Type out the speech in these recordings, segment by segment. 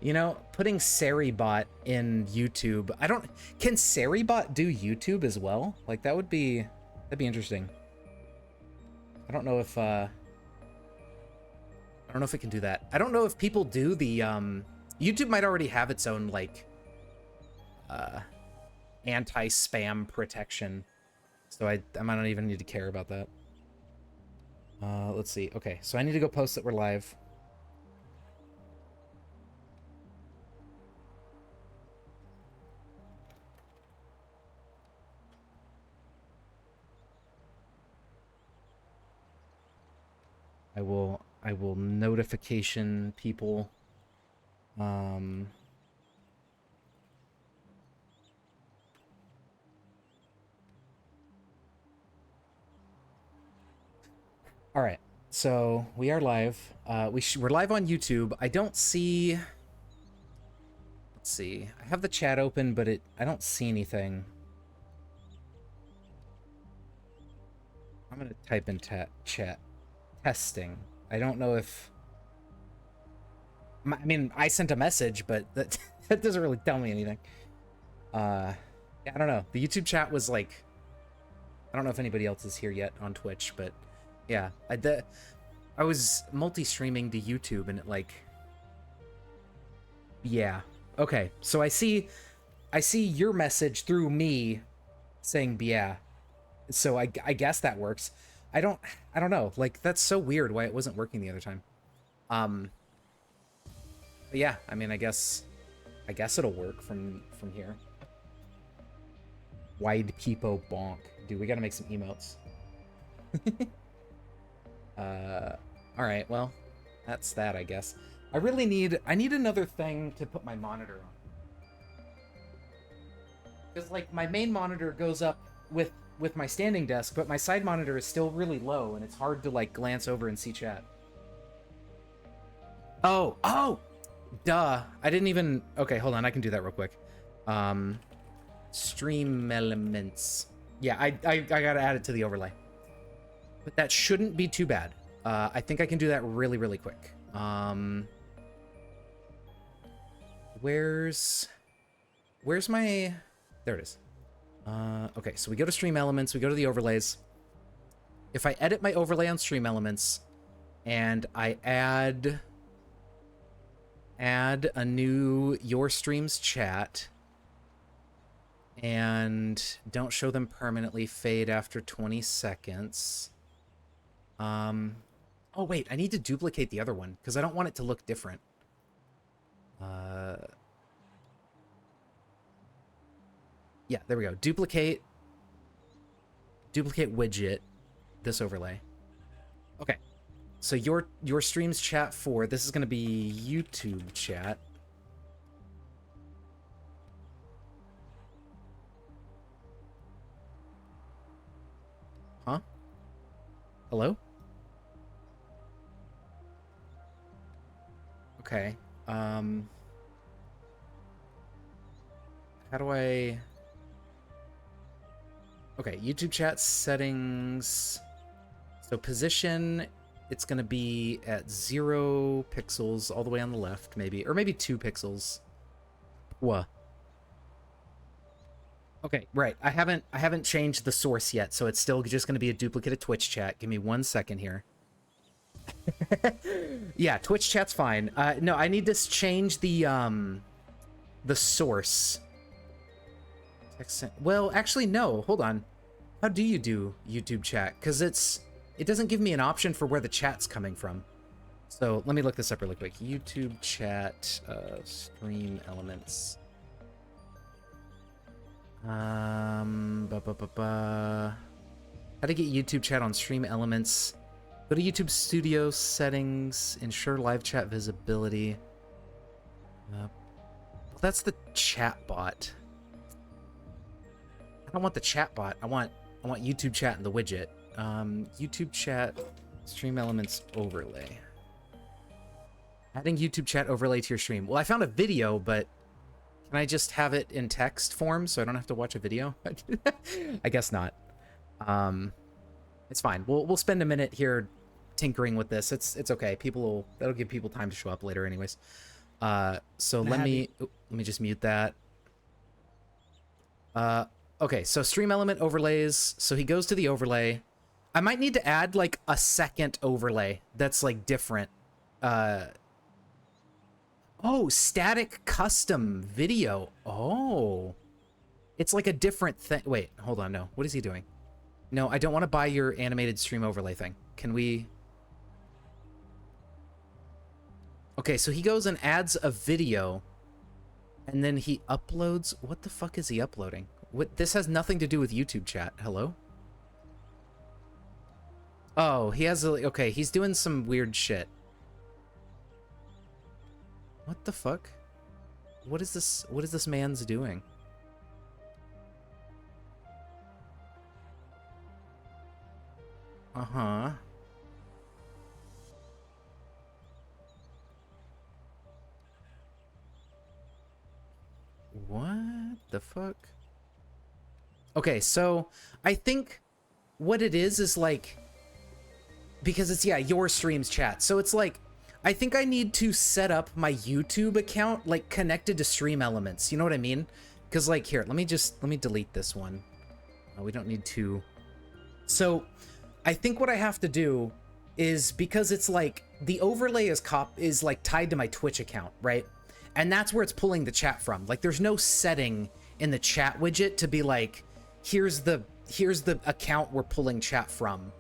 You know, putting Seribot in YouTube. I don't... Can Seribot do YouTube as well? Like, that'd be interesting. I don't know if, I don't know if it can do that. I don't know if people do the, YouTube might already have its own, like, anti-spam protection. So I might not even need to care about that. Let's see. Okay, so I need to go post that we're live. I will notification people. All right, so we are live. We're live on YouTube. I don't see. Let's see. I have the chat open, but I don't see anything. I'm gonna type in chat. Testing. I don't know if... I mean, I sent a message, but that, that doesn't really tell me anything. Yeah, I don't know. The YouTube chat was like... I don't know if anybody else is here yet on Twitch, but yeah. I was multi-streaming to YouTube and it like... Yeah. Okay, so I see your message through me saying yeah. So I guess that works. I don't know. Like, that's so weird why it wasn't working the other time. But yeah, I mean, I guess it'll work from here. Wide peepo bonk. Dude, we gotta make some emotes. Alright, well, that's that, I guess. I need another thing to put my monitor on. Because, like, my main monitor goes up with my standing desk, but my side monitor is still really low, and it's hard to, like, glance over and see chat. Oh! Duh. I didn't even... Okay, hold on. I can do that real quick. Stream elements. Yeah, I gotta add it to the overlay. But that shouldn't be too bad. I think I can do that really, really quick. Where's my... There it is. Okay, so we go to Stream Elements, we go to the overlays. If I edit my overlay on Stream Elements, and I add a new Your Streams chat, and don't show them permanently, fade after 20 seconds. Oh wait, I need to duplicate the other one, because I don't want it to look different. Yeah, there we go. Duplicate widget, this overlay. Okay. So your streams chat 4, this is going to be YouTube chat. Huh? Hello? Okay. How do I... Okay, YouTube chat settings. So position, it's going to be at 0 pixels all the way on the left, maybe. Or maybe 2 pixels. What? Okay, right. I haven't changed the source yet, so it's still just going to be a duplicate of Twitch chat. Give me 1 second here. Yeah, Twitch chat's fine. No, I need to change the source. Well, actually, no. Hold on. How do you do YouTube chat? Because it doesn't give me an option for where the chat's coming from. So let me look this up really quick. YouTube chat, stream elements. How to get YouTube chat on stream elements? Go to YouTube Studio settings, ensure live chat visibility. Well, that's the chat bot. I don't want the chat bot. I want YouTube chat in the widget. YouTube chat stream elements overlay. Adding YouTube chat overlay to your stream. Well, I found a video, but can I just have it in text form so I don't have to watch a video? I guess not. It's fine. We'll spend a minute here tinkering with this. It's okay. That'll give people time to show up later anyways. So let me just mute that. Okay, so stream element overlays. So he goes to the overlay. I might need to add like a second overlay that's like different. Oh, static custom video. Oh, it's like a different thing. Wait, hold on. No, what is he doing? No, I don't want to buy your animated stream overlay thing. Can we? Okay, so he goes and adds a video, and then he uploads. What the fuck is he uploading? What? This has nothing to do with YouTube chat. Hello? Oh, he has a... Okay, he's doing some weird shit. What the fuck? What is this? What is this man's doing? Uh-huh. What the fuck? Okay, so I think what it is like, because it's, yeah, your streams chat. So it's like, I think I need to set up my YouTube account like connected to Stream Elements. You know what I mean? Because like, here, let me delete this one. We don't need to. So I think what I have to do is, because it's like the overlay is like tied to my Twitch account, right? And that's where it's pulling the chat from. Like, there's no setting in the chat widget to be like, here's the account we're pulling chat from,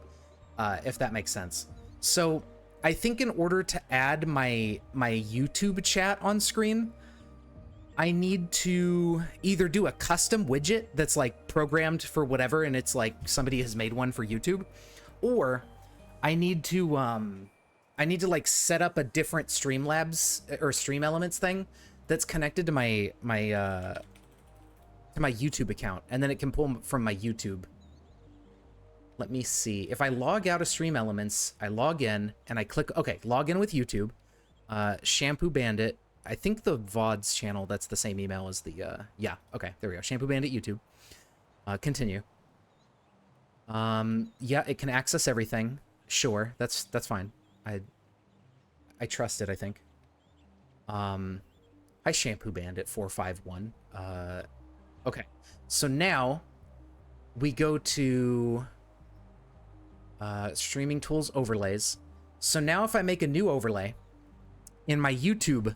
if that makes sense. So I think in order to add my YouTube chat on screen, I need to either do a custom widget that's like programmed for whatever, and it's like somebody has made one for YouTube, or I need to like set up a different Streamlabs or Stream Elements thing that's connected to my YouTube account, and then it can pull from my YouTube. Let me see. If I log out of Stream Elements, I log in and I click, okay, log in with YouTube, Shampoo Bandit. I think the VODs channel, that's the same email as the, yeah, okay, there we go. Shampoo Bandit YouTube. Continue. Yeah, it can access everything. Sure, that's fine. I trust it, I think. Hi, Shampoo Bandit 451. Okay, so now we go to streaming tools overlays. So now if I make a new overlay in my YouTube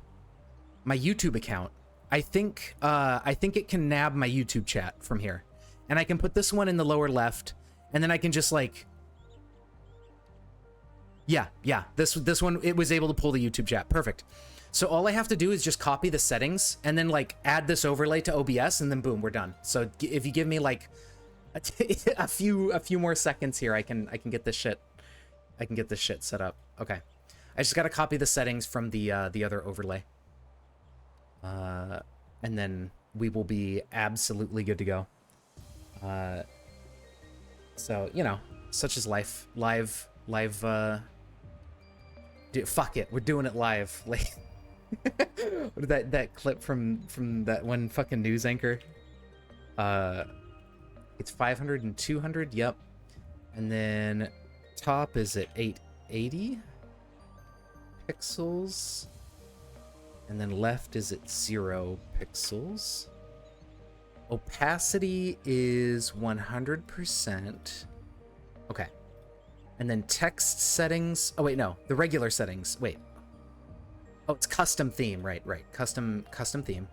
account, I think it can nab my YouTube chat from here, and I can put this one in the lower left, and then I can just like, yeah, this one, it was able to pull the YouTube chat. Perfect. So all I have to do is just copy the settings and then like add this overlay to OBS, and then boom, we're done. So if you give me like a few more seconds here, I can get this shit. I can get this shit set up. Okay, I just gotta copy the settings from the other overlay, and then we will be absolutely good to go. So you know, such is life. Live. Dude, fuck it, we're doing it live. Like that clip from that one fucking news anchor. It's 500 and 200, yep. And then top is at 880 pixels. And then left is at 0 pixels. Opacity is 100%. Okay. And then text settings. Oh, wait, no. The regular settings. Wait. Oh, it's custom theme. Right. Custom theme.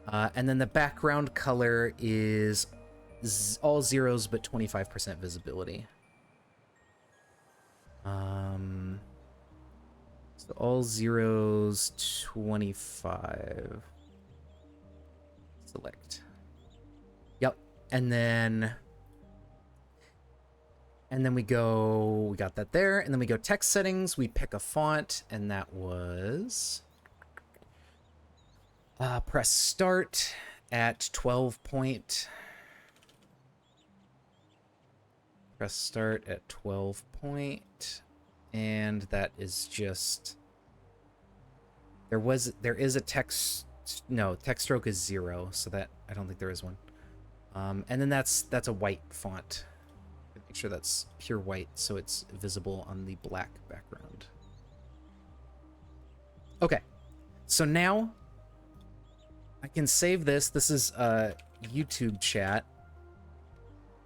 And then the background color is all zeros but 25% visibility. So all zeros, 25. Select. Yep. And then we got that there, and then we go text settings, we pick a font, and that was press start at 12 point. Press start at 12 point, and that is just, there is a text, no, text stroke is 0, so that, I don't think there is one. And then that's a white font. Make sure that's pure white so it's visible on the black background. Okay, so now I can save this. This is YouTube chat.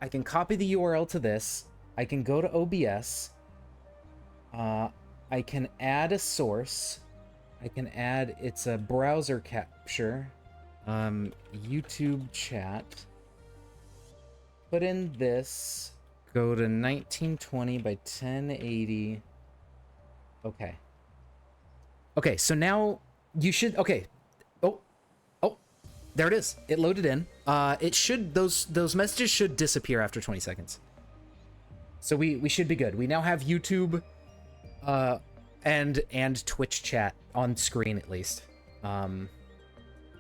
I can copy the URL to this. I can go to OBS. I can add a source. I can add, it's a browser capture. YouTube chat. Put in this. Go to 1920 by 1080. Okay. Okay, so now you should, okay. Oh, there it is. It loaded in. It should, those messages should disappear after 20 seconds. So we should be good. We now have YouTube, and Twitch chat on screen at least.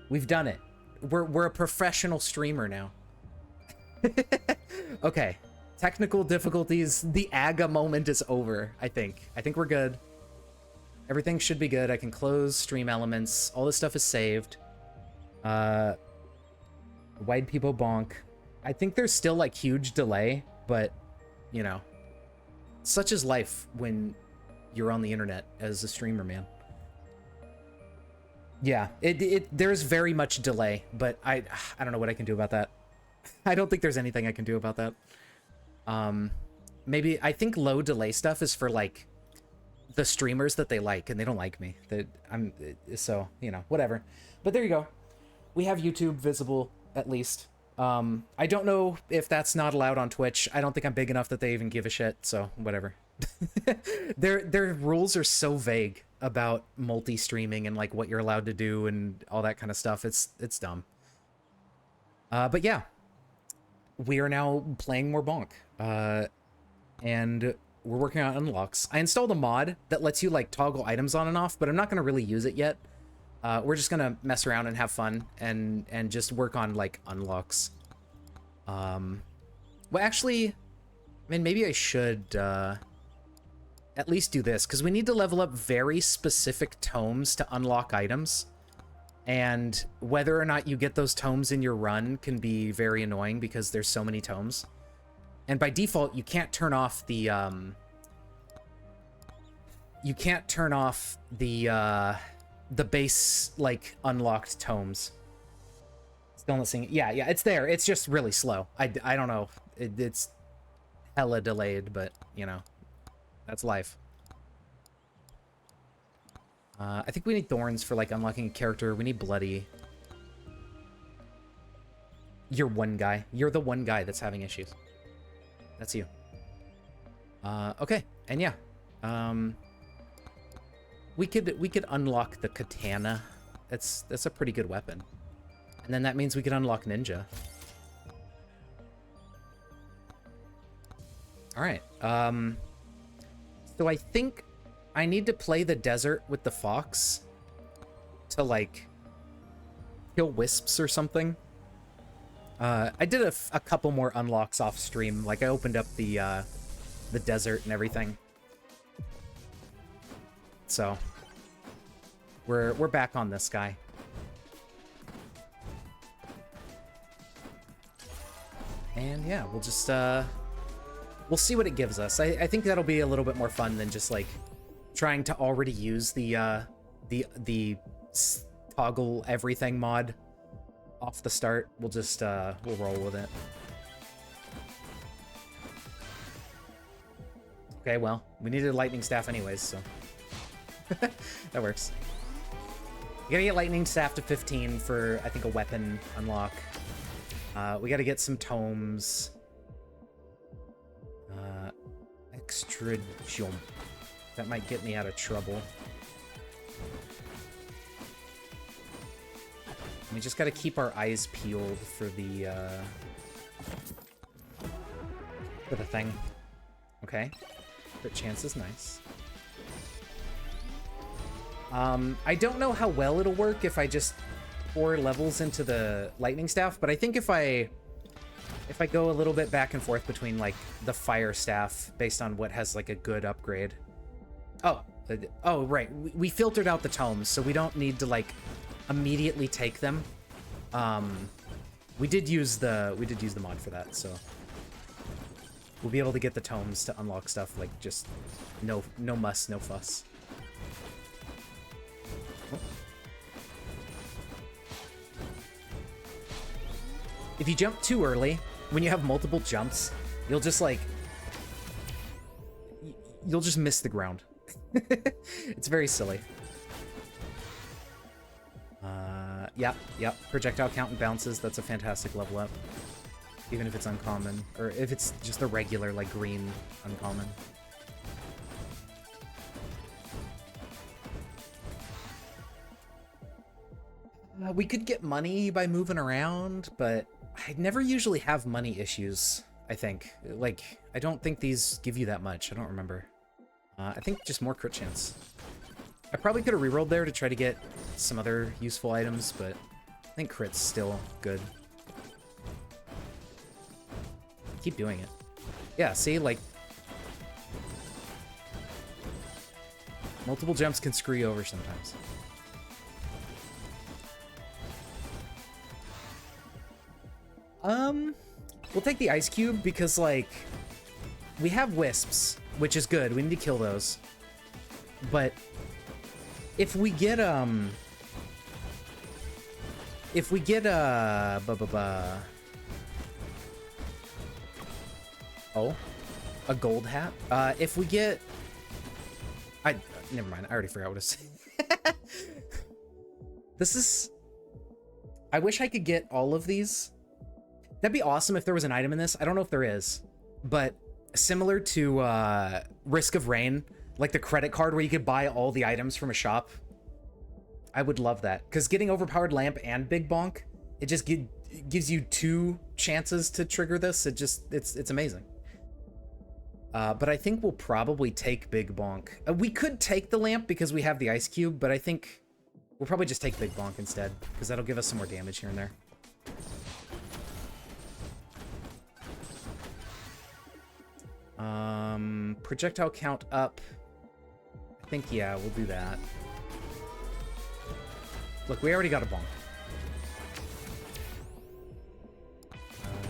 We've done it. We're a professional streamer now. Okay. Technical difficulties. The AGA moment is over, I think. I think we're good. Everything should be good. I can close stream elements. All this stuff is saved. Wide people bonk. I think there's still like huge delay, but you know, such is life when you're on the internet as a streamer, man. Yeah, there's very much delay, but I don't know what I can do about that. I don't think there's anything I can do about that. Maybe I think low delay stuff is for like the streamers that they like, and they don't like me. So, you know, whatever. But there you go. We have YouTube visible at least. I don't know if that's not allowed on Twitch. I don't think I'm big enough that they even give a shit, so whatever. Their rules are so vague about multi-streaming and like what you're allowed to do and all that kind of stuff. It's dumb. But yeah, we are now playing more Bonk. And we're working on unlocks. I installed a mod that lets you like toggle items on and off, but I'm not going to really use it yet. We're just going to mess around and have fun and just work on like unlocks. Well, actually, I mean, maybe I should at least do this, because we need to level up very specific tomes to unlock items. And whether or not you get those tomes in your run can be very annoying because there's so many tomes. And by default, you can't turn off the the base like unlocked tomes. Still not seeing it. Yeah, it's there. It's just really slow. I don't know. It's hella delayed, but you know, that's life. I think we need thorns for like unlocking a character. We need bloody. You're one guy. You're the one guy that's having issues. That's you. Okay, and yeah, we could unlock the katana. That's a pretty good weapon, and then that means we could unlock ninja. All right. So I think I need to play the desert with the fox to like kill wisps or something. I did a couple more unlocks off stream. Like I opened up the desert and everything. So we're back on this guy. And yeah, we'll just we'll see what it gives us. I think that'll be a little bit more fun than just like trying to already use the toggle everything mod off the start. We'll just we'll roll with it. Okay, well, we needed a lightning staff anyways, so that works. We gotta get lightning staff to 15 for I think a weapon unlock. We gotta get some tomes. Extra jump. That might get me out of trouble. We just gotta keep our eyes peeled for the thing. Okay. Crit chance is nice. I don't know how well it'll work if I just pour levels into the lightning staff, but I think if I go a little bit back and forth between like the fire staff based on what has like a good upgrade. Oh, right. We filtered out the tomes, so we don't need to like immediately take them. We did use the mod for that, so we'll be able to get the tomes to unlock stuff like just no muss, no fuss. Oh. If you jump too early, when you have multiple jumps, you'll just like... You'll just miss the ground. It's very silly. Yep. Projectile count and bounces. That's a fantastic level up. Even if it's uncommon. Or if it's just a regular, like, green uncommon. We could get money by moving around, but I never usually have money issues, I think. Like, I don't think these give you that much. I don't remember. I think just more crit chance. I probably could have rerolled there to try to get some other useful items, but I think crit's still good. Keep doing it. Yeah, see, like... Multiple jumps can screw you over sometimes. We'll take the ice cube because, like, we have wisps, which is good. We need to kill those. But if we get oh, a gold hat. If we get, never mind. I already forgot what to say. This is, I wish I could get all of these. That'd be awesome if there was an item in this. I don't know if there is, but similar to Risk of Rain, like the credit card where you could buy all the items from a shop. I would love that, because getting Overpowered Lamp and Big Bonk, it just gives you 2 chances to trigger this. It's amazing. But I think we'll probably take Big Bonk. We could take the lamp because we have the ice cube, but I think we'll probably just take Big Bonk instead, because that'll give us some more damage here and there. Projectile count up. I think, yeah, we'll do that. Look, we already got a bonk.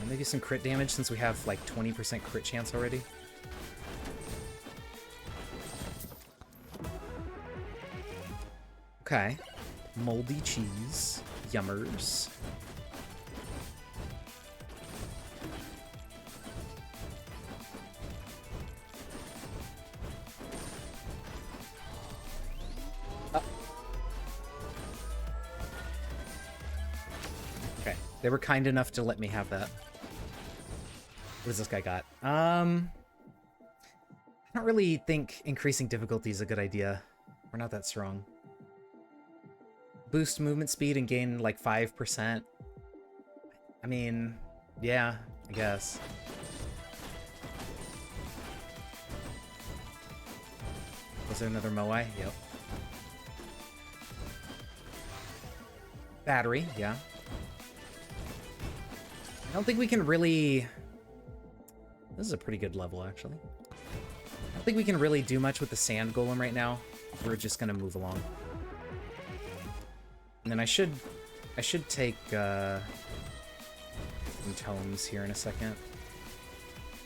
Maybe some crit damage since we have like 20% crit chance already. Okay. Moldy cheese. Yummers. They were kind enough to let me have that. What does this guy got? I don't really think increasing difficulty is a good idea. We're not that strong. Boost movement speed and gain like 5%. I mean, yeah, I guess. Was there another Moai? Yep. Battery, yeah. I don't think we can really... This is a pretty good level, actually. I don't think we can really do much with the sand golem right now. We're just gonna move along. And then I should take some tomes here in a second.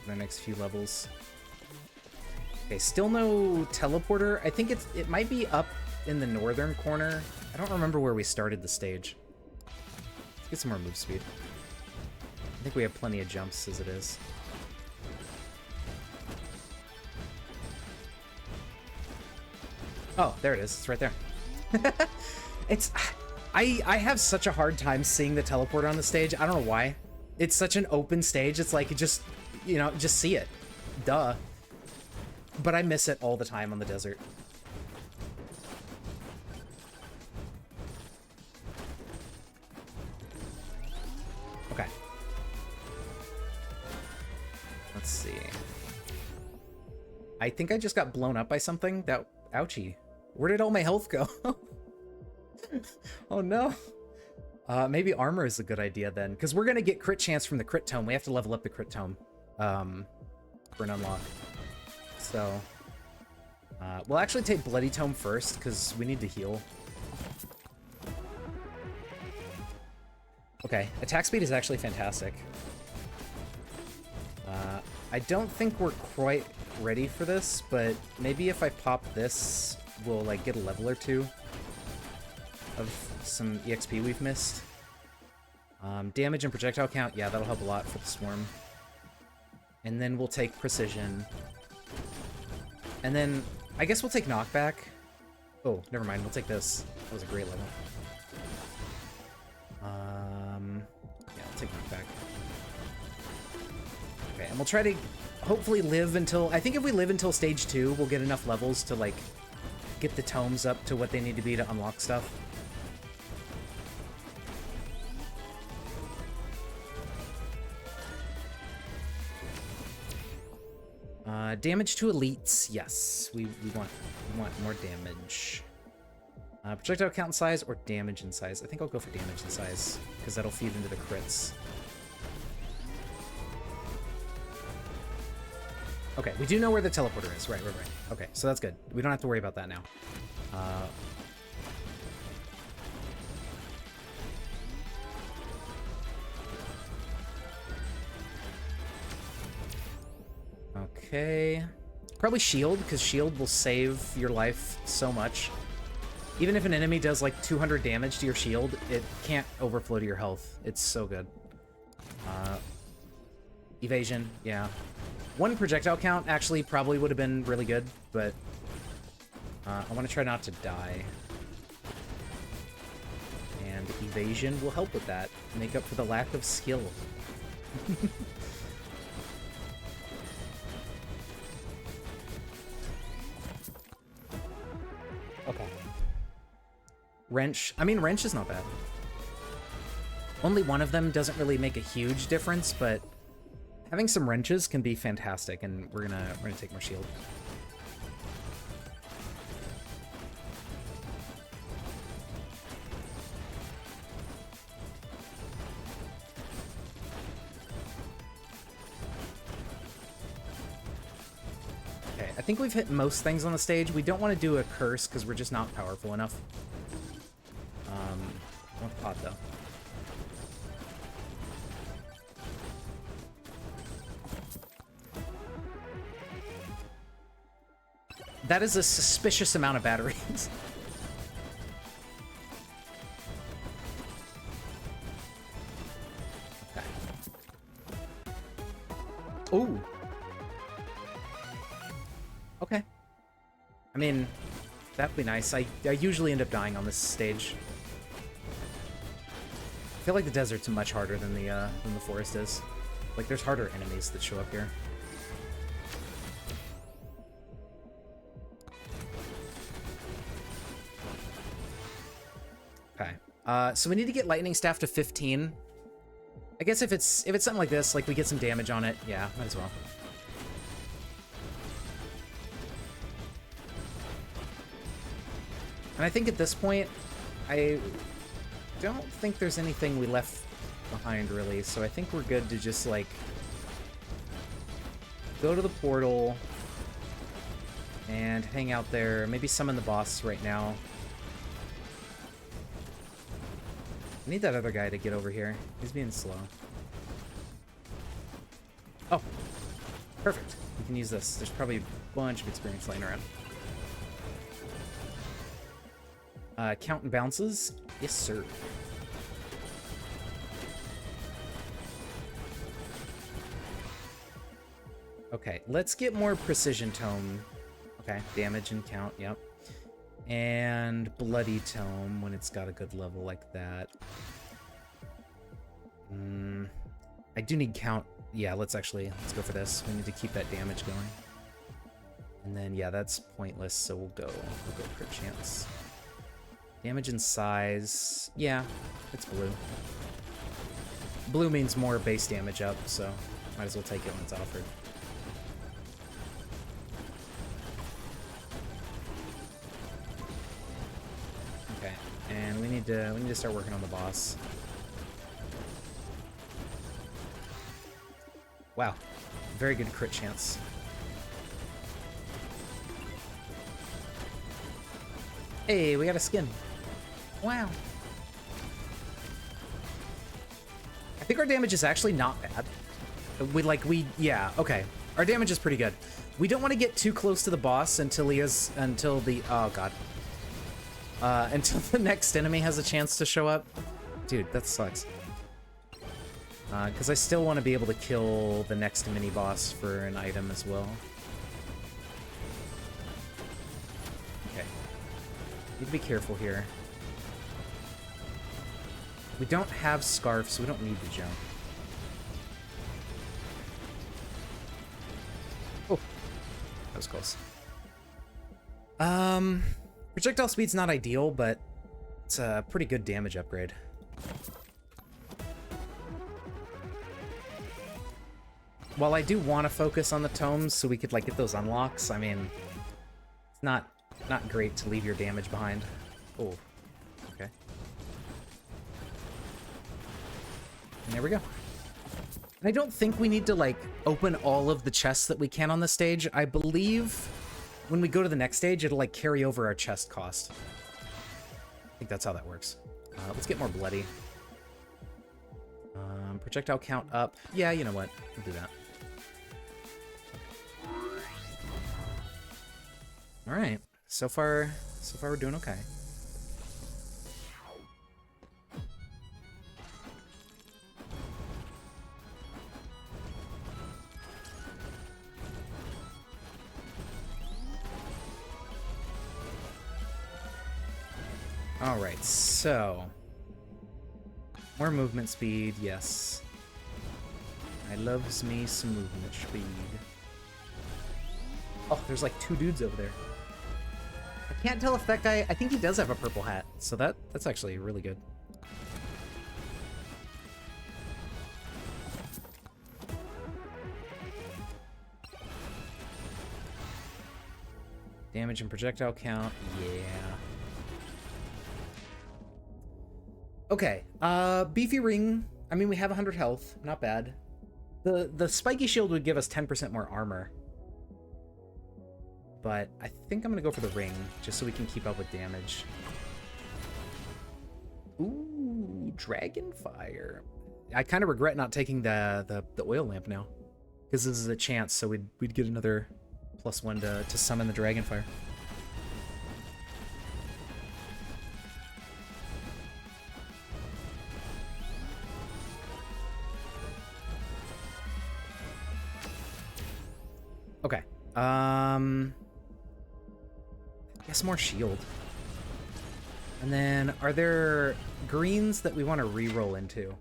For the next few levels. Okay, still no teleporter. I think it might be up in the northern corner. I don't remember where we started the stage. Let's get some more move speed. I think we have plenty of jumps as it is. Oh, there it is. It's right there. I have such a hard time seeing the teleporter on the stage. I don't know why. It's such an open stage. It's like, just, you know, just see it. Duh. But I miss it all the time on the desert. Okay. Let's see. I think I just got blown up by something. That... Ouchie. Where did all my health go? Oh no. Maybe armor is a good idea then, because we're gonna get crit chance from the crit tome. We have to level up the crit tome for an unlock. So we'll actually take bloody tome first because we need to heal. Okay, attack speed is actually fantastic. I don't think we're quite ready for this, but maybe if I pop this, we'll like get a level or two of some EXP we've missed. Damage and projectile count, yeah, that'll help a lot for the swarm. And then we'll take precision. And then, I guess we'll take knockback. Oh, never mind, we'll take this. That was a great level. Yeah, I'll take knockback. Okay, and we'll try to hopefully live until... I think if we live until stage 2, we'll get enough levels to, like, get the tomes up to what they need to be to unlock stuff. Damage to elites, yes. We want more damage. Projectile count and size or damage and size? I think I'll go for damage and size, because that'll feed into the crits. Okay, we do know where the teleporter is. Right. Okay, so that's good. We don't have to worry about that now. Okay. Probably shield, because shield will save your life so much. Even if an enemy does like 200 damage to your shield, it can't overflow to your health. It's so good. Evasion, yeah. One projectile count actually probably would have been really good, but I want to try not to die. And evasion will help with that. Make up for the lack of skill. Okay. Wrench. I mean, wrench is not bad. Only one of them doesn't really make a huge difference, but having some wrenches can be fantastic, and we're gonna take more shield. Okay, I think we've hit most things on the stage. We don't want to do a curse because we're just not powerful enough. I want pot though. That is a suspicious amount of batteries. Okay. Ooh. Okay. I mean, that'd be nice. I usually end up dying on this stage. I feel like the desert's much harder than the forest is. Like, there's harder enemies that show up here. Okay. So we need to get lightning staff to 15. I guess if it's something like this, like we get some damage on it, yeah, might as well. And I think at this point, I don't think there's anything we left behind, really, so I think we're good to just, like, go to the portal and hang out there. Maybe summon the boss right now. I need that other guy to get over here. He's being slow. Oh, perfect. We can use this. There's probably a bunch of experience laying around. Count and bounces? Yes, sir. Okay, let's get more precision tome. Okay, damage and count, yep. And bloody tome when it's got a good level like that. I do need count. Yeah, let's go for this. We need to keep that damage going. And then, yeah, that's pointless, so we'll go crit chance. Damage and size. Yeah, it's blue. Blue means more base damage up, so might as well take it when it's offered. Okay, and we need to start working on the boss. Wow, very good crit chance. Hey, we got a skin. Wow. I think our damage is actually not bad. Yeah, okay. Our damage is pretty good. We don't want to get too close to the boss until until the next enemy has a chance to show up. Dude, that sucks. Because I still want to be able to kill the next mini-boss for an item as well. Okay. Need to be careful here. We don't have Scarf, so we don't need to jump. Oh, that was close. Projectile speed's not ideal, but it's a pretty good damage upgrade. While I do want to focus on the tomes so we could like get those unlocks, I mean, it's not great to leave your damage behind. Oh, okay. And there we go. And I don't think we need to like open all of the chests that we can on the stage. I believe when we go to the next stage, it'll like carry over our chest cost. I think that's how that works. Let's get more bloody. Projectile count up. Yeah, you know what? We'll do that. All right. So far we're doing okay. All right, so more movement speed, yes. I loves me some movement speed. Oh, there's like 2 dudes over there. I can't tell if that guy, I think he does have a purple hat, so that's actually really good. Damage and projectile count, yeah. Okay, beefy ring. I mean, we have 100 health, not bad. The spiky shield would give us 10% more armor. But I think I'm gonna go for the ring, just so we can keep up with damage. Ooh, Dragonfire. I kind of regret not taking the oil lamp now, because this is a chance, so we'd get another +1 to summon the Dragonfire. Okay. I guess more shield. And then, are there greens that we want to re-roll into?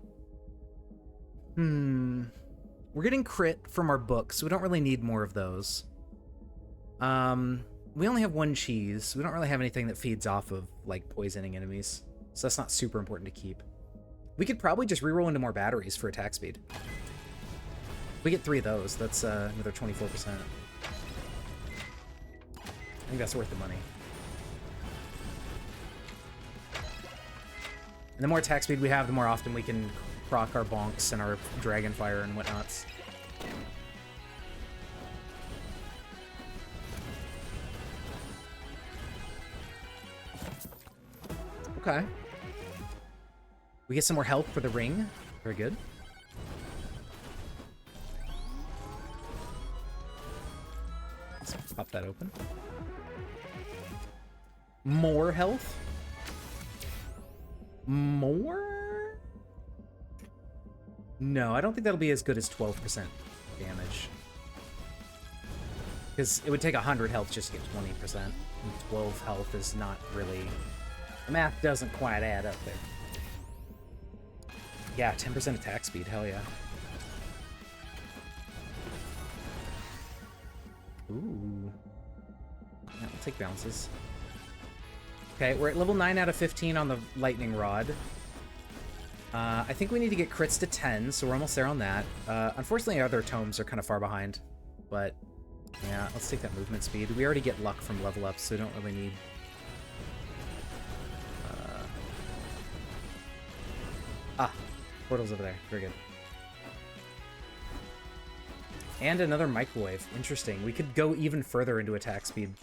We're getting crit from our books, so we don't really need more of those. We only have 1 cheese. We don't really have anything that feeds off of, like, poisoning enemies. So that's not super important to keep. We could probably just re-roll into more batteries for attack speed. If we get 3 of those, that's another 24%. I think that's worth the money. And the more attack speed we have, the more often we can proc our bonks and our Dragonfire and whatnots. Okay. We get some more health for the ring. Very good. Let's pop that open. More health? More? No, I don't think that'll be as good as 12% damage. Because it would take 100 health just to get 20%. And 12 health is not really... The math doesn't quite add up there. Yeah, 10% attack speed, hell yeah. Ooh. Yeah, I'll take bounces. Okay, we're at level 9 out of 15 on the lightning rod. I think we need to get crits to 10, so we're almost there on that. Unfortunately, other tomes are kind of far behind. But, yeah, let's take that movement speed. We already get luck from level ups, so we don't really need... portal's over there. Very good. And another microwave. Interesting. We could go even further into attack speed.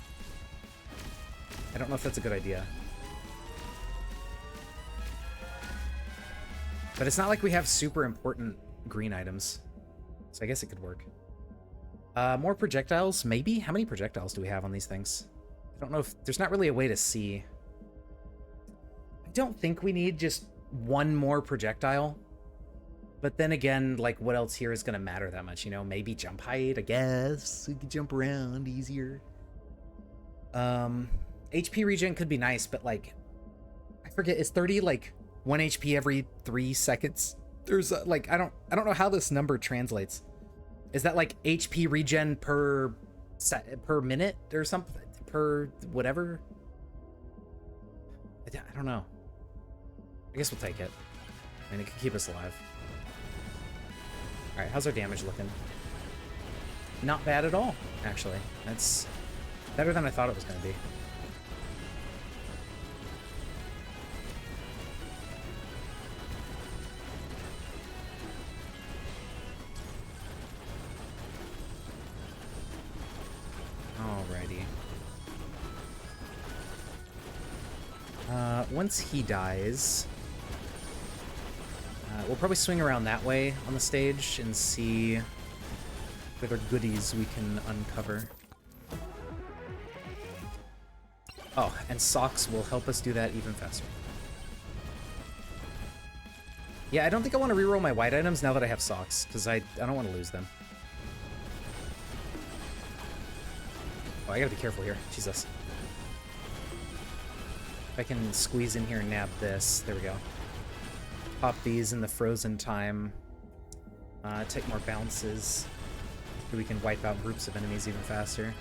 I don't know if that's a good idea. But it's not like we have super important green items. So I guess it could work. More projectiles, maybe? How many projectiles do we have on these things? I don't know if... There's not really a way to see. I don't think we need just 1 more projectile. But then again, like, what else here is gonna matter that much, you know? Maybe jump height, I guess. We could jump around easier. HP regen could be nice, but, like, I forget, is 30, like, 1 HP every 3 seconds? There's, like, I don't know how this number translates. Is that, like, HP regen per minute or something? Per whatever? I don't know. I guess we'll take it. I mean, it can keep us alive. Alright, how's our damage looking? Not bad at all, actually. That's better than I thought it was going to be. Alrighty. Once he dies, we'll probably swing around that way on the stage and see what other goodies we can uncover. Oh, and socks will help us do that even faster. Yeah, I don't think I want to reroll my white items now that I have socks, because I don't want to lose them. Oh, I gotta be careful here. Jesus. If I can squeeze in here and nab this. There we go. Pop these in the frozen time. Take more bounces. So we can wipe out groups of enemies even faster.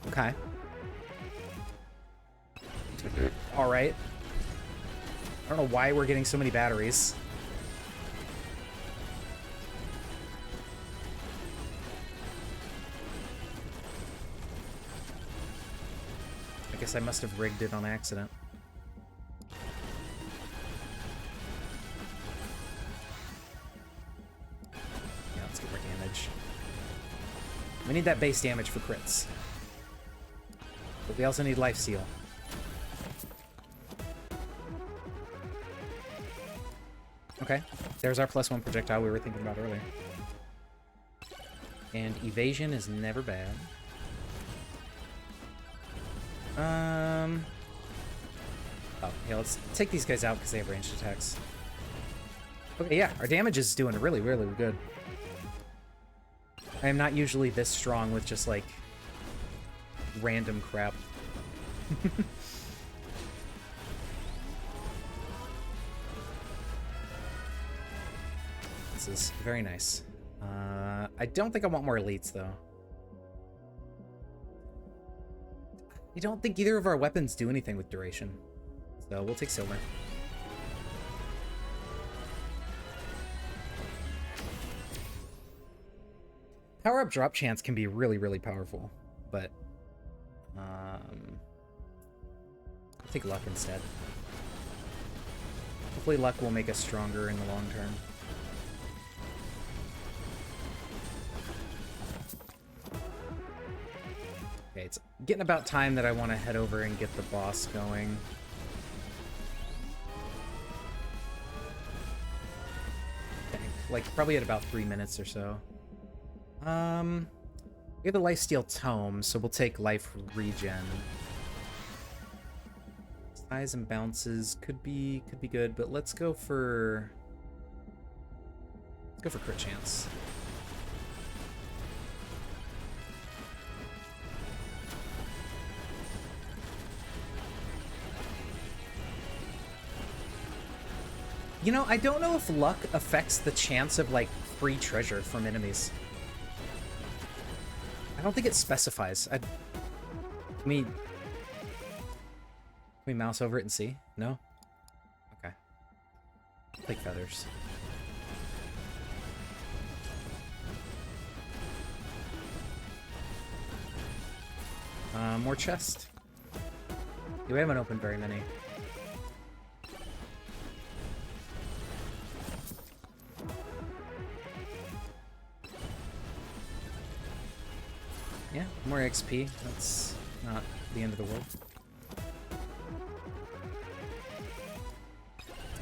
Okay. Alright. I don't know why we're getting so many batteries. I guess I must have rigged it on accident. Yeah, let's get more damage. We need that base damage for crits. But we also need life steal. Okay, there's our +1 projectile we were thinking about earlier. And evasion is never bad. Oh, yeah, let's take these guys out because they have ranged attacks. Okay, yeah, our damage is doing really, really good. I am not usually this strong with just, like, random crap. This is very nice. I don't think I want more elites, though. I don't think either of our weapons do anything with duration. So we'll take silver. Power-up drop chance can be really, really powerful, but I'll take luck instead. Hopefully luck will make us stronger in the long term. Okay, it's getting about time that I want to head over and get the boss going. Okay, like probably at about 3 minutes or so. We have the lifesteal tome, so we'll take life regen. Size and bounces could be good, but let's go for crit chance. You know, I don't know if luck affects the chance of, like, free treasure from enemies. I don't think it specifies. Can we mouse over it and see? No? Okay. I'll take feathers. More chest. Yeah, we haven't opened very many. Yeah, more XP. That's not the end of the world.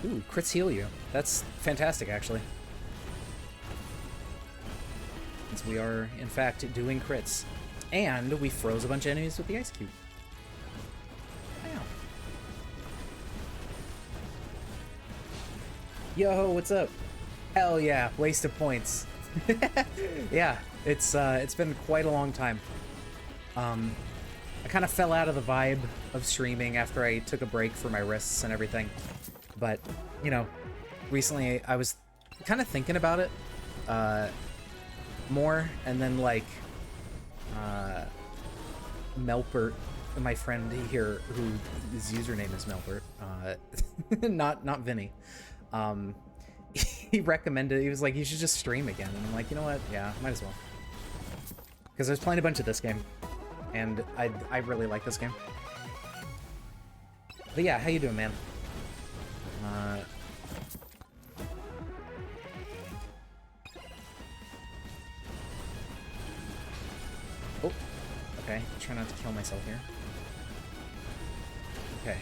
Ooh, crits heal you. That's fantastic, actually. Since we are, in fact, doing crits. And we froze a bunch of enemies with the ice cube. Wow. Yo, what's up? Hell yeah, waste of points. Yeah, it's been quite a long time. I kind of fell out of the vibe of streaming after I took a break for my wrists and everything. But, you know, recently I was kind of thinking about it more, and then like Melpert, my friend here, who his username is Melpert, not Vinny, he recommended, he was like, you should just stream again, and I'm like, you know what, yeah, might as well, because I was playing a bunch of this game, and I really like this game. But yeah, how you doing, man? Oh, okay, try not to kill myself here. Okay,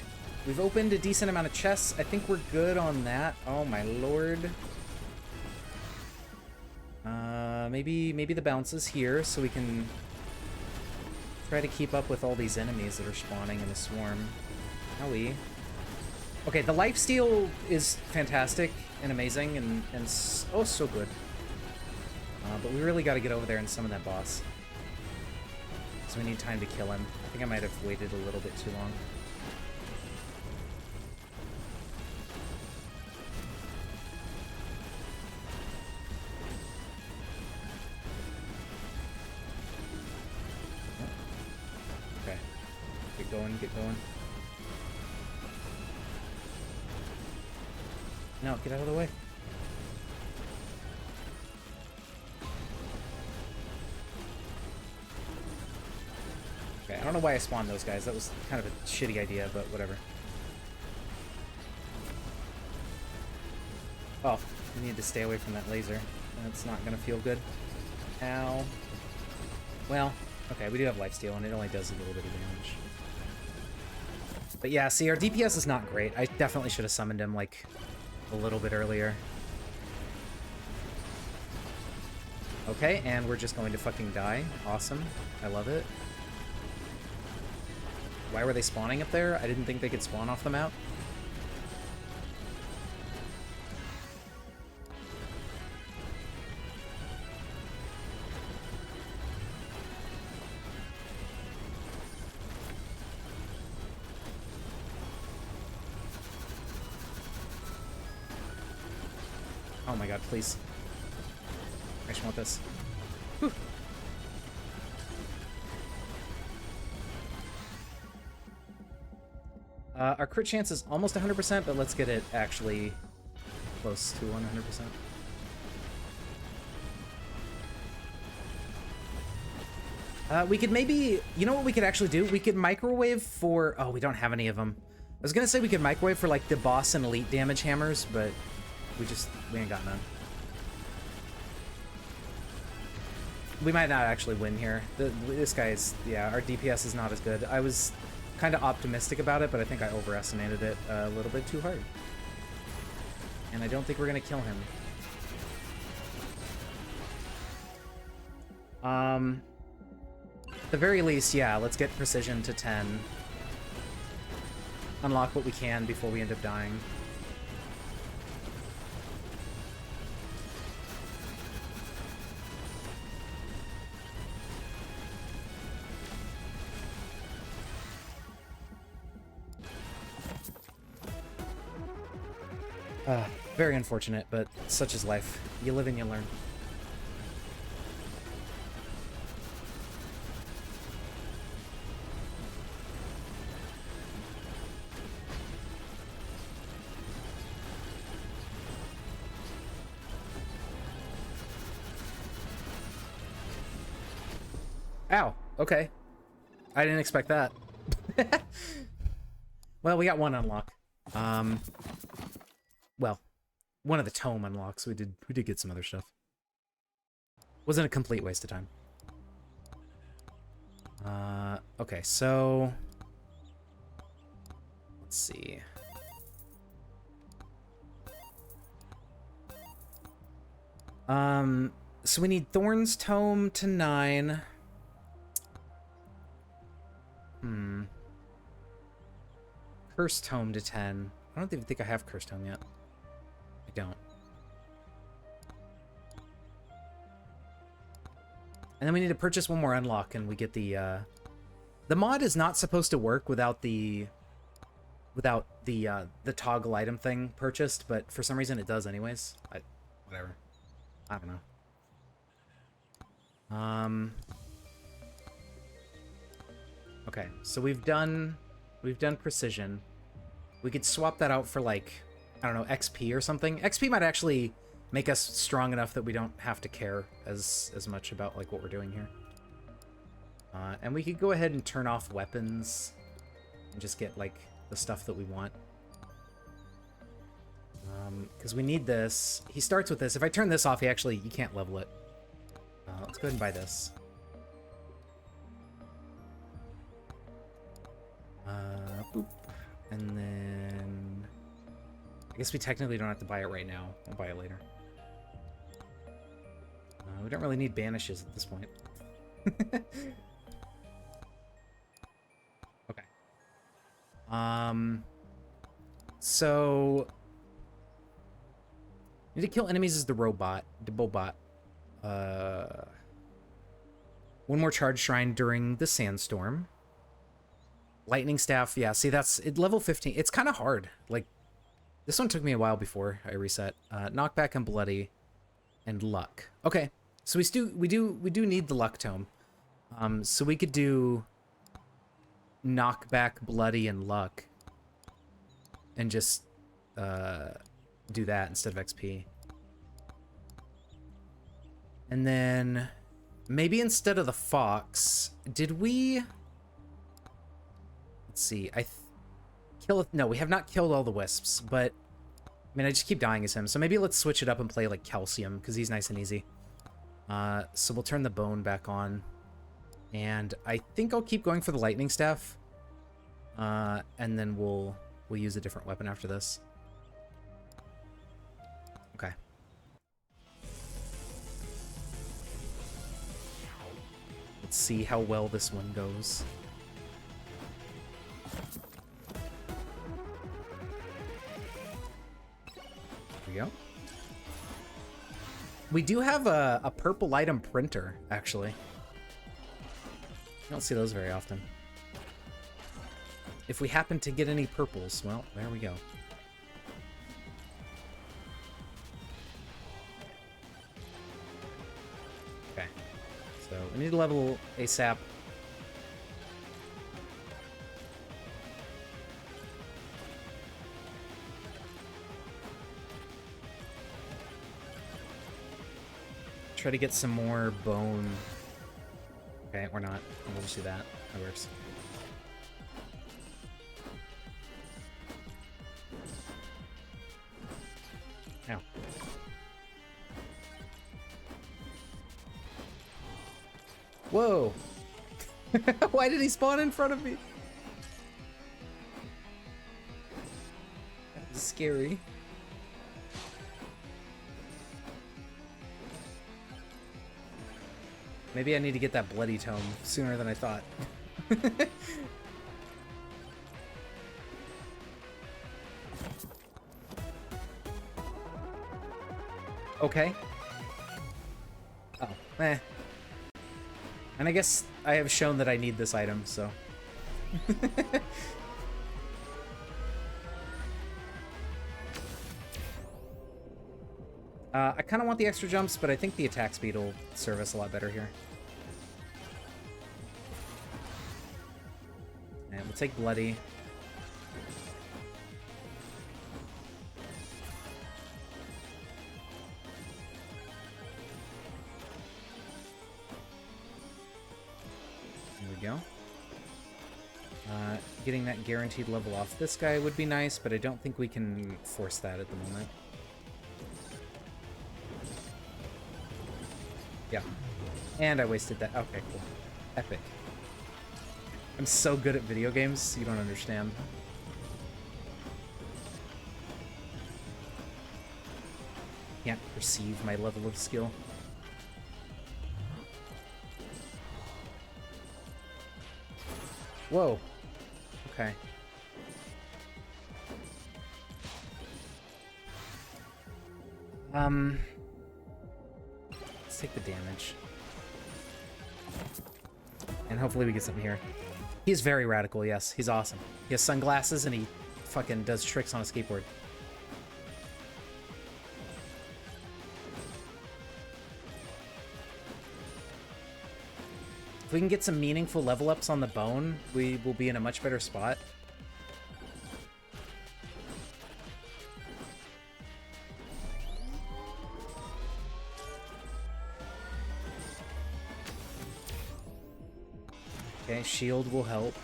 we've opened a decent amount of chests. I think we're good on that. Oh my lord. Maybe the bounces here, so we can try to keep up with all these enemies that are spawning in the swarm. Owie. Okay, the lifesteal is fantastic and amazing and oh, so good. But we really got to get over there and summon that boss. So we need time to kill him. I think I might have waited a little bit too long. Okay. Get going, get going. No, get out of the way. Okay, I don't know why I spawned those guys. That was kind of a shitty idea, but whatever. Oh, I need to stay away from that laser. That's not gonna feel good. Ow. Well, okay, we do have lifesteal, and it only does a little bit of damage. But yeah, see, our DPS is not great. I definitely should have summoned him, like, a little bit earlier. Okay, and we're just going to fucking die. Awesome. I love it. Why were they spawning up there? I didn't think they could spawn off the map. Oh my god, please. I just want this. Whew. Our crit chance is almost 100%, but let's get it actually close to 100%. We could maybe... You know what we could actually do? We could microwave for... Oh, we don't have any of them. I was gonna say we could microwave for, like, the boss and elite damage hammers, but we ain't got none. We might not actually win here. This guy's... Yeah, our DPS is not as good. I was kind of optimistic about it, but I think I overestimated it a little bit too hard. And I don't think we're gonna kill him. At the very least, yeah, let's get precision to 10. Unlock what we can before we end up dying. Very unfortunate, but such is life. You live and you learn. Ow, okay. I didn't expect that. Well, we got one unlock. Well, one of the tome unlocks. We did get some other stuff. Wasn't a complete waste of time. Okay, so let's see. So we need Thorn's Tome to 9. Cursed Tome to 10. I don't even think I have Cursed Tome yet. I don't. And then we need to purchase one more unlock, and we get the mod is not supposed to work without the toggle item thing purchased, but for some reason it does anyways. Whatever. I don't know. Okay, so we've done precision. We could swap that out for, like, I don't know, XP or something. XP might actually make us strong enough that we don't have to care as much about, like, what we're doing here. And we could go ahead and turn off weapons and just get, like, the stuff that we want. Because we need this. He starts with this. If I turn this off, you can't level it. Let's go ahead and buy this. Boop. And then... I guess we technically don't have to buy it right now. We'll buy it later. We don't really need banishes at this point. Okay. So... need to kill enemies as the robot. The Bobot. One more charge shrine during the sandstorm. Lightning staff, yeah, see that's level 15. It's kind of hard. Like, this one took me a while before I reset. Knockback and bloody and luck. Okay, so we do need the luck tome. So we could do knockback, bloody, and luck, and just do that instead of XP. And then maybe instead of the fox, did we? Let's see. No, we have not killed all the wisps, but I mean, I just keep dying as him. So maybe let's switch it up and play like Calcium, because he's nice and easy. So we'll turn the bone back on, and I think I'll keep going for the lightning staff, and then we'll use a different weapon after this. Okay. Let's see how well this one goes. There we go. We do have a purple item printer, actually. You don't see those very often. If we happen to get any purples, well, there we go. Okay. So we need to level ASAP. Try to get some more bone. Okay, or not. We'll just do that. That works. Ow. Whoa! Why did he spawn in front of me? That was scary. Maybe I need to get that bloody tome sooner than I thought. Okay. Oh, eh. And I guess I have shown that I need this item, so. I kind of want the extra jumps, but I think the attack speed will serve us a lot better here. And we'll take bloody. There we go. Getting that guaranteed level off this guy would be nice, but I don't think we can force that at the moment. Yeah. And I wasted that. Okay, cool. Epic. I'm so good at video games, you don't understand. Can't perceive my level of skill. Whoa. Okay. Let's take the damage. And hopefully we get something here. He's very radical, yes. He's awesome. He has sunglasses and he fucking does tricks on a skateboard. If we can get some meaningful level ups on the bone, we will be in a much better spot. Okay, shield will help.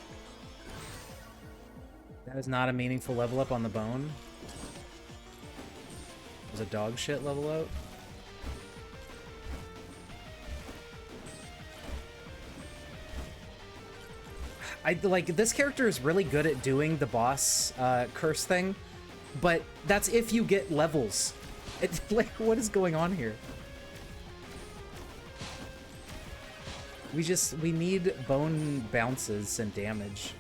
That is not a meaningful level up on the bone. It was a dog shit level up. This character is really good at doing the boss curse thing, but that's if you get levels. It's like, what is going on here? We need bone bounces and damage.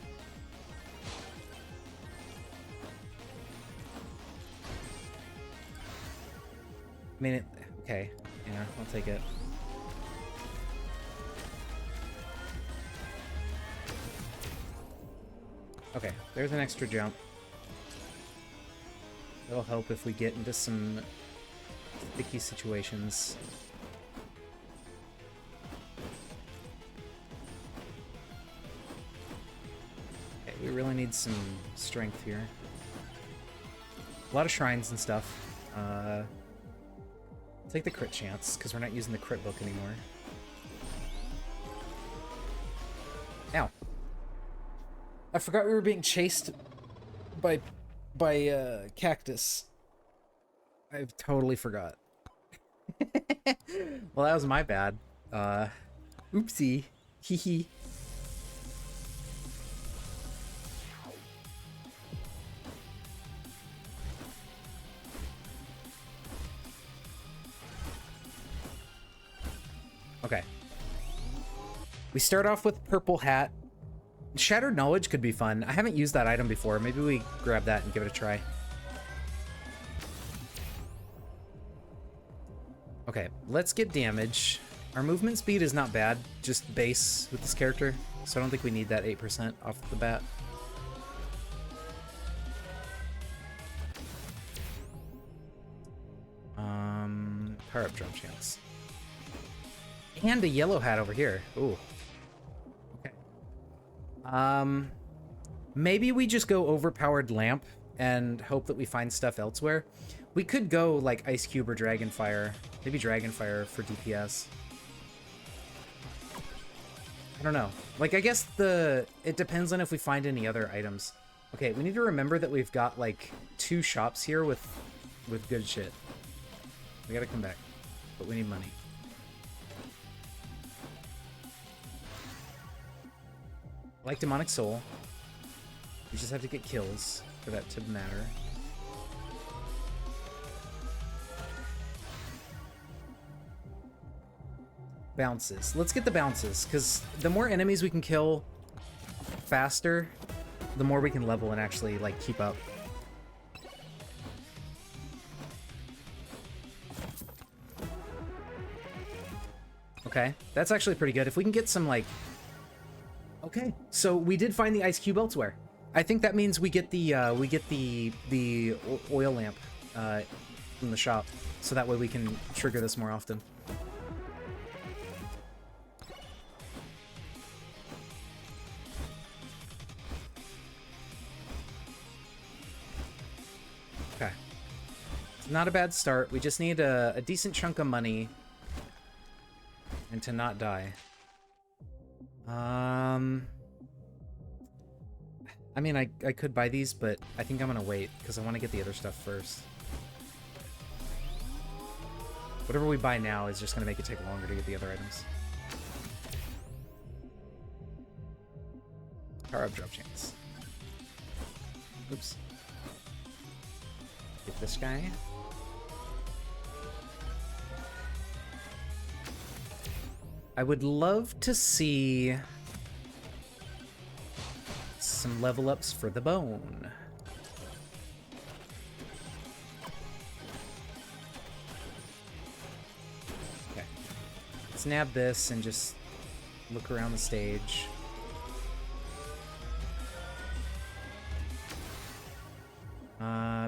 I mean, okay, yeah, I'll take it. Okay, there's an extra jump. It'll help if we get into some sticky situations. Okay, we really need some strength here. A lot of shrines and stuff. Take the crit chance, because we're not using the crit book anymore. Ow. I forgot we were being chased by cactus. I totally forgot. Well, that was my bad. Oopsie. Hee hee. Okay. We start off with purple hat. Shattered Knowledge could be fun. I haven't used that item before. Maybe we grab that and give it a try. Okay, let's get damage. Our movement speed is not bad, just base with this character, so I don't think we need that 8% off the bat. Power up jump chance. And a yellow hat over here. Ooh. Okay. Maybe we just go overpowered lamp and hope that we find stuff elsewhere. We could go like Ice Cube or Dragonfire. Maybe Dragonfire for DPS. I don't know. Like, I guess it depends on if we find any other items. Okay, we need to remember that we've got like 2 shops here with good shit. We gotta come back, but we need money. Like Demonic Soul. We just have to get kills for that to matter. Bounces. Let's get the bounces, because the more enemies we can kill faster, the more we can level and actually, like, keep up. Okay, that's actually pretty good. If we can get some, like... Okay, so we did find the Ice Cube elsewhere. I think that means we get the oil lamp from the shop, so that way we can trigger this more often. Okay. It's not a bad start. We just need a decent chunk of money and to not die. I mean, I could buy these, but I think I'm gonna wait, because I want to get the other stuff first. Whatever we buy now is just gonna make it take longer to get the other items. Power up drop chance. Oops. Get this guy. I would love to see some level ups for the bone. Okay. Let's nab this and just look around the stage.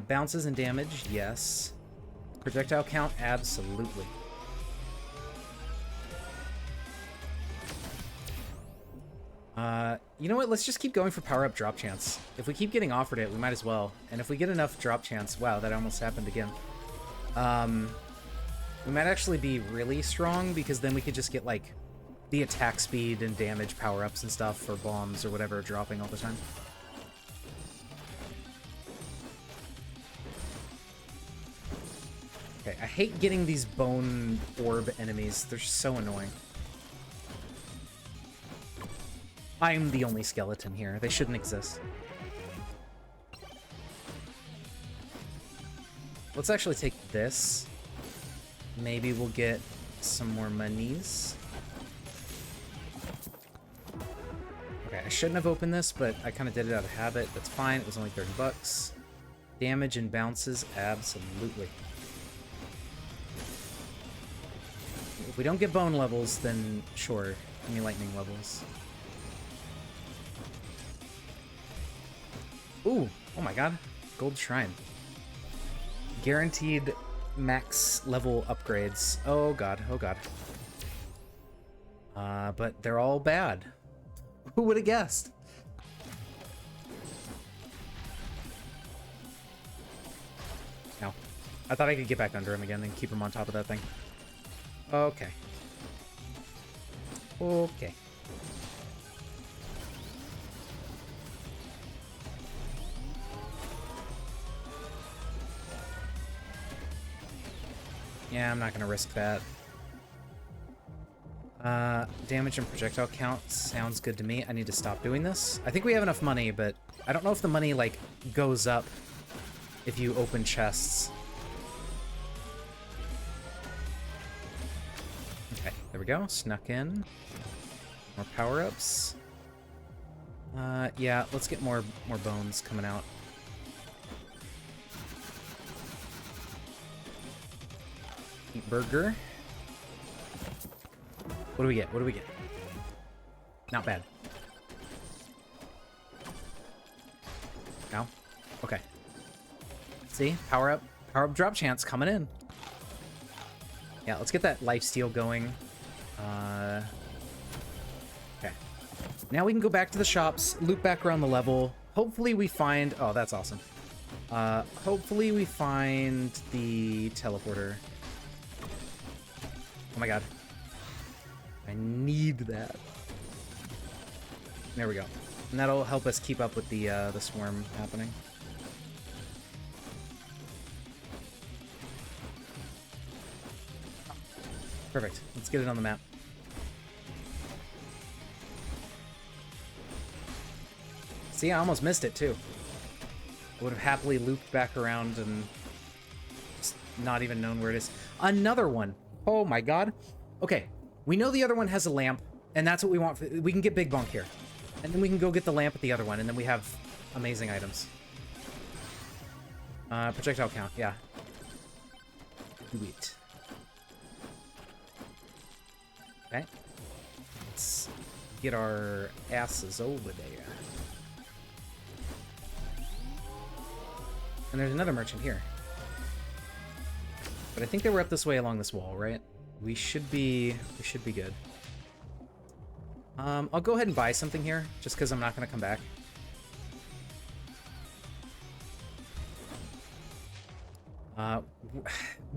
Bounces and damage, yes. Projectile count, absolutely. You know what? Let's just keep going for power-up drop chance. If we keep getting offered it, we might as well. And if we get enough drop chance... Wow, that almost happened again. We might actually be really strong, because then we could just get, like, the attack speed and damage power-ups and stuff for bombs or whatever dropping all the time. Okay, I hate getting these bone orb enemies. They're so annoying. I'm the only skeleton here. They shouldn't exist. Let's actually take this. Maybe we'll get some more monies. Okay, I shouldn't have opened this, but I kind of did it out of habit. That's fine. It was only 30 bucks. Damage and bounces, absolutely. If we don't get bone levels, then sure. Give me lightning levels. Ooh, oh my god. Gold Shrine. Guaranteed max level upgrades. Oh god, oh god. But they're all bad. Who would have guessed? No. I thought I could get back under him again and keep him on top of that thing. Okay. Okay. Yeah, I'm not gonna risk that. Damage and projectile count sounds good to me. I need to stop doing this. I think we have enough money, but I don't know if the money, like, goes up if you open chests. Okay, there we go. Snuck in. More power-ups. Yeah, let's get more bones coming out. Eat burger. What do we get? What do we get? Not bad. No? Okay. See? Power up drop chance coming in. Yeah, let's get that lifesteal going. Okay. Now we can go back to the shops, loop back around the level. Hopefully we find... Oh, that's awesome. Hopefully we find the teleporter. Oh my god. I need that. There we go. And that'll help us keep up with the swarm happening. Perfect. Let's get it on the map. See, I almost missed it, too. I would have happily looped back around and not even known where it is. Another one! Oh my god. Okay, we know the other one has a lamp, and that's what we want. We can get Big Bonk here. And then we can go get the lamp at the other one, and then we have amazing items. Projectile count, yeah. Do it. Okay. Let's get our asses over there. And there's another merchant here. But I think they were up this way along this wall, right? We should be good. I'll go ahead and buy something here, just because I'm not going to come back.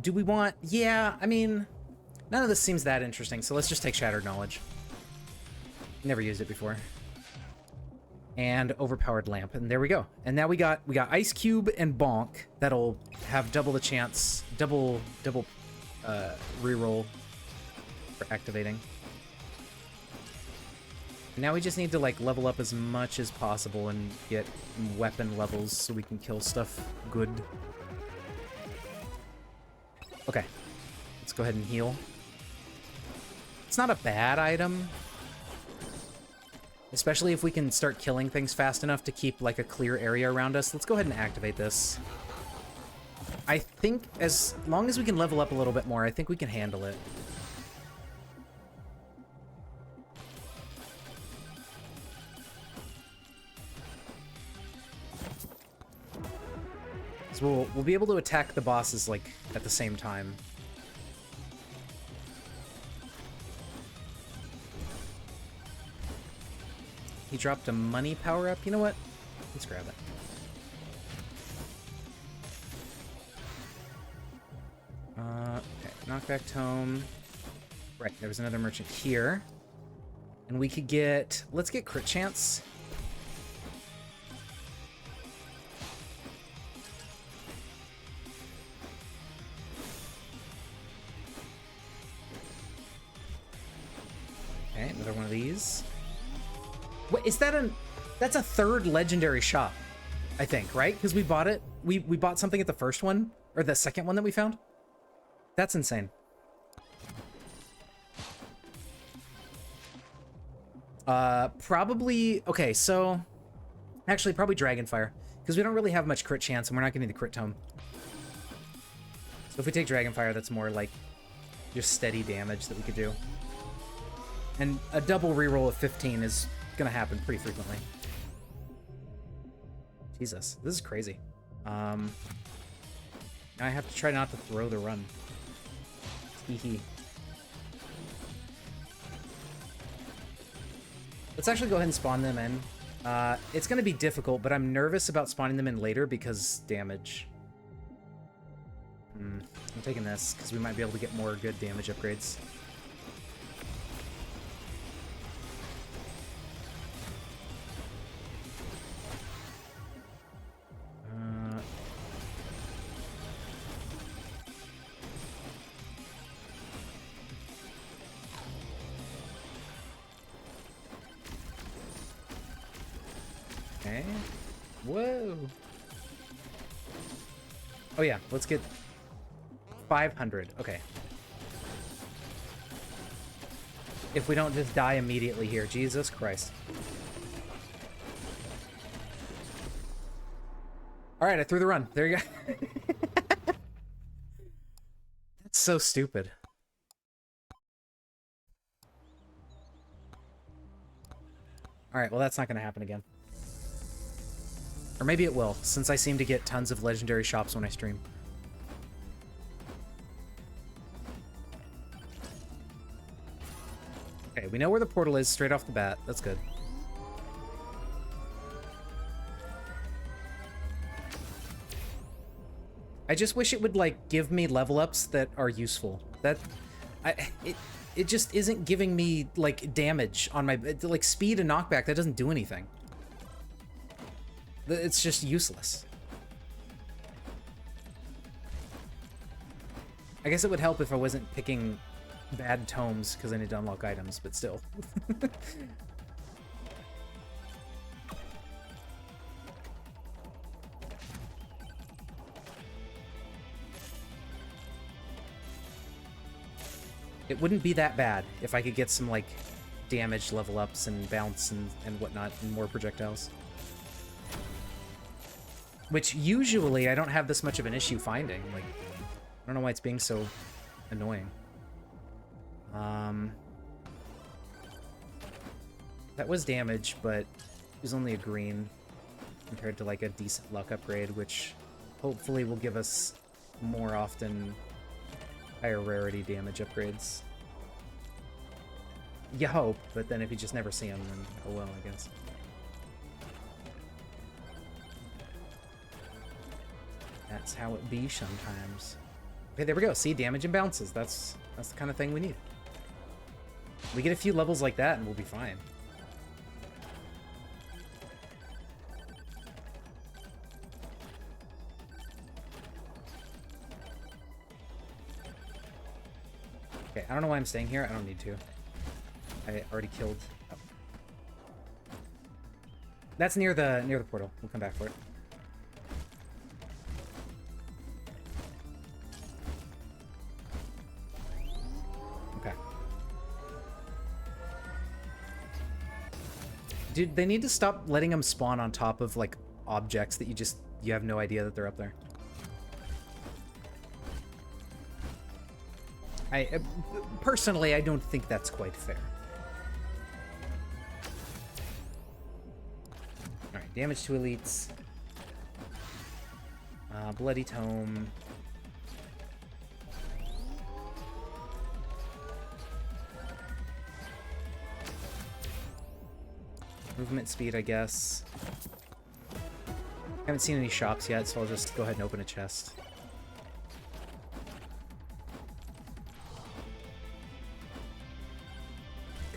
Do we want... Yeah, I mean, none of this seems that interesting, so let's just take Shattered Knowledge. Never used it before. And Overpowered Lamp, and there we go. And now we got Ice Cube and Bonk that'll have double the chance, double reroll for activating. And now we just need to like level up as much as possible and get weapon levels so we can kill stuff good. Okay, let's go ahead and heal. It's not a bad item, especially if we can start killing things fast enough to keep like a clear area around us. Let's go ahead and activate this. I think as long as we can level up a little bit more, I think we can handle it. So we'll be able to attack the bosses, like, at the same time. He dropped a money power-up. You know what? Let's grab it. Okay, knockback tome. Right, there was another merchant here. And we could get... Let's get crit chance. Okay, another one of these. Wait, is that a... That's a third legendary shop, I think, right? Because we bought it. We bought something at the first one, or the second one that we found. That's insane. Probably... Okay, so... Actually, probably Dragonfire. Because we don't really have much crit chance, and we're not getting the crit tome. So if we take Dragonfire, that's more like just steady damage that we could do. And a double reroll of 15 is gonna happen pretty frequently. Jesus, this is crazy. Now I have to try not to throw the run. Hee. Let's actually go ahead and spawn them in. It's gonna be difficult, but I'm nervous about spawning them in later because damage. I'm taking this because we might be able to get more good damage upgrades. Okay. Whoa. Oh yeah, let's get 500. Okay. If we don't just die immediately here, Jesus Christ. All right, I threw the run. There you go. That's so stupid. All right, well, that's not going to happen again. Or maybe it will, since I seem to get tons of legendary shops when I stream. Okay, we know where the portal is straight off the bat. That's good. I just wish it would, like, give me level ups that are useful. It just isn't giving me, like, damage on my... Like, speed and knockback, that doesn't do anything. It's just useless. I guess it would help if I wasn't picking bad tomes because I need to unlock items, but still. It wouldn't be that bad if I could get some, like, damage level ups and bounce and whatnot and more projectiles. Which usually I don't have this much of an issue finding. Like, I don't know why it's being so annoying. That was damage, but it was only a green compared to like a decent luck upgrade, which hopefully will give us more often higher rarity damage upgrades. You hope, but then if you just never see them, then oh well, I guess. That's how it be sometimes. Okay, there we go. See, damage and bounces. That's the kind of thing we need. We get a few levels like that and we'll be fine. Okay, I don't know why I'm staying here. I don't need to. I already killed... Oh. That's near the portal. We'll come back for it. Dude, they need to stop letting them spawn on top of, like, objects that you have no idea that they're up there. Personally, I don't think that's quite fair. Alright, damage to elites. Bloody Tome. Movement speed, I guess. Haven't seen any shops yet, so I'll just go ahead and open a chest.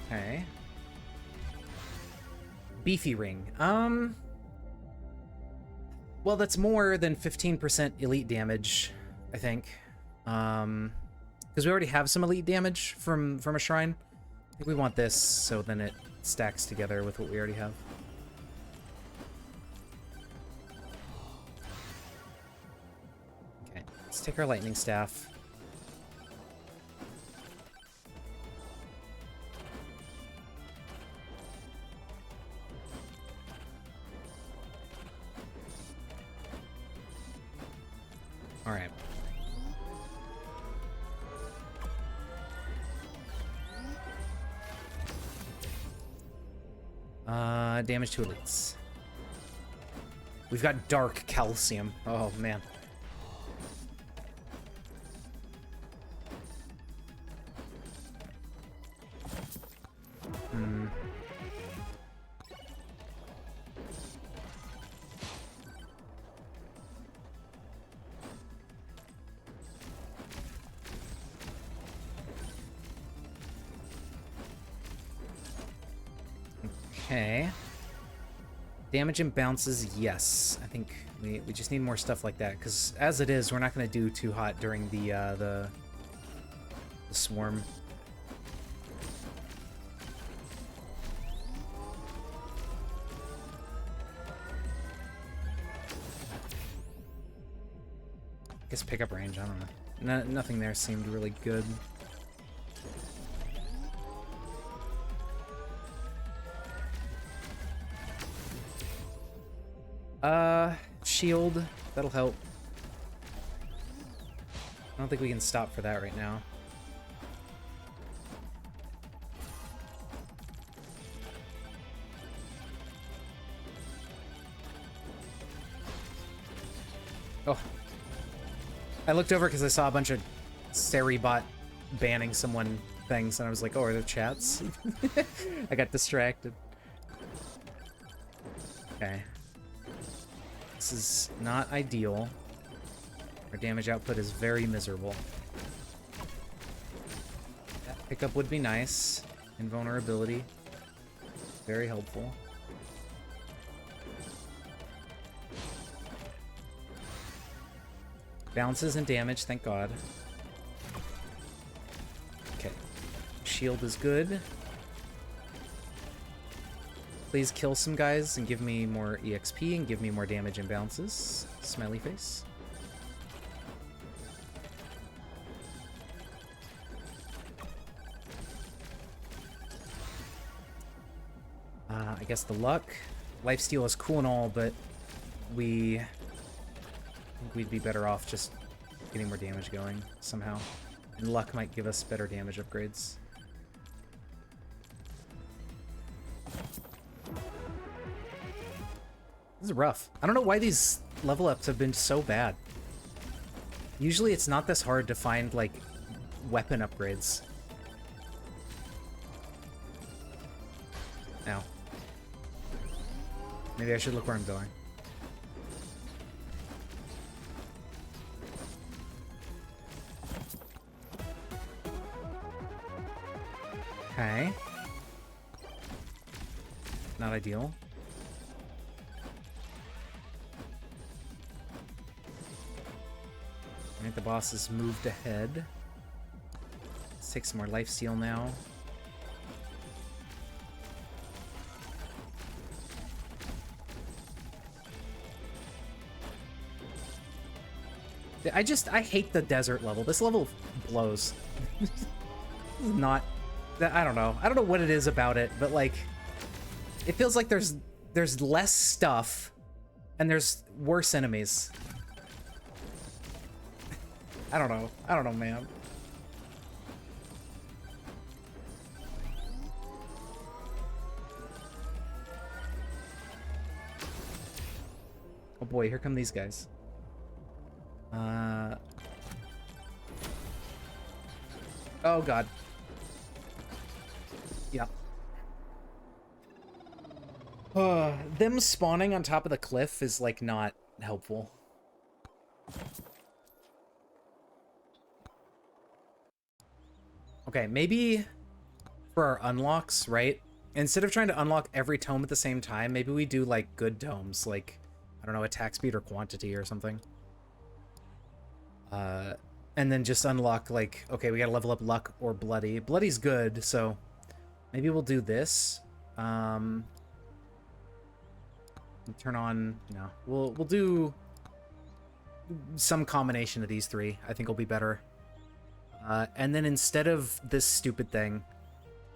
Okay. Beefy ring. Well, that's more than 15% elite damage, I think. Because we already have some elite damage from a shrine. I think we want this, so then it stacks together with what we already have. Okay, let's take our lightning staff. All right. Damage to elites. We've got dark calcium. Oh, man. Okay. Damage and bounces, yes. I think we just need more stuff like that, because as it is, we're not going to do too hot during the swarm. I guess pickup range, I don't know. Nothing there seemed really good. Shield. That'll help. I don't think we can stop for that right now. Oh. I looked over because I saw a bunch of Seribot banning someone things, and I was like, oh, are there chats? I got distracted. Okay. This is not ideal. Our damage output is very miserable. That pickup would be nice. Invulnerability. Very helpful. Bounces and damage, thank God. Okay. Shield is good. Please kill some guys and give me more EXP and give me more damage and bounces. Smiley face. I guess the luck. Lifesteal is cool and all, but I think we'd be better off just getting more damage going somehow. And luck might give us better damage upgrades. This is rough. I don't know why these level ups have been so bad. Usually it's not this hard to find, like, weapon upgrades. Ow. Maybe I should look where I'm going. Okay. Not ideal. Alright, the boss has moved ahead. Let's take some more lifesteal now. I hate the desert level. This level blows. Not... I don't know. I don't know what it is about it, but, like... It feels like there's less stuff, and there's worse enemies. I don't know. I don't know, man. Oh boy, here come these guys. Oh god. Yep. Them spawning on top of the cliff is, like, not helpful. Okay, maybe for our unlocks, right? Instead of trying to unlock every tome at the same time, maybe we do, like, good tomes, like, I don't know, attack speed or quantity or something. And then just unlock, like, okay, we gotta level up luck or bloody. Bloody's good, so maybe we'll do this. Turn on, no, we'll do some combination of these three. I think will be better. And then instead of this stupid thing,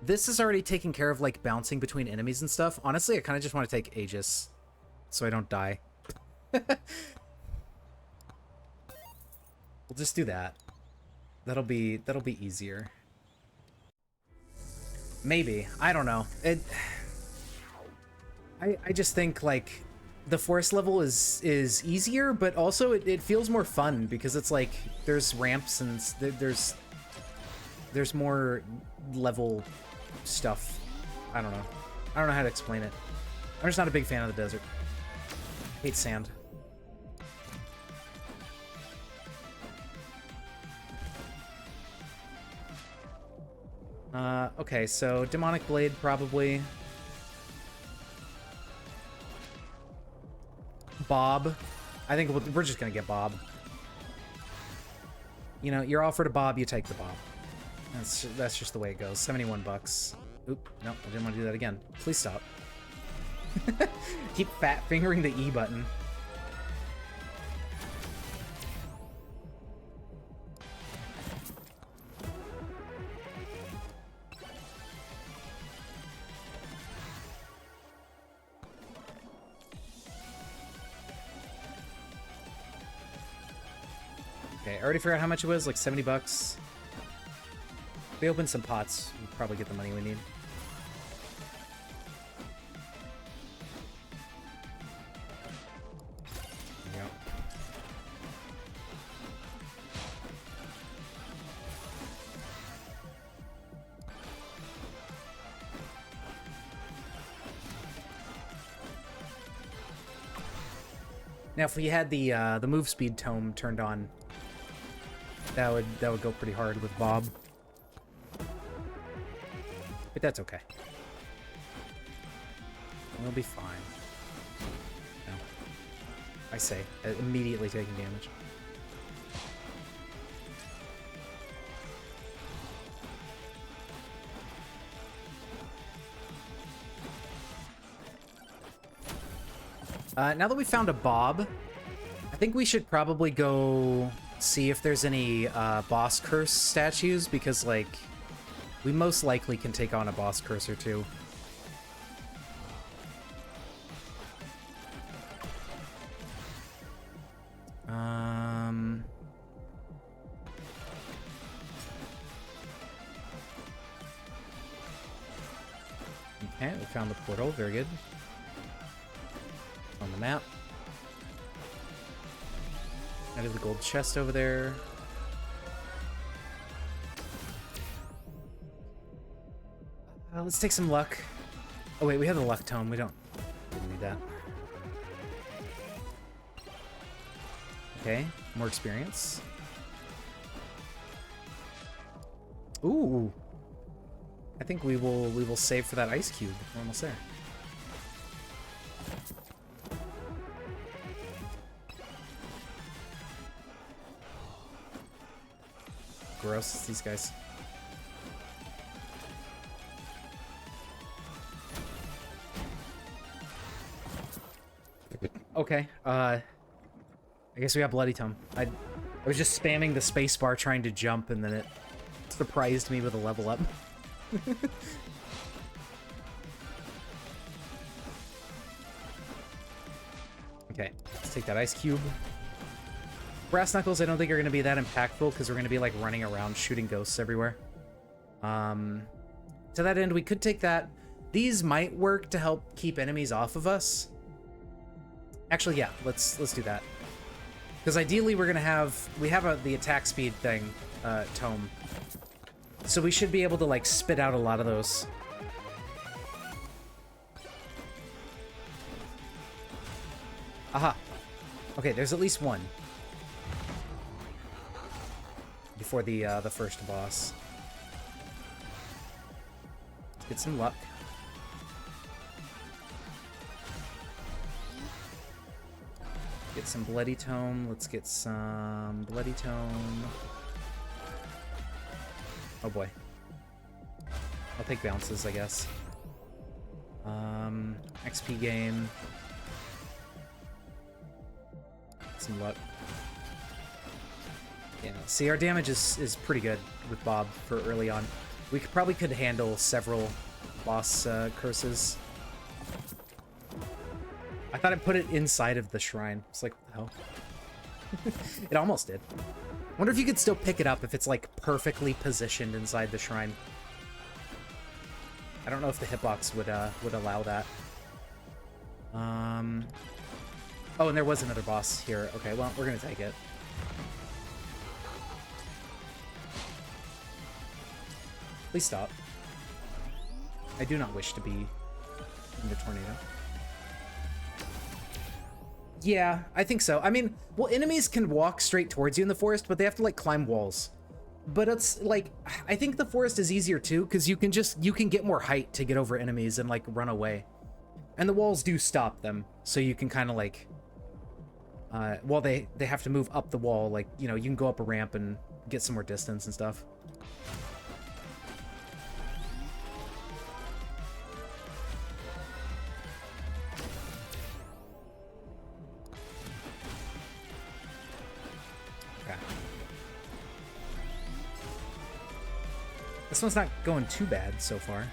this is already taking care of, like, bouncing between enemies and stuff. Honestly, I kind of just want to take Aegis so I don't die. We'll just do that. That'll be easier. Maybe. I don't know. I just think, like, the forest level is easier, but also it feels more fun because it's like there's ramps and there's more level stuff. I don't know. I don't know how to explain it. I'm just not a big fan of the desert. I hate sand. Okay, so Demonic Blade probably. Bob. I think we're just gonna get Bob. You know, you're offered a Bob, you take the Bob. That's just the way it goes. 71 bucks. Oop, no, I didn't want to do that again. Please stop. Keep fat fingering the E button. Okay, I already forgot how much it was, like 70 bucks. If we open some pots, we'll probably get the money we need. There we go. Now, if we had the move speed tome turned on, that would go pretty hard with Bob. But that's okay. We'll be fine. No. I say, immediately taking damage. Now that we found a Bob, I think we should probably go see if there's any boss curse statues, because, like, we most likely can take on a boss curse or two. Okay, we found the portal. Very good. On the map. Out of the gold chest over there. Let's take some luck. Oh wait, we have the luck tome. We don't need that. Okay, more experience. Ooh. I think we will save for that ice cube. We're almost there. Gross, these guys. Okay, I guess we got Bloody Tome. I was just spamming the spacebar trying to jump, and then it surprised me with a level up. Okay, let's take that ice cube. Brass Knuckles, I don't think are going to be that impactful because we're going to be, like, running around shooting ghosts everywhere. To that end, we could take that. These might work to help keep enemies off of us. Actually, yeah, let's do that. Because ideally we're gonna have... We have the attack speed thing, tome. So we should be able to, like, spit out a lot of those. Aha. Okay, there's at least one. Before the first boss. Let's get some luck. Get some Bloody Tome. Let's get some Bloody Tome. Oh boy. I'll take bounces, I guess. XP gain. Some luck. Yeah, see, our damage is pretty good with Bob for early on. We probably could handle several boss curses. I thought I put it inside of the shrine. It's like, what the hell? It almost did. Wonder if you could still pick it up if it's, like, perfectly positioned inside the shrine. I don't know if the hitbox would allow that. Oh, and there was another boss here. Okay, well, we're gonna take it. Please stop. I do not wish to be in the tornado. Yeah, I think so. I mean, well, enemies can walk straight towards you in the forest, but they have to, like, climb walls. But it's, like, I think the forest is easier, too, because you can get more height to get over enemies and, like, run away. And the walls do stop them, so you can kind of, like... well, they have to move up the wall, like, you know, you can go up a ramp and get some more distance and stuff. This one's not going too bad so far.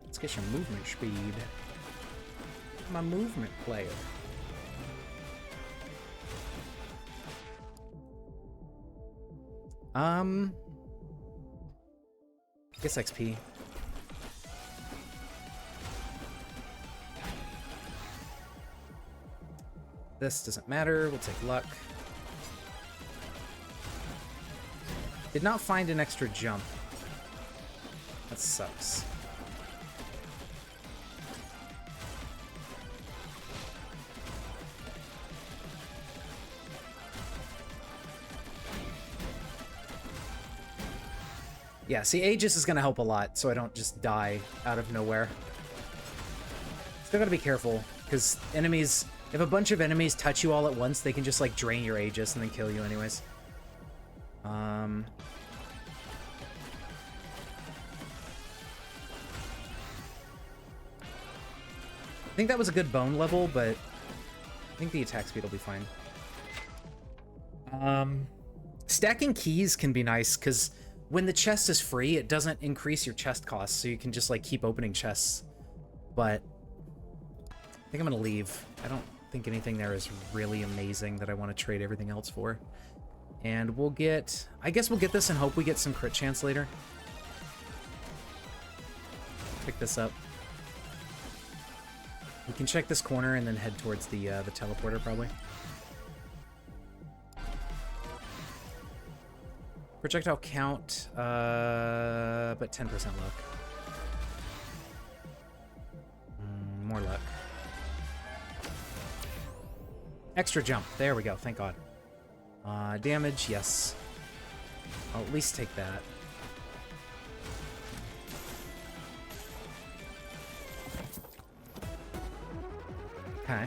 Let's get some movement speed. My movement player. I guess XP. This doesn't matter. We'll take luck. Did not find an extra jump. That sucks. Yeah, see, Aegis is going to help a lot, so I don't just die out of nowhere. Still got to be careful, because enemies... If a bunch of enemies touch you all at once, they can just, like, drain your Aegis and then kill you anyways. I think that was a good bone level, but I think the attack speed will be fine. Stacking keys can be nice, because when the chest is free, it doesn't increase your chest costs, so you can just, like, keep opening chests. But I think I'm gonna leave. I don't think anything there is really amazing that I want to trade everything else for. And we'll get... I guess we'll get this and hope we get some crit chance later. Pick this up. We can check this corner and then head towards the teleporter, probably. Projectile count, but 10% luck. More luck. Extra jump. There we go. Thank God. Damage, yes. I'll at least take that. Okay.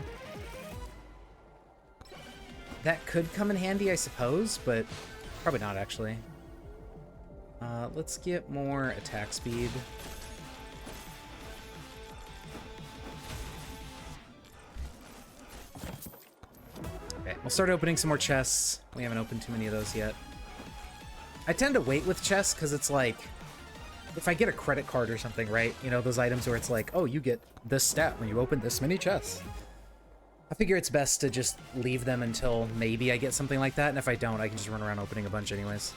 That could come in handy, I suppose, but probably not, actually. Let's get more attack speed. Okay, we'll start opening some more chests. We haven't opened too many of those yet. I tend to wait with chests because it's like, if I get a credit card or something, right? You know, those items where it's like, oh, you get this stat when you open this many chests. I figure it's best to just leave them until maybe I get something like that, and if I don't, I can just run around opening a bunch anyways.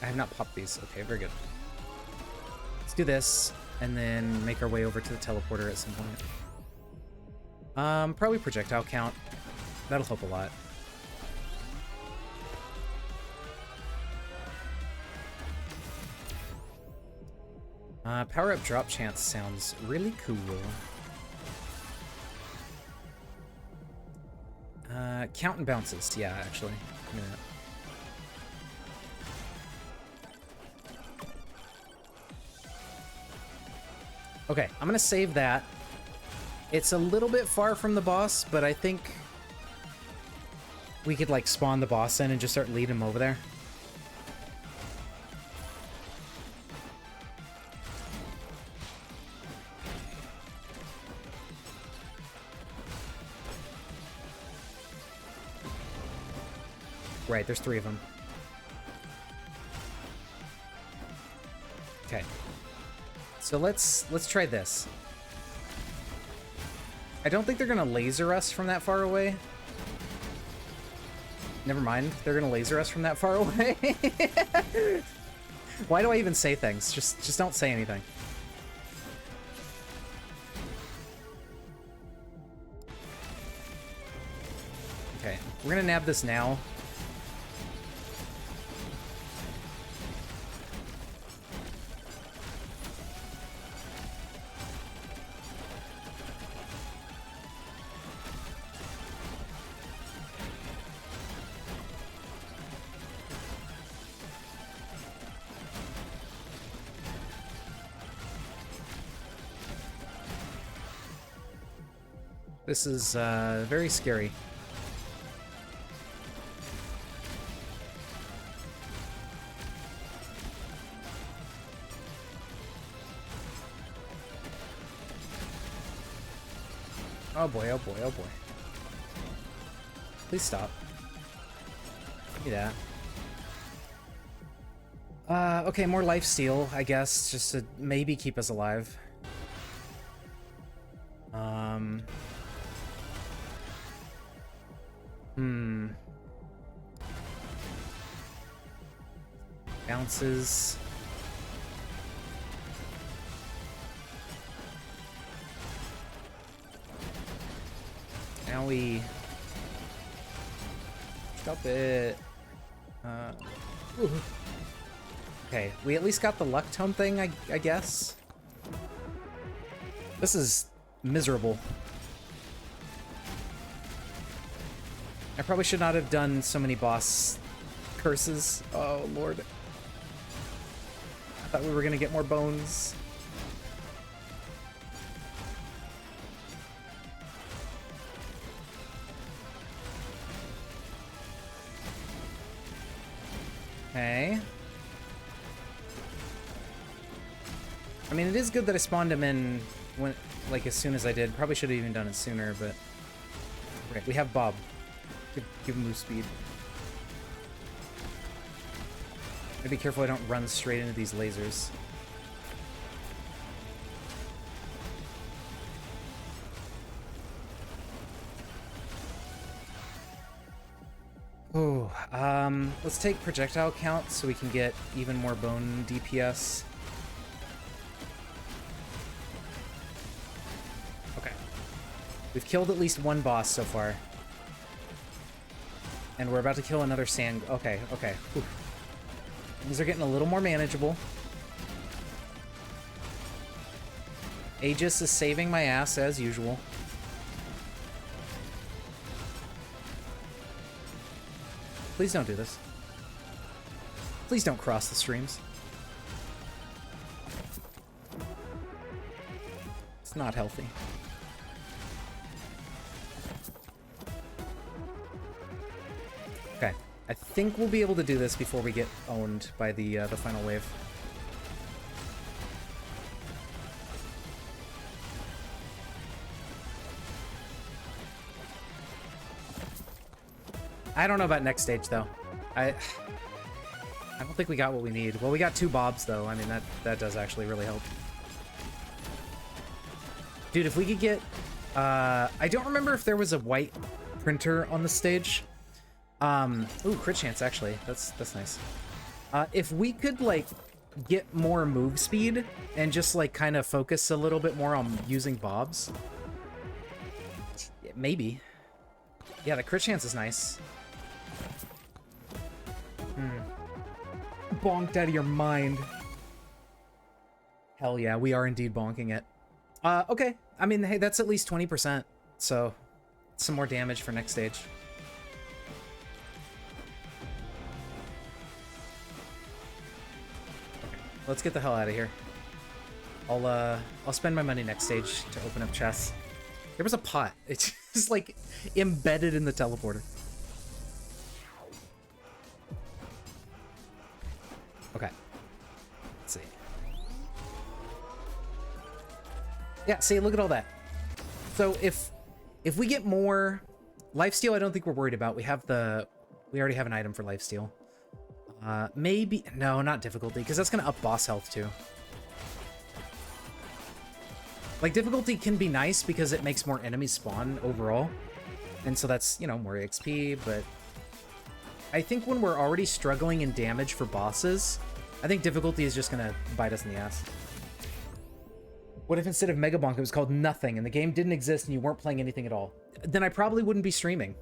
I have not popped these. Okay, very good. Let's do this, and then make our way over to the teleporter at some point. Probably projectile count. That'll help a lot. Power up drop chance sounds really cool. Count and bounces. Yeah, actually. Give me that. Okay, I'm gonna save that. It's a little bit far from the boss, but I think we could, like, spawn the boss in and just start leading him over there. Right, there's 3 of them. Okay. So let's try this. I don't think they're gonna laser us from that far away. Never mind, they're gonna laser us from that far away. Why do I even say things? Just don't say anything. Okay, we're gonna nab this now. This is very scary. Oh boy, oh boy, oh boy. Please stop. Give me that. Okay, more lifesteal, I guess, just to maybe keep us alive. Bounces. Now we stop it. Okay, we at least got the luck tome thing, I guess. This is miserable. I probably should not have done so many boss curses. Oh, Lord. I thought we were gonna get more bones. Okay. I mean, it is good that I spawned him in when, like, as soon as I did. Probably should have even done it sooner, but... Okay, we have Bob. Give him move speed. Gotta be careful I don't run straight into these lasers. Oh, let's take projectile count so we can get even more bone DPS. Okay. We've killed at least one boss so far. And we're about to kill another sand... Okay, okay. Whew. These are getting a little more manageable. Aegis is saving my ass as usual. Please don't do this. Please don't cross the streams. It's not healthy. Okay, I think we'll be able to do this before we get owned by the final wave. I don't know about next stage though. I don't think we got what we need. Well, we got 2 Bobs though. I mean, that does actually really help. Dude, if we could get I don't remember if there was a white printer on the stage. Ooh, crit chance actually. That's nice. If we could, like, get more move speed and just, like, kind of focus a little bit more on using bobs. Yeah, maybe. Yeah, the crit chance is nice. Bonked out of your mind. Hell yeah, we are indeed bonking it. Okay. I mean, hey, that's at least 20%, so some more damage for next stage. Let's get the hell out of here. I'll spend my money next stage to open up chests. There was a pot. It's just like embedded in the teleporter. Okay. Let's see. Yeah, see, look at all that. So if we get more lifesteal, I don't think we're worried about. We already have an item for lifesteal. Maybe... No, not difficulty, because that's going to up boss health, too. Like, difficulty can be nice because it makes more enemies spawn overall. And so that's, you know, more XP, but... I think when we're already struggling in damage for bosses, I think difficulty is just going to bite us in the ass. What if instead of Megabonk it was called Nothing, and the game didn't exist and you weren't playing anything at all? Then I probably wouldn't be streaming.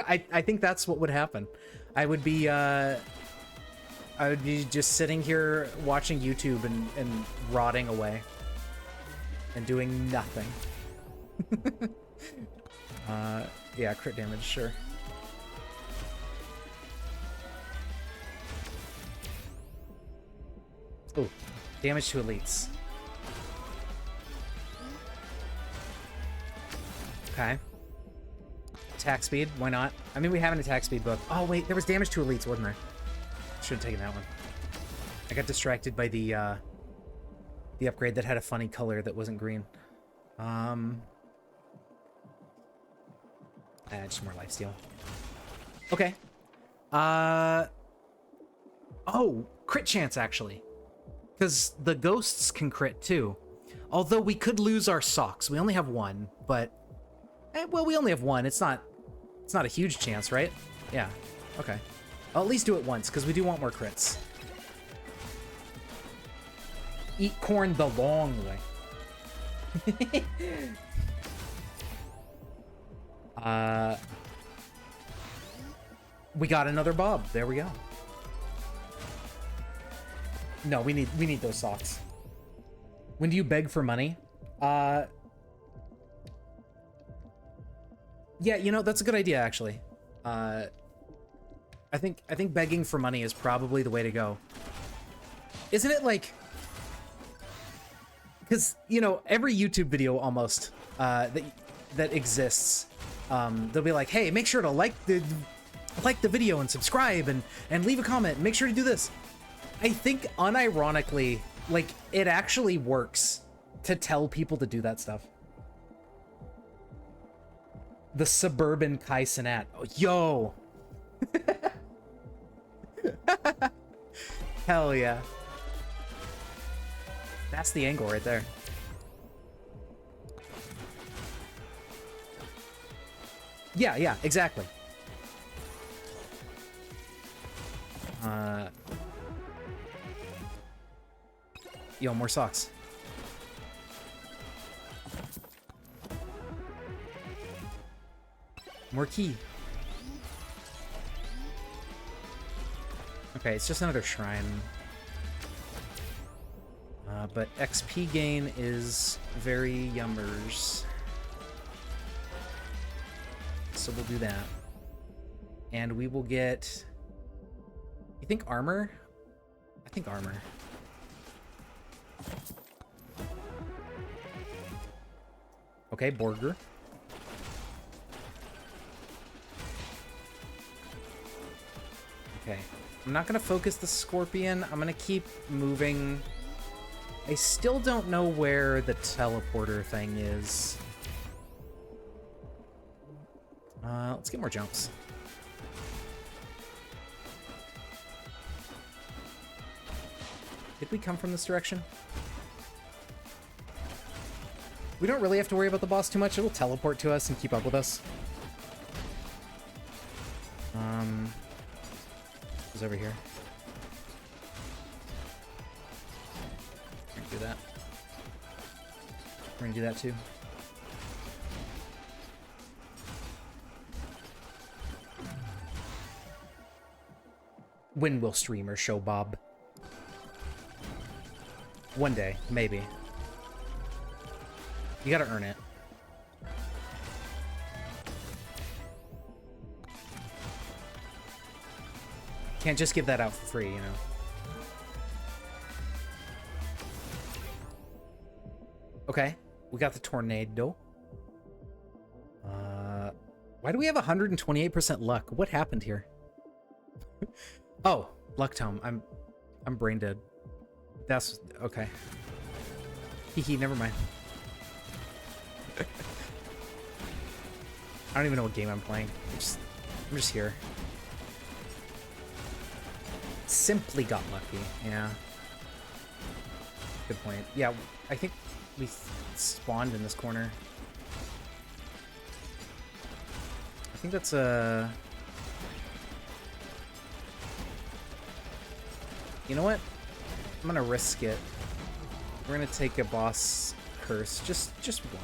I think that's what would happen. I would be just sitting here watching YouTube and rotting away. And doing nothing. Yeah, crit damage, sure. Oh, damage to elites. Okay. Attack speed, why not? I mean, we have an attack speed book. Oh, wait, there was damage to elites, wasn't there? Should have taken that one. I got distracted by the upgrade that had a funny color that wasn't green. Just more lifesteal. Okay. Oh, crit chance, actually. Because the ghosts can crit, too. Although we could lose our socks. We only have one, but... well, we only have one. It's not a huge chance, right? Yeah. Okay. I'll at least do it once, because we do want more crits. Eat corn the long way. We got another bob. There we go. No, we need those socks. When do you beg for money? Yeah, you know, that's a good idea, actually. I think begging for money is probably the way to go. Isn't it like... Because, you know, every YouTube video almost that exists, they'll be like, hey, make sure to like the video and subscribe and leave a comment. Make sure to do this. I think unironically, like, it actually works to tell people to do that stuff. The suburban Kai Cenat. Oh, yo! Hell yeah. That's the angle right there. Yeah, exactly. Yo, more socks. More key. Okay, it's just another shrine. But XP gain is very yummers. So we'll do that. And we will get... You think armor? I think armor. Okay, Borger. Okay. I'm not gonna focus the Scorpion. I'm gonna keep moving. I still don't know where the teleporter thing is. Let's get more jumps. Did we come from this direction? We don't really have to worry about the boss too much. It'll teleport to us and keep up with us. Who's over here? Do that. We're gonna do that too. When will streamers show Bob? One day, maybe. You gotta earn it. Can't just give that out for free, you know? Okay, we got the tornado. Why do we have 128% luck? What happened here? Oh, luck tome. I'm brain dead. That's okay. Hee, never mind. I don't even know what game I'm playing. I'm just here. Simply got lucky. Yeah. Good point. Yeah, I think we spawned in this corner. I think that's a... You know what? I'm gonna risk it. We're gonna take a boss curse. Just one.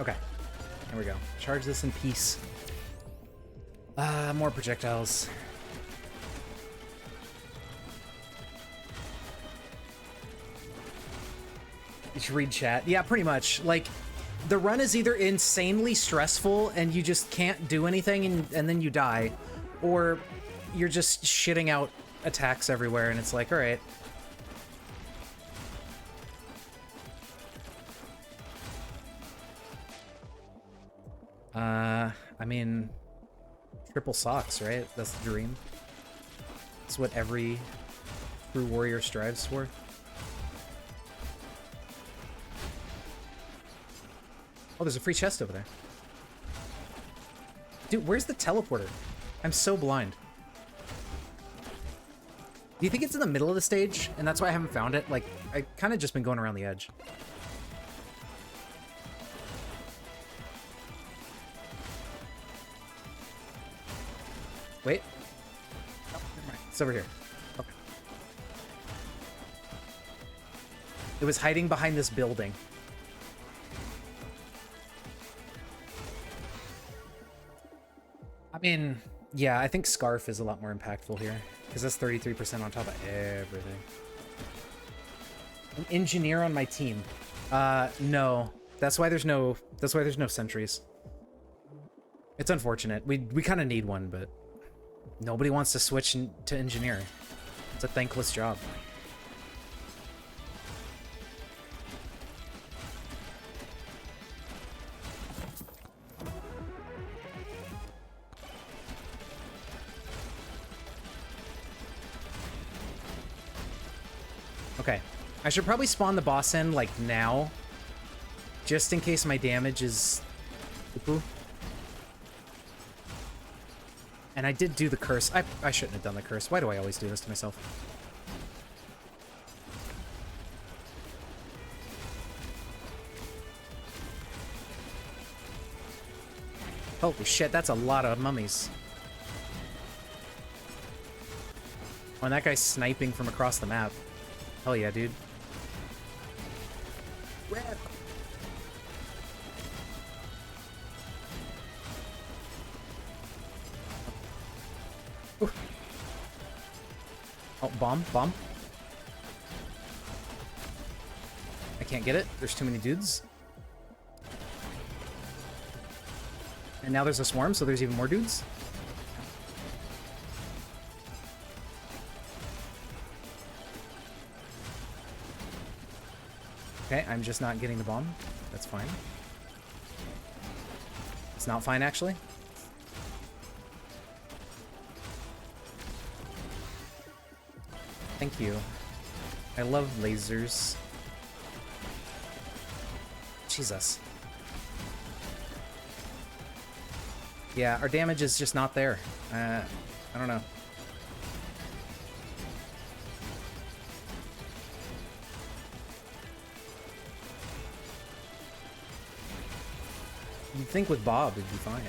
Okay. There we go. Charge this in peace. More projectiles. You should read chat. Yeah, pretty much. Like, the run is either insanely stressful and you just can't do anything and then you die, or you're just shitting out attacks everywhere and it's like, alright. I mean, triple socks, right? That's the dream. It's what every true warrior strives for. Oh, there's a free chest over there. Dude, where's the teleporter? I'm so blind. Do you think it's in the middle of the stage, and that's why I haven't found it? Like, I kind of just been going around the edge. Wait. Oh, never mind. It's over here. Okay. It was hiding behind this building. I mean, yeah, I think Scarf is a lot more impactful here, because that's 33% on top of everything. An engineer on my team. No. That's why there's no sentries. It's unfortunate. We kind of need one, but nobody wants to switch to engineer. It's a thankless job. Okay. I should probably spawn the boss in, like, now. Just in case my damage is... poo-poo. And I did do the curse. I shouldn't have done the curse. Why do I always do this to myself? Holy shit, that's a lot of mummies. Oh, and that guy's sniping from across the map. Hell yeah, dude. Rip. Ooh. Oh, bomb. I can't get it. There's too many dudes. And now there's a swarm, so there's even more dudes. Okay, I'm just not getting the bomb. That's fine. It's not fine, actually. Thank you. I love lasers. Jesus. Yeah, our damage is just not there. I don't know. You'd think with Bob it'd be fine.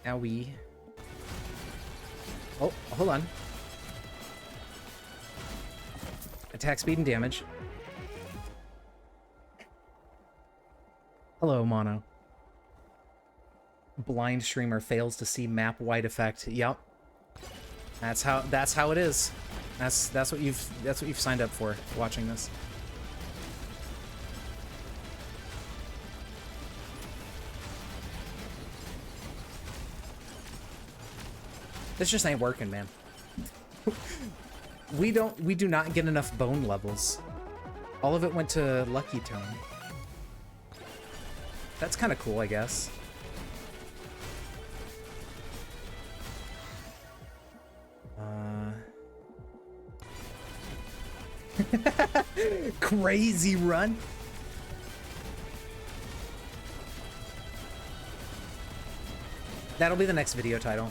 Owie. Oh, hold on. Attack speed and damage. Hello, Mono. Blind streamer fails to see map wide effect. Yep. That's how it is. That's what you've signed up for watching this. This just ain't working, man. We do not get enough bone levels. All of it went to Lucky Tone. That's kind of cool, I guess. Crazy run. That'll be the next video title.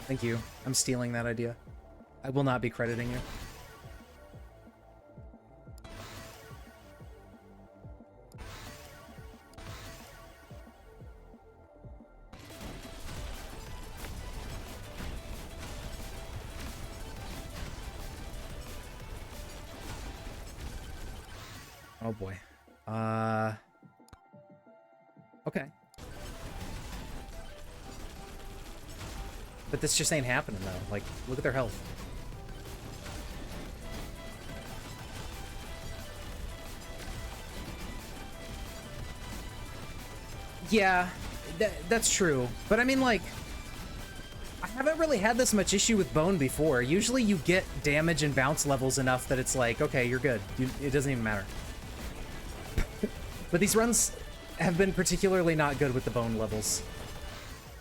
Thank you. I'm stealing that idea. I will not be crediting you. Oh boy. Okay. But this just ain't happening though. Like, look at their health. Yeah, that's true. But I mean, like, I haven't really had this much issue with bone before. Usually you get damage and bounce levels enough that it's like, okay, you're good. It doesn't even matter. But these runs have been particularly not good with the bone levels.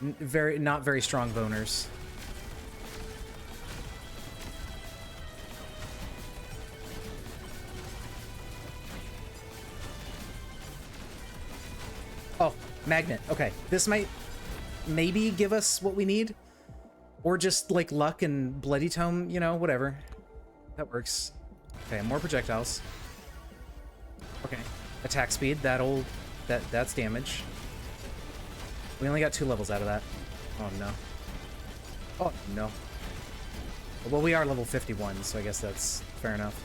Not very strong boners. Oh, magnet. Okay, this might maybe give us what we need. Or just, like, luck and bloody tome, you know, whatever. That works. Okay, more projectiles. Okay. Attack speed, that's damage. We only got 2 levels out of that. Oh no. Oh no. Well, we are level 51, so I guess that's fair enough.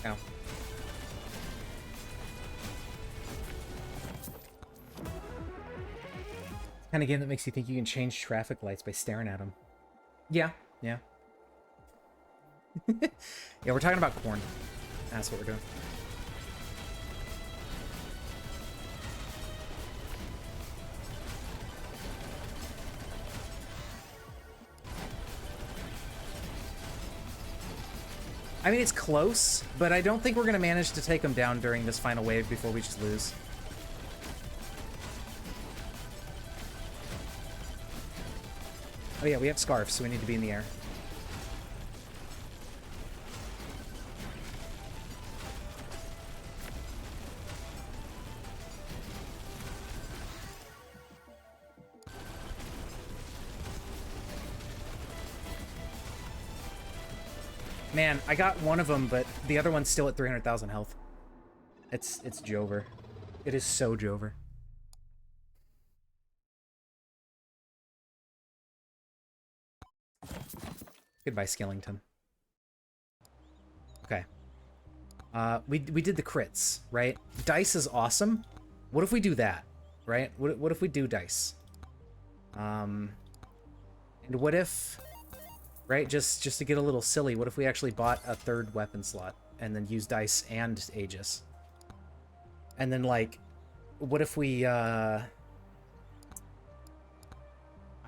Ow. Kind of game that makes you think you can change traffic lights by staring at them. Yeah, yeah. Yeah, we're talking about corn. That's what we're doing. I mean, it's close, but I don't think we're going to manage to take them down during this final wave before we just lose. Oh yeah, we have scarves, so we need to be in the air. Man, I got one of them, but the other one's still at 300,000 health. It's Jover. It is so Jover. Goodbye, Skellington. Okay. We did the crits, right? Dice is awesome. What if we do that, right? What if we do dice? And what if, right, just to get a little silly, what if we actually bought a 3rd weapon slot and then use dice and Aegis? And then, like, what if we, I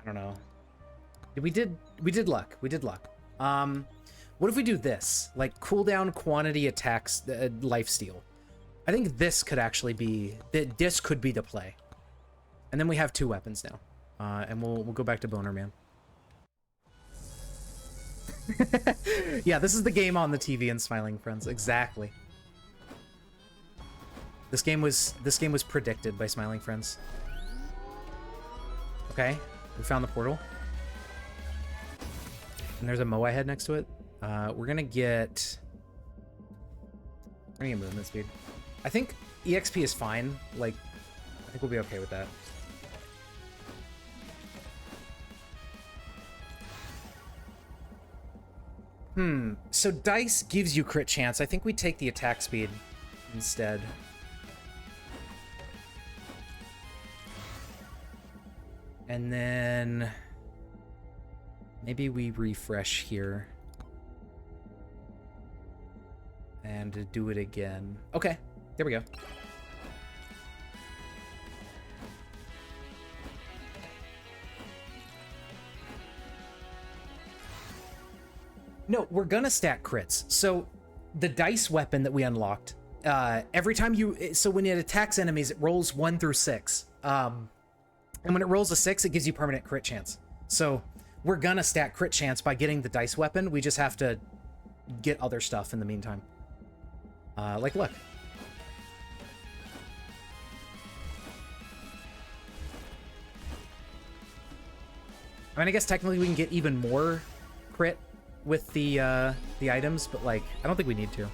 don't know. We did luck. We did luck. What if we do this? Like, cooldown, quantity, attacks, lifesteal. I think this could actually be... This could be the play. And then we have 2 weapons now. And we'll go back to Boner Man. Yeah, this is the game on the TV in Smiling Friends. Exactly. This game was predicted by Smiling Friends. Okay, we found the portal. And there's a Moai head next to it. We're gonna get movement speed. I think EXP is fine. Like, I think we'll be okay with that. So dice gives you crit chance. I think we take the attack speed instead. And then maybe we refresh here. And do it again. Okay, there we go. No, we're gonna stack crits. So the dice weapon that we unlocked, every time so when it attacks enemies, it rolls 1 through 6. And when it rolls a 6, it gives you permanent crit chance. So we're gonna stack crit chance by getting the dice weapon. We just have to get other stuff in the meantime. Like luck. I mean, I guess technically we can get even more crit with the items, but like, I don't think we need to.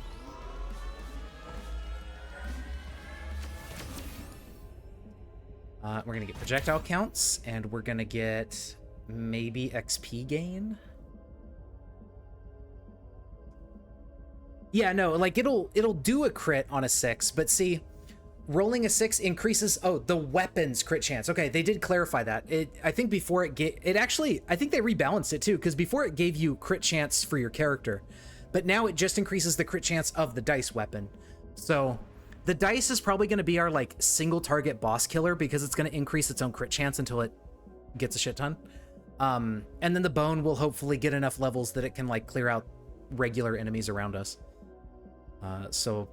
We're gonna get projectile counts, and we're gonna get maybe XP gain. Yeah, no, like it'll do a crit on a 6, but see, rolling a 6 increases the weapon's crit chance. Okay, they did clarify that. I think before it actually, I think they rebalanced it too, because before it gave you crit chance for your character, but now it just increases the crit chance of the dice weapon. So the dice is probably going to be our like single target boss killer, because it's going to increase its own crit chance until it gets a shit ton. And then the bone will hopefully get enough levels that it can like clear out regular enemies around us. So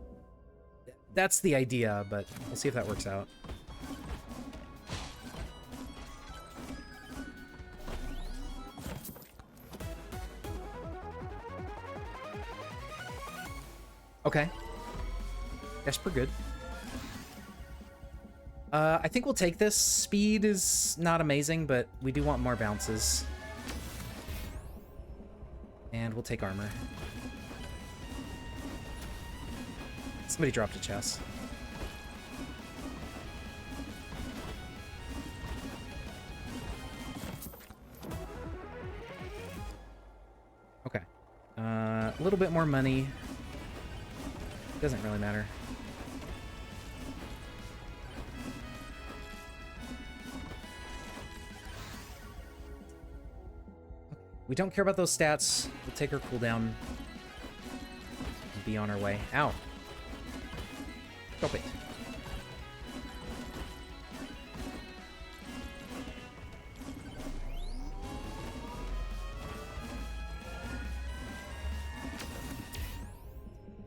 that's the idea, but we'll see if that works out. Okay. Guess we're good. I think we'll take this. Speed is not amazing, but we do want more bounces. And we'll take armor. Somebody dropped a chest. Okay. A little bit more money. Doesn't really matter. We don't care about those stats. We'll take our cooldown and be on our way. Ow. Stop it.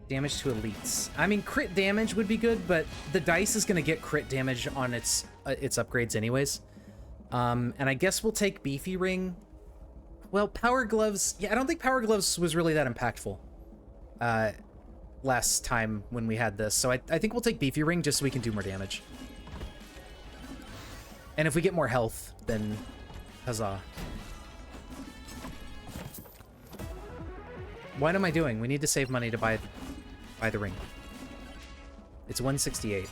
Damage to elites. I mean, crit damage would be good, but the dice is going to get crit damage on its upgrades anyways. And I guess we'll take Beefy Ring. Well, Power Gloves... Yeah, I don't think Power Gloves was really that impactful last time when we had this. So I think we'll take Beefy Ring just so we can do more damage. And if we get more health, then huzzah. What am I doing? We need to save money to buy the ring. It's 168.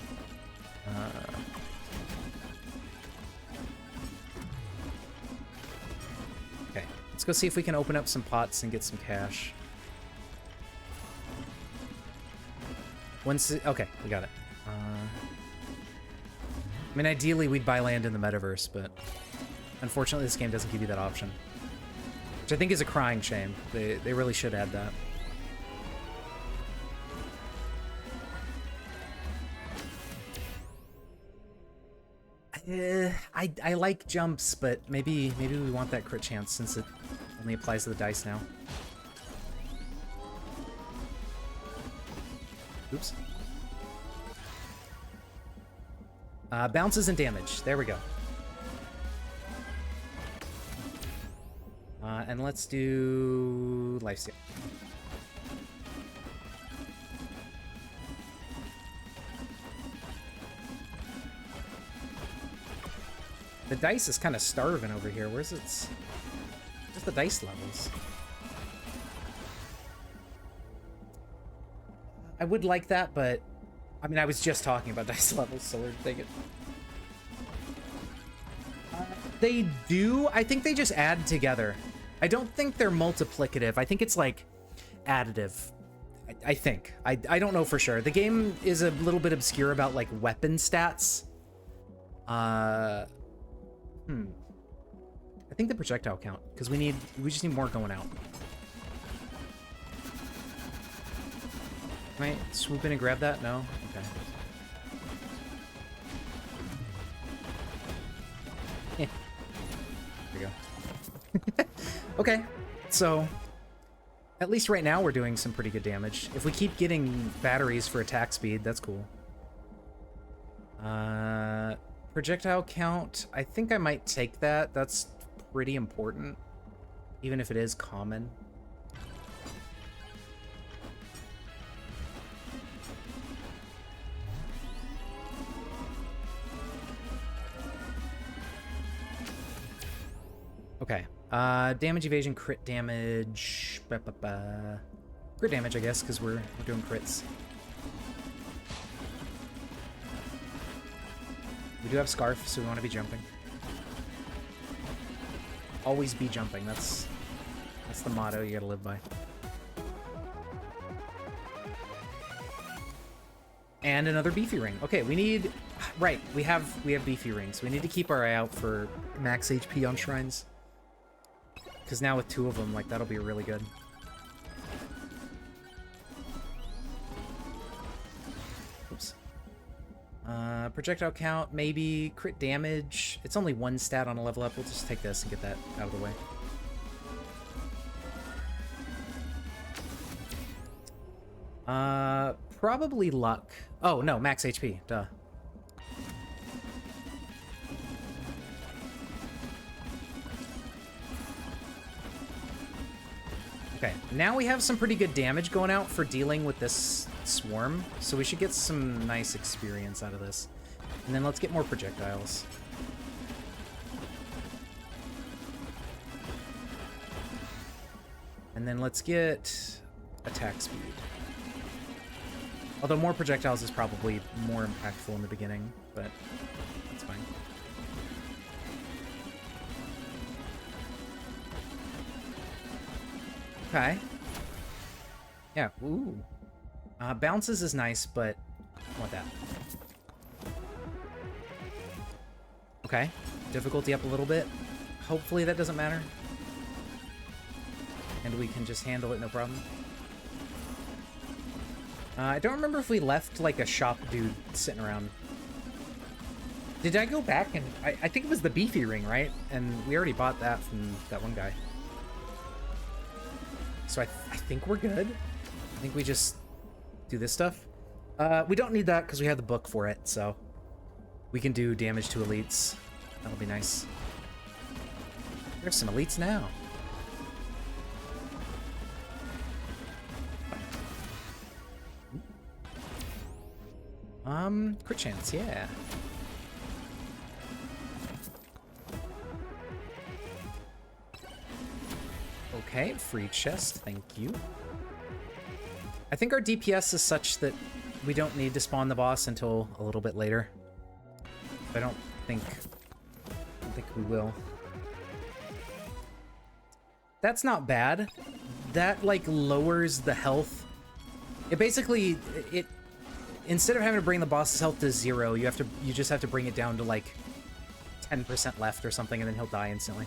Okay, let's go see if we can open up some pots and get some cash. Okay, we got it. I mean, ideally we'd buy land in the metaverse, but unfortunately this game doesn't give you that option. Which I think is a crying shame. They really should add that. I like jumps, but maybe we want that crit chance since it only applies to the dice now. Oops. Bounces and damage. There we go. And let's do lifesteal. The dice is kind of starving over here. Where's its... Just the dice levels. I would like that, but... I mean, I was just talking about dice levels, so we're taking... They do. I think they just add together. I don't think they're multiplicative. I think it's, like, additive. I think. I don't know for sure. The game is a little bit obscure about, like, weapon stats. I think the projectile count, because we just need more going out. Can I swoop in and grab that? No? Okay. Yeah. There we go. Okay, so at least right now we're doing some pretty good damage. If we keep getting batteries for attack speed, that's cool. Projectile count, I think I might take that. That's pretty important, even if it is common. Okay. Damage evasion, crit damage. Crit damage, I guess, because we're doing crits. We do have Scarf, so we want to be jumping. Always be jumping. That's the motto you gotta live by. And another beefy ring. Okay, we need... Right, we have beefy rings. We need to keep our eye out for max HP on shrines. Because now with 2 of them, like, that'll be really good. Oops. Projectile count, maybe. Crit damage. It's only 1 stat on a level up. We'll just take this and get that out of the way. Probably luck. Oh, no, max HP. Duh. Okay, now we have some pretty good damage going out for dealing with this swarm, so we should get some nice experience out of this. And then let's get more projectiles. And then let's get attack speed. Although more projectiles is probably more impactful in the beginning, but that's fine. Okay. Yeah, ooh. Bounces is nice, but I want that. Okay. Difficulty up a little bit. Hopefully that doesn't matter. And we can just handle it, no problem. I don't remember if we left, like, a shop dude sitting around. Did I go back and... I think it was the beefy ring, right? And we already bought that from that one guy. So I think we're good. I think we just do this stuff. We don't need that because we have the book for it, so... We can do damage to elites. That'll be nice. There's some elites now. Crit chance, yeah. Okay, free chest, thank you. I think our DPS is such that we don't need to spawn the boss until a little bit later. I don't think we will. That's not bad. That, like, lowers the health. It basically, instead of having to bring the boss's health to 0, you just have to bring it down to, like, 10% left or something, and then he'll die instantly.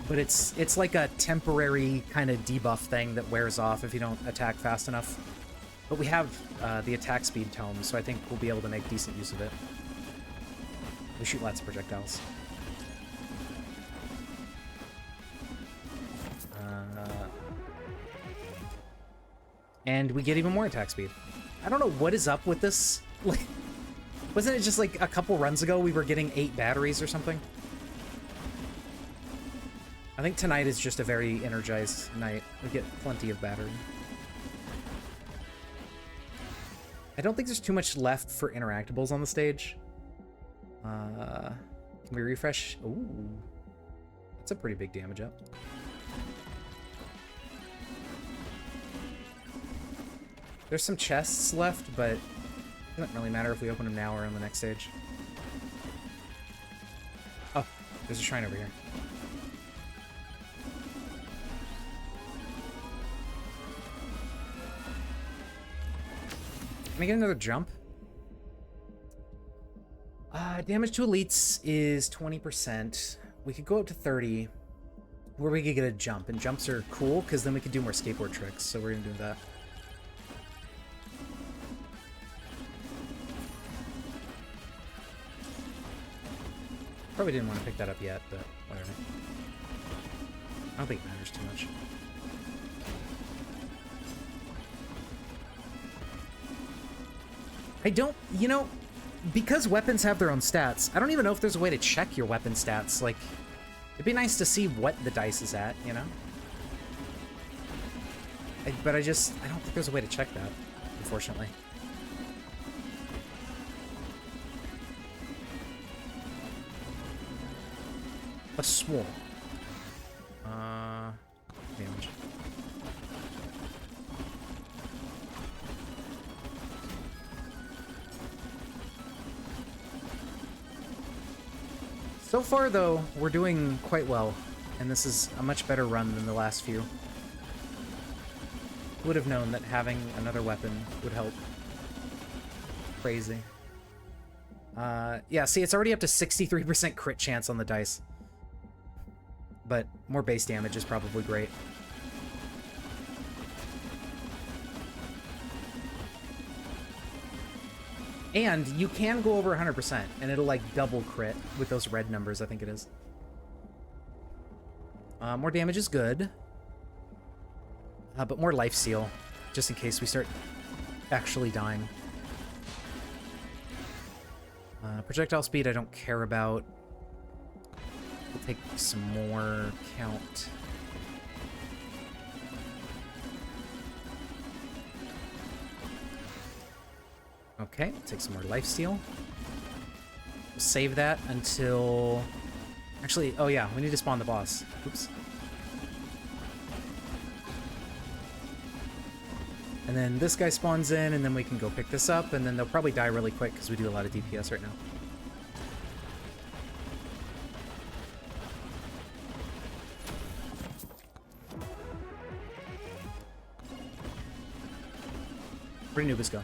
But it's like a temporary kind of debuff thing that wears off if you don't attack fast enough. But we have the attack speed tome, so I think we'll be able to make decent use of it. We shoot lots of projectiles. And we get even more attack speed. I don't know what is up with this. Like, wasn't it just like a couple runs ago we were getting 8 batteries or something? I think tonight is just a very energized night. We get plenty of battery. I don't think there's too much left for interactables on the stage. Can we refresh? Ooh. That's a pretty big damage up. There's some chests left, but it doesn't really matter if we open them now or on the next stage. Oh, there's a shrine over here. Can I get another jump? Damage to elites is 20%. We could go up to 30, where we could get a jump. And jumps are cool, because then we could do more skateboard tricks. So we're going to do that. Probably didn't want to pick that up yet, but whatever. I don't think it matters too much. I don't, you know, because weapons have their own stats, I don't even know if there's a way to check your weapon stats. Like, it'd be nice to see what the dice is at, you know? But I don't think there's a way to check that, unfortunately. A swole. Damage. So far, though, we're doing quite well, and this is a much better run than the last few. Would have known that having another weapon would help. Crazy. Yeah, see, it's already up to 63% crit chance on the dice. But more base damage is probably great. And you can go over 100%, and it'll, like, double crit with those red numbers, I think it is. More damage is good. But more life steal, just in case we start actually dying. Projectile speed I don't care about. We'll take some more count. Okay, take some more lifesteal. We'll save that until... Actually, oh yeah, we need to spawn the boss. Oops. And then this guy spawns in, and then we can go pick this up, and then they'll probably die really quick because we do a lot of DPS right now. Where did Anubis go?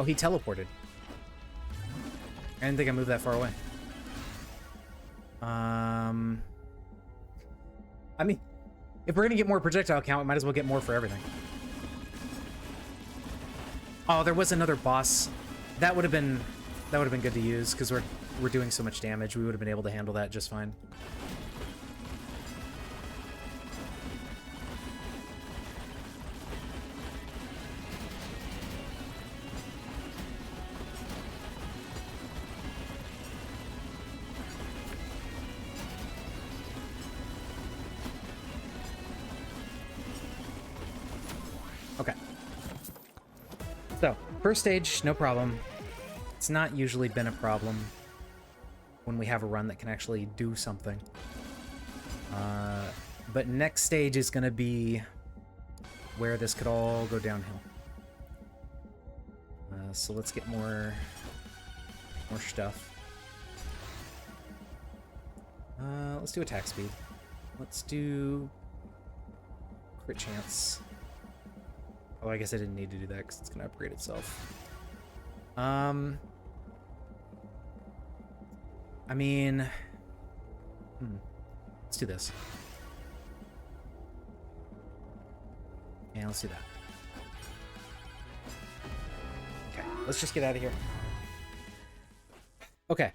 Oh, he teleported. I didn't think I moved that far away. I mean, if we're gonna get more projectile count, we might as well get more for everything. Oh, there was another boss. That would have been good to use because we're doing so much damage. We would have been able to handle that just fine. Okay. So, first stage, no problem. It's not usually been a problem when we have a run that can actually do something. But next stage is going to be where this could all go downhill. So let's get more stuff. Let's do attack speed. Let's do crit chance. Oh, I guess I didn't need to do that because it's going to upgrade itself. I mean... Let's do this. Yeah, let's do that. Okay, let's just get out of here. Okay.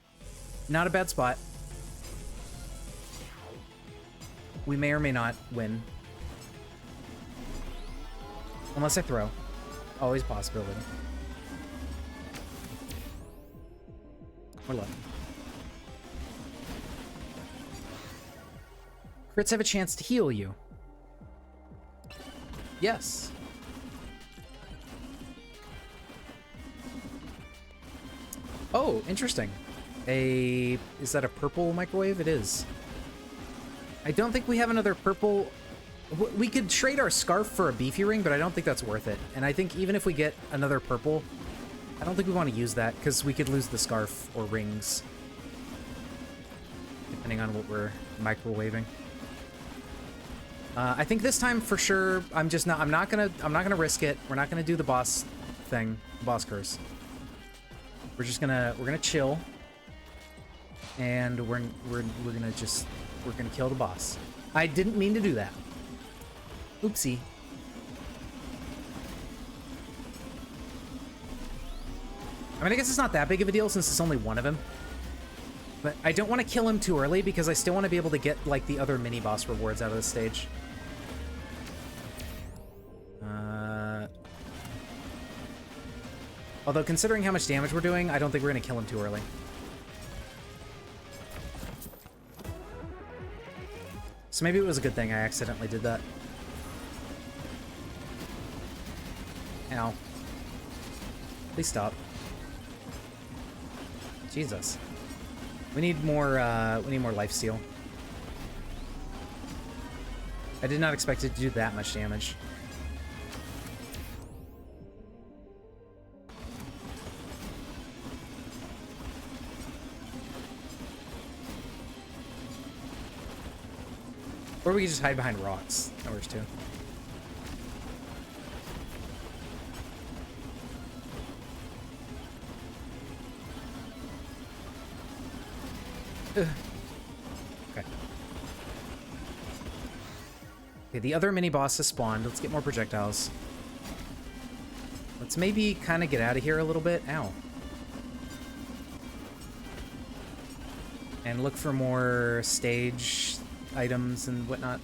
Not a bad spot. We may or may not win. Unless I throw. Always a possibility. We're lucky. Crits have a chance to heal you. Yes. Oh, interesting. Is that a purple microwave? It is. I don't think we have another purple. We could trade our scarf for a beefy ring, but I don't think that's worth it. And I think even if we get another purple, I don't think we want to use that because we could lose the scarf or rings, depending on what we're microwaving. I think this time for sure, I'm not gonna risk it. We're not gonna do the boss thing, boss curse. We're gonna chill, and we're gonna kill the boss. I didn't mean to do that. Oopsie. I mean, I guess it's not that big of a deal since it's only one of him. But I don't want to kill him too early because I still want to be able to get, like, the other mini-boss rewards out of this stage. Although, considering how much damage we're doing, I don't think we're going to kill him too early. So maybe it was a good thing I accidentally did that. Ow. Please stop. Jesus. We need more life steal. I did not expect it to do that much damage. Or we could just hide behind rocks. That works too. Ugh. Okay. Okay, the other mini-boss has spawned. Let's get more projectiles. Let's maybe kind of get out of here a little bit. Ow. And look for more stage items and whatnot.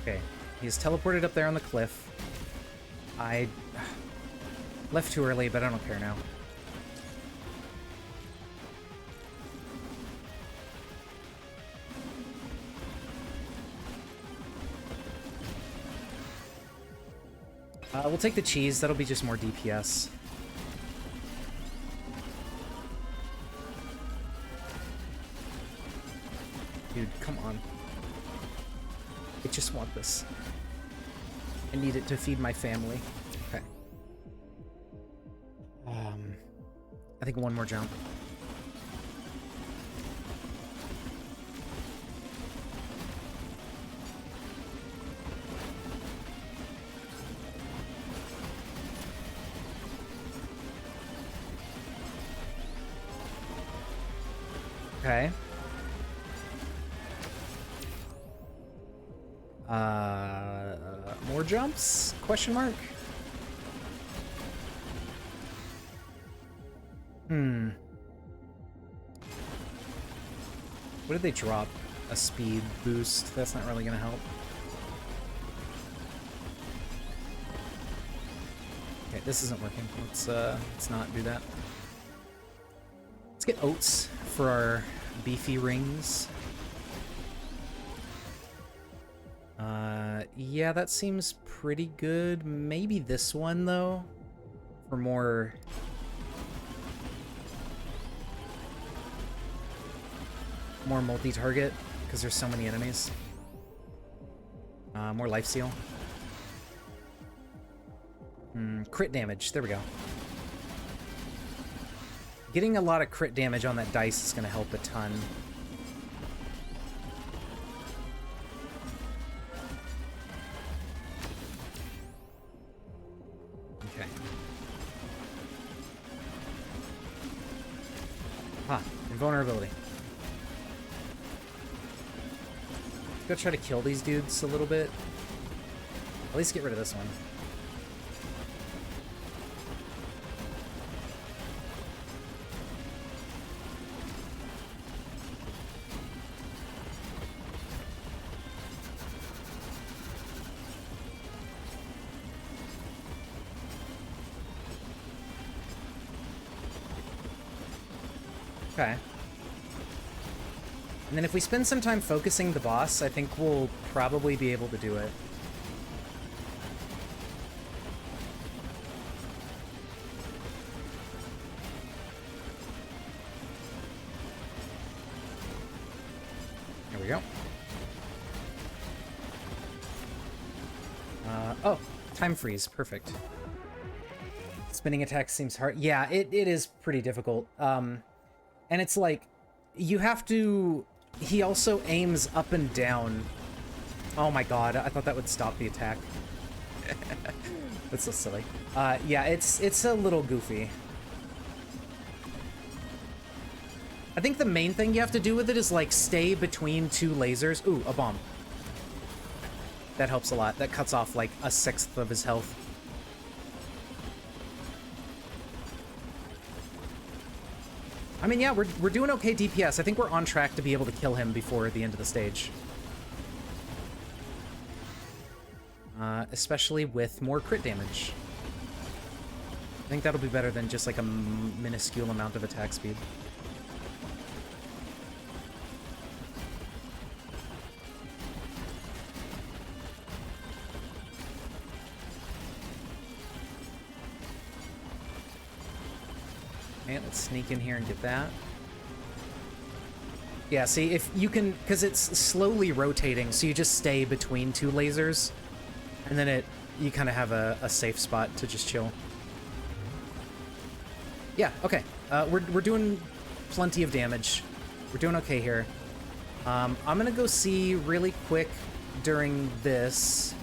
Okay, he's teleported up there on the cliff. I left too early, but I don't care now. We'll take the cheese. That'll be just more DPS. Dude, come on. I just want this. I need it to feed my family. Okay. I think one more jump. Okay. More jumps? Question mark? What did they drop? A speed boost? That's not really gonna help. Okay, this isn't working. Let's not do that. Let's get oats for our beefy rings. Yeah, that seems pretty good. Maybe this one, though, for more... more multi-target, because there's so many enemies. More life steal. Crit damage. There we go. Getting a lot of crit damage on that dice is going to help a ton. Okay. Invulnerability. Go try to kill these dudes a little bit. At least get rid of this one. Okay. And then if we spend some time focusing the boss, I think we'll probably be able to do it. There we go. Oh, time freeze. Perfect. Spinning attack seems hard. Yeah, it is pretty difficult. And it's like, you have to... He also aims up and down. Oh my god, I thought that would stop the attack. That's so silly. Yeah, it's a little goofy. I think the main thing you have to do with it is, like, stay between two lasers. Ooh, a bomb. That helps a lot. That cuts off, like, a sixth of his health. I mean, yeah, we're doing okay DPS. I think we're on track to be able to kill him before the end of the stage. Especially with more crit damage. I think that'll be better than just, like, a minuscule amount of attack speed. Okay, let's sneak in here and get that. Yeah, see, if you can... Because it's slowly rotating, so you just stay between two lasers. And then you kind of have a safe spot to just chill. Yeah, okay. We're doing plenty of damage. We're doing okay here. I'm going to go see really quick during this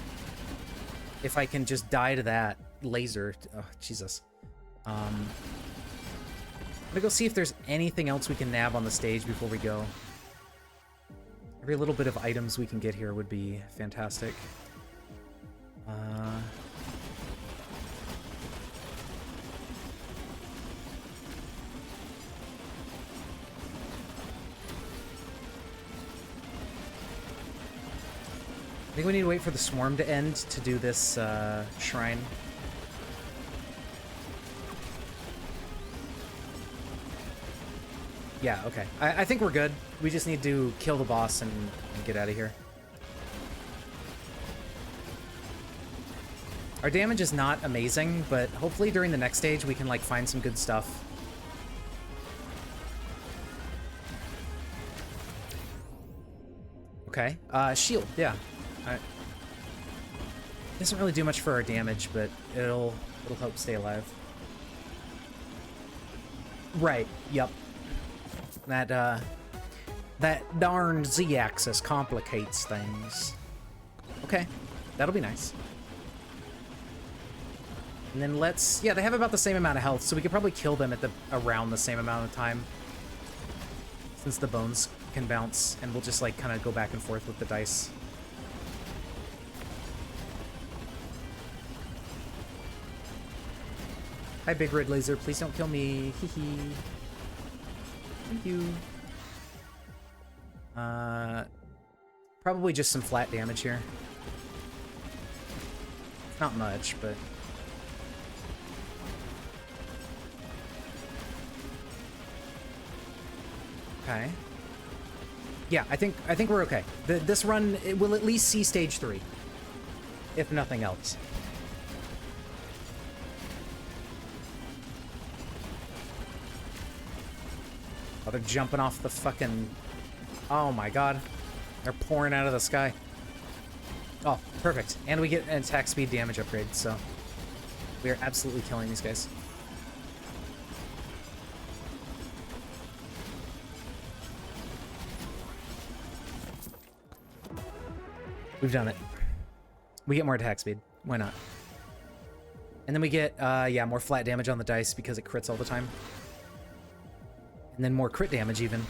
if I can just die to that laser. Oh, Jesus. I'm gonna go see if there's anything else we can nab on the stage before we go. Every little bit of items we can get here would be fantastic. I think we need to wait for the swarm to end to do this shrine. Yeah, okay. I think we're good. We just need to kill the boss and get out of here. Our damage is not amazing, but hopefully during the next stage we can, like, find some good stuff. Okay. Shield, yeah. It doesn't really do much for our damage, but it'll help stay alive. Right, yep. That darn Z-axis complicates things. Okay, that'll be nice. And then let's... Yeah, they have about the same amount of health, so we could probably kill them at around the same amount of time. Since the bones can bounce, and we'll just, like, kind of go back and forth with the dice. Hi, Big Red Laser. Please don't kill me. Hee hee. Thank you. Probably just some flat damage here. Not much, but... Okay. Yeah, I think we're okay. This run, it will at least see stage 3. If nothing else. Oh, they're jumping off the fucking... Oh my god. They're pouring out of the sky. Oh, perfect. And we get an attack speed damage upgrade, so... We are absolutely killing these guys. We've done it. We get more attack speed. Why not? And then we get, yeah, more flat damage on the dice because it crits all the time. And then more crit damage, even.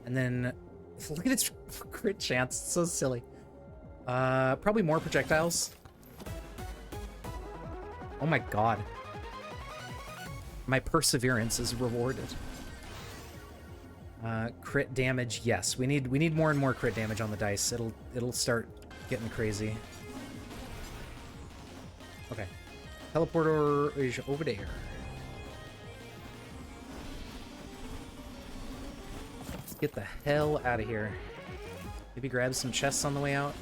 And then... Look at its crit chance. It's so silly. Probably more projectiles. Oh my god. My perseverance is rewarded. Crit damage, yes. We need more and more crit damage on the dice. It'll start getting crazy. Okay. Teleporter is over there. Get the hell out of here. Maybe grab some chests on the way out.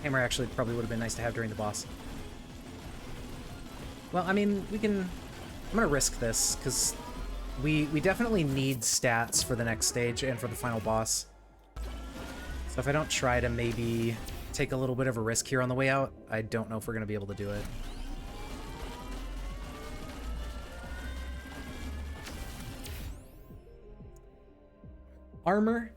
Hammer actually probably would have been nice to have during the boss. Well, I mean, we can... I'm gonna risk this, because we definitely need stats for the next stage and for the final boss. So if I don't try to maybe take a little bit of a risk here on the way out, I don't know if we're gonna be able to do it. Armor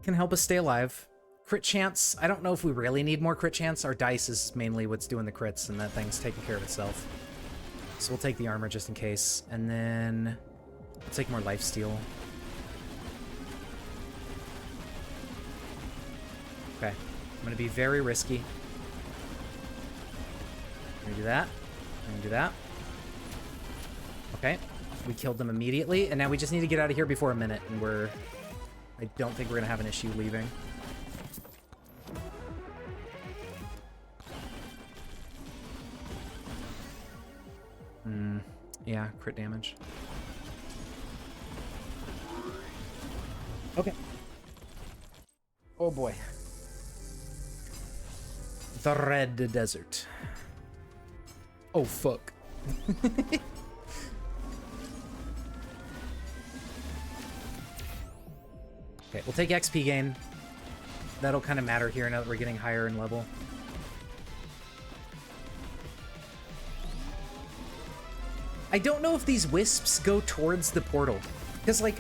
can help us stay alive. Crit chance, I don't know if we really need more crit chance. Our dice is mainly what's doing the crits, and that thing's taking care of itself. So we'll take the armor just in case, and then we'll take more lifesteal. Okay, I'm gonna be very risky. I'm gonna do that. I'm gonna do that. Okay, we killed them immediately, and now we just need to get out of here before a minute, and I don't think we're gonna have an issue leaving. Yeah, crit damage. Okay. Oh boy. The Red Desert. Oh fuck. Okay, we'll take XP gain. That'll kind of matter here now that we're getting higher in level. I don't know if these wisps go towards the portal. Because, like,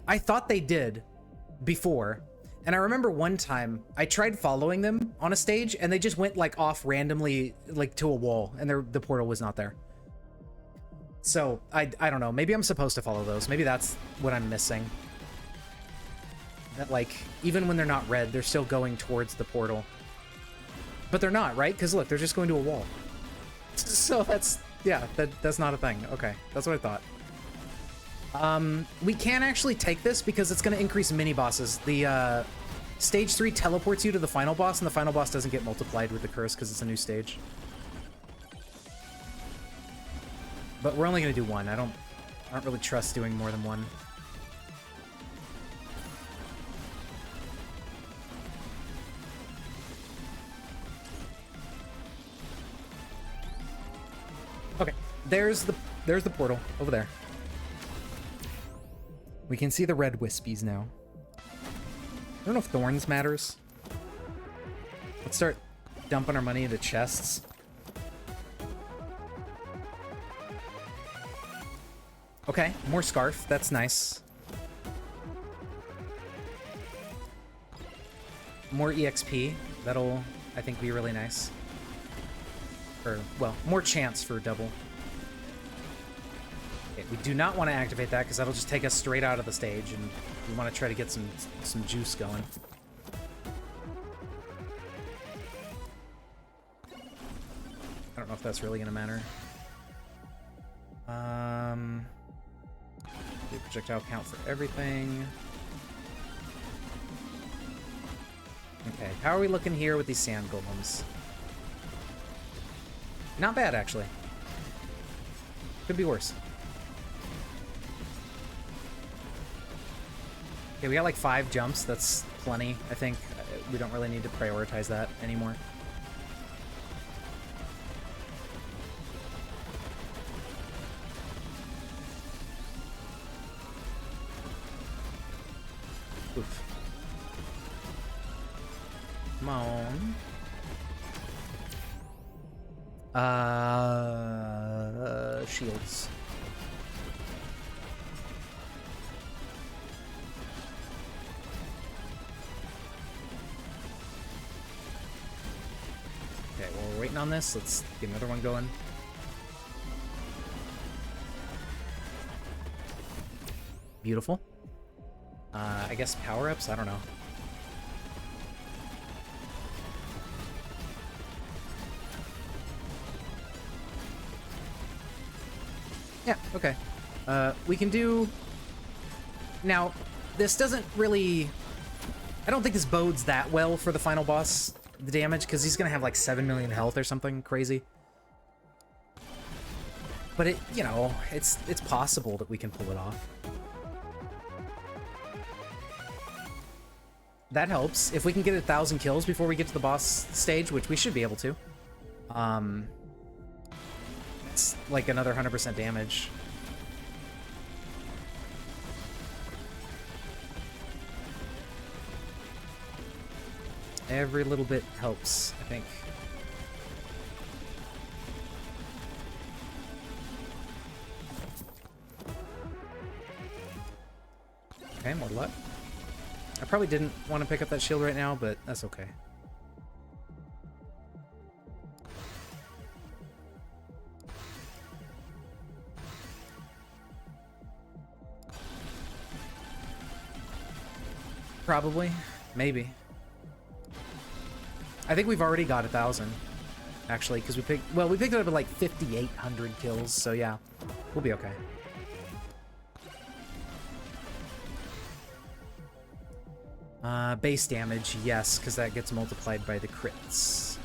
I thought they did before. And I remember one time I tried following them on a stage and they just went, like, off randomly, like, to a wall. And the portal was not there. So, I don't know. Maybe I'm supposed to follow those. Maybe that's what I'm missing. That, like, even when they're not red, they're still going towards the portal. But they're not, right? Because, look, they're just going to a wall. So that's... Yeah, that's not a thing. Okay, that's what I thought. We can actually take this because it's going to increase mini-bosses. The stage 3 teleports you to the final boss, and the final boss doesn't get multiplied with the curse because it's a new stage. But we're only going to do one. I don't really trust doing more than one. Okay, there's the portal over there. We can see the red wispies now. I don't know if thorns matters. Let's start dumping our money into chests. Okay, more scarf. That's nice. More EXP. That'll, I think, be really nice. Or, well, more chance for double. Okay, we do not want to activate that because that'll just take us straight out of the stage, and we want to try to get some juice going. I don't know if that's really going to matter. Do projectile count for everything. Okay, how are we looking here with these sand golems? Not bad, actually. Could be worse. Okay, we got like 5 jumps. That's plenty, I think. We don't really need to prioritize that anymore. Oof. Come on. Shields. Okay, while we're waiting on this, let's get another one going. Beautiful. I guess power-ups? I don't know. Yeah, okay. We can do... Now, this doesn't really... I don't think this bodes that well for the final boss, the damage, because he's going to have like 7 million health or something crazy. But it, you know, it's possible that we can pull it off. That helps. If we can get 1,000 kills before we get to the boss stage, which we should be able to. It's like another 100% damage. Every little bit helps, I think. Okay, more luck. I probably didn't want to pick up that shield right now, but that's okay. Probably. Maybe. I think we've already got 1,000, actually, because we picked it up at like 5,800 kills, so yeah, we'll be okay. Base damage, yes, because that gets multiplied by the crits.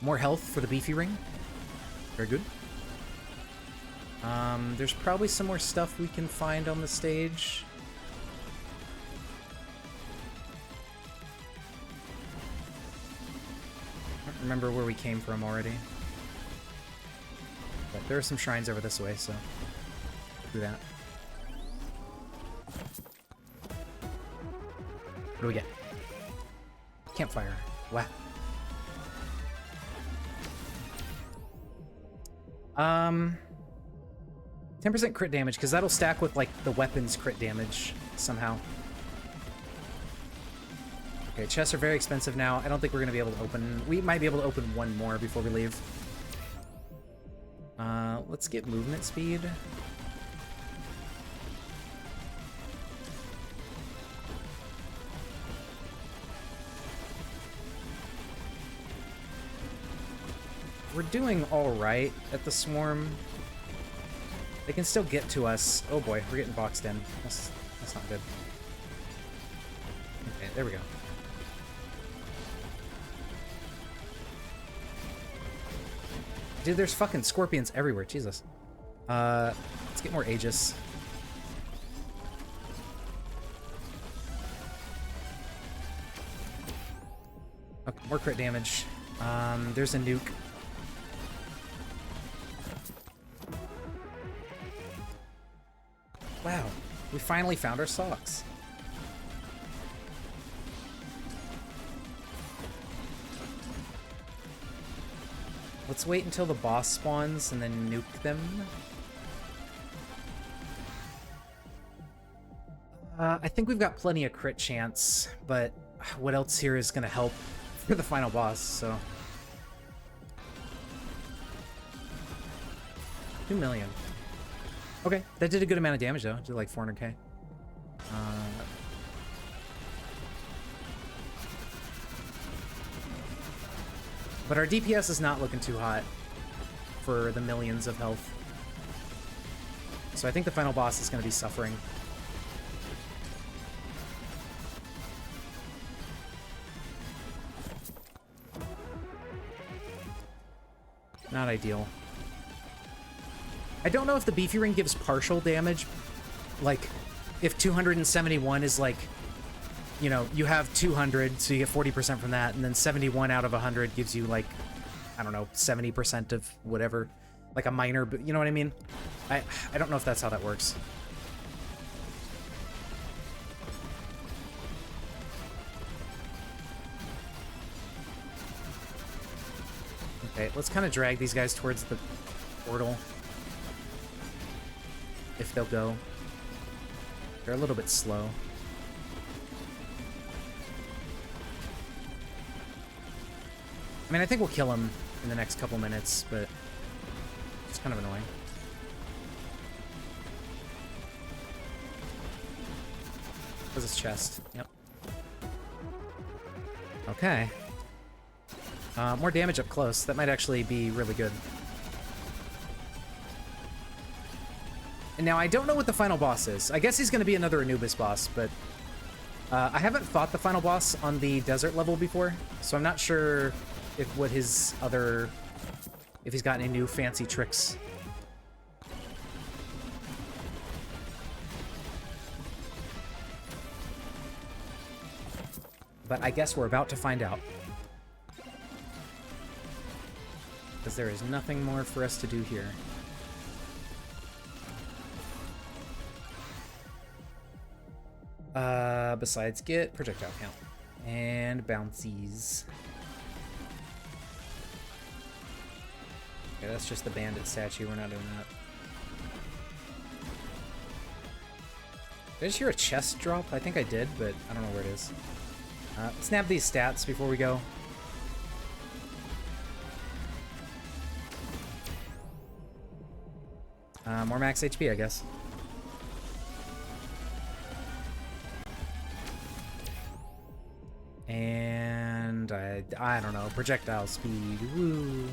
More health for the beefy ring. Very good. There's probably some more stuff we can find on the stage. I don't remember where we came from already. But there are some shrines over this way, so do that. What do we get? Campfire. Wow. 10% crit damage, because that'll stack with, like, the weapon's crit damage somehow. Okay, chests are very expensive now. I don't think we're going to be able to open... We might be able to open one more before we leave. Let's get movement speed. We're doing alright at the swarm. They can still get to us. Oh boy, we're getting boxed in. That's not good. Okay, there we go. Dude, there's fucking scorpions everywhere. Jesus. Let's get more Aegis. Okay, more crit damage. There's a nuke. Wow, we finally found our socks. Let's wait until the boss spawns and then nuke them. I think we've got plenty of crit chance, but what else here is going to help for the final boss, so... 2 million. Okay, that did a good amount of damage, though. It did like 400k. But our DPS is not looking too hot for the millions of health. So I think the final boss is going to be suffering. Not ideal. I don't know if the beefy ring gives partial damage. Like, if 271 is like, you know, you have 200, so you get 40% from that, and then 71 out of 100 gives you, like, I don't know, 70% of whatever. Like a minor, but you know what I mean? I don't know if that's how that works. Okay, let's kind of drag these guys towards the portal. If they'll go. They're a little bit slow. I mean, I think we'll kill him in the next couple minutes, but it's kind of annoying. Where's his chest? Yep. Okay. More damage up close. That might actually be really good. And now, I don't know what the final boss is. I guess he's going to be another Anubis boss, but I haven't fought the final boss on the desert level before, so I'm not sure if if he's got any new fancy tricks. But I guess we're about to find out. Because there is nothing more for us to do here. Besides get projectile count. And bouncies. Okay, that's just the bandit statue. We're not doing that. Did I just hear a chest drop? I think I did, but I don't know where it is. Let's nab these stats before we go. More max HP, I guess. And I don't know, projectile speed. Woo.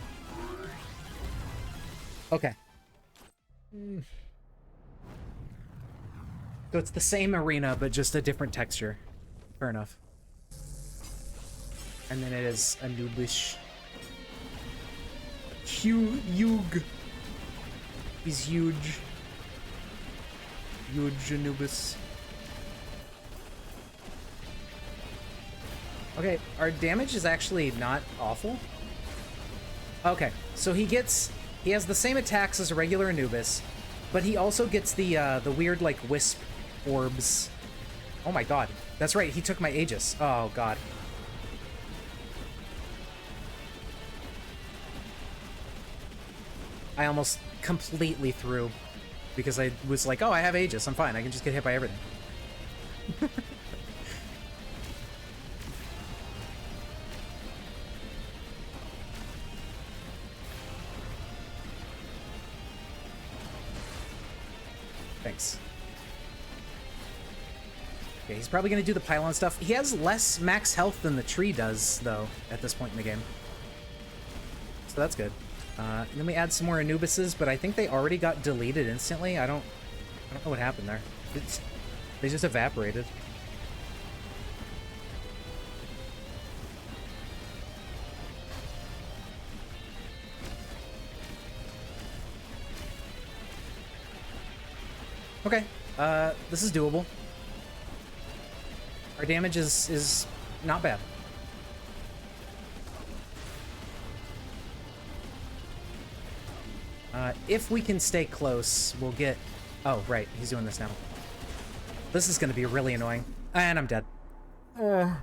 Okay. So it's the same arena, but just a different texture. Fair enough. And then it is Anubis. Huge. He's huge. Huge Anubis. Okay, our damage is actually not awful. Okay, so he has the same attacks as a regular Anubis, but he also gets the weird, like, wisp orbs. Oh my god. That's right, he took my Aegis. Oh god. I almost completely threw because I was like, oh, I have Aegis, I'm fine, I can just get hit by everything. Thanks. Okay, he's probably gonna do the pylon stuff. He has less max health than the tree does, though, at this point in the game. So that's good. Then we add some more Anubises, but I think they already got deleted instantly. I don't know what happened there. They just evaporated. Okay, this is doable. Our damage is not bad. If we can stay close, we'll get... Oh, right, he's doing this now. This is gonna be really annoying. And I'm dead. I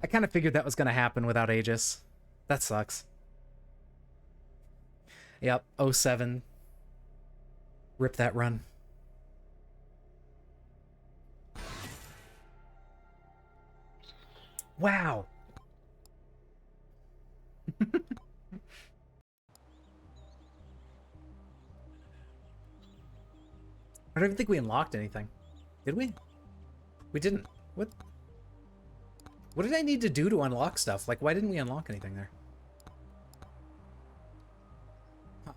kind of figured that was gonna happen without Aegis. That sucks. Yep, 07. Rip that run. Wow. I don't even think we unlocked anything. Did we? We didn't. What did I need to do to unlock stuff? Like, why didn't we unlock anything there? Huh.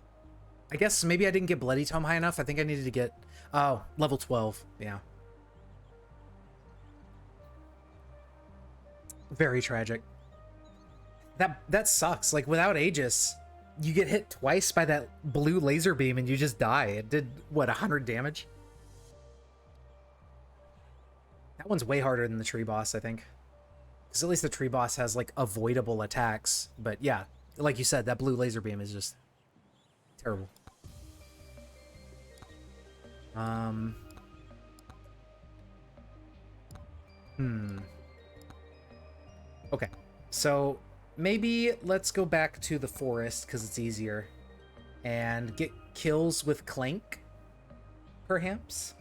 I guess maybe I didn't get Bloody Tome high enough. I think I needed to get... Oh, level 12. Yeah. Very tragic. That sucks. Like, without Aegis, you get hit twice by that blue laser beam and you just die. It did, what, 100 damage? That one's way harder than the tree boss, I think. Because at least the tree boss has, like, avoidable attacks. But yeah, like you said, that blue laser beam is just terrible. Okay, so maybe let's go back to the forest because it's easier and get kills with Clank, perhaps.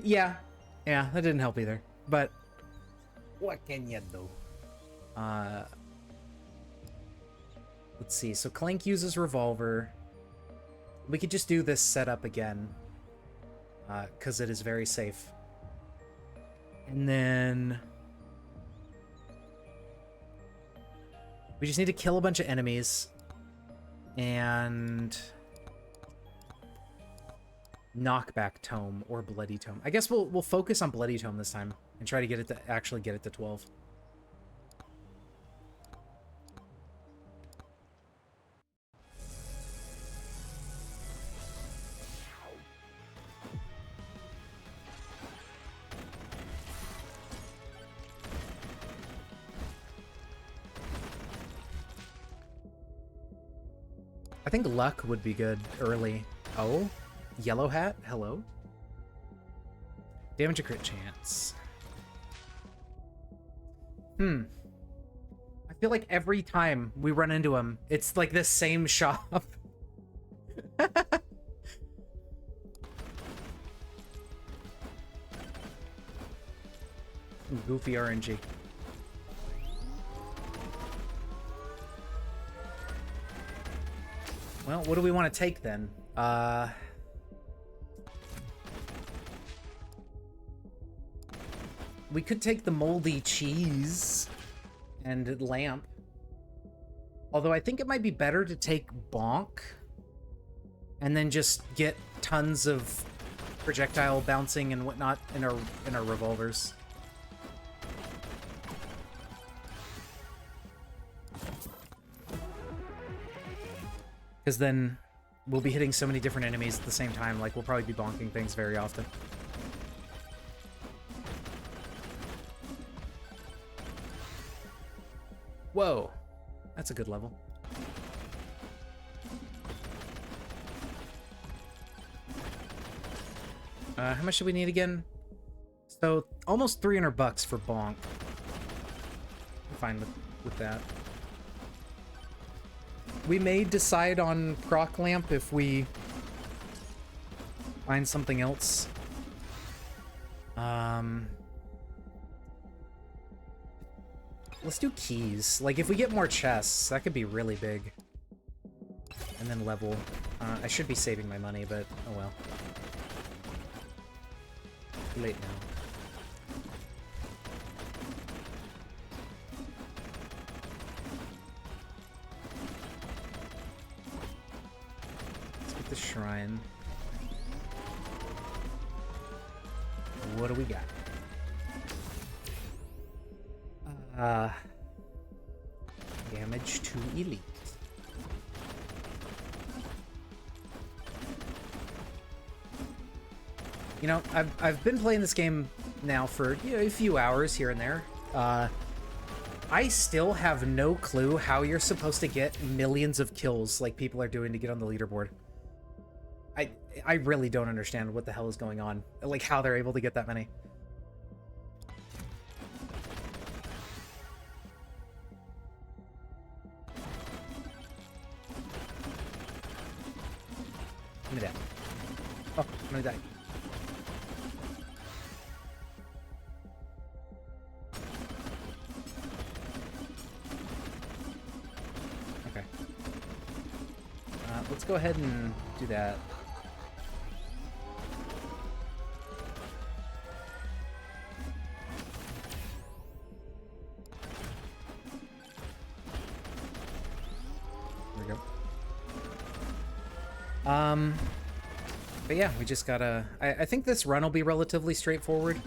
yeah, that didn't help either. But what can you do? Let's see. So Clank uses revolver. We could just do this setup again because it is very safe. And then we just need to kill a bunch of enemies. And knockback tome or bloody tome. I guess we'll focus on bloody tome this time and try to get it to actually get it to 12. I think luck would be good early. Oh, yellow hat. Hello. Damage a crit chance. I feel like every time we run into him, it's like the same shop. Goofy RNG. Well, what do we want to take then? We could take the moldy cheese and lamp. Although I think it might be better to take bonk and then just get tons of projectile bouncing and whatnot in our revolvers. Because then we'll be hitting so many different enemies at the same time, like we'll probably be bonking things very often. Whoa, that's a good level. How much do we need again? So almost 300 bucks for bonk. I'm fine with that. We may decide on proc lamp if we find something else. Let's do keys. Like, if we get more chests, that could be really big. And then level. I should be saving my money, but oh well. Too late now. Let's get the shrine. What do we got? Damage to elite. You know, I've been playing this game now for, you know, a few hours here and there. I still have no clue how you're supposed to get millions of kills like people are doing to get on the leaderboard. I really don't understand what the hell is going on. Like, how they're able to get that many. Give me that. Oh, I'm gonna die. Okay. Let's go ahead and do that. There we go. But yeah, we just gotta... I think this run will be relatively straightforward.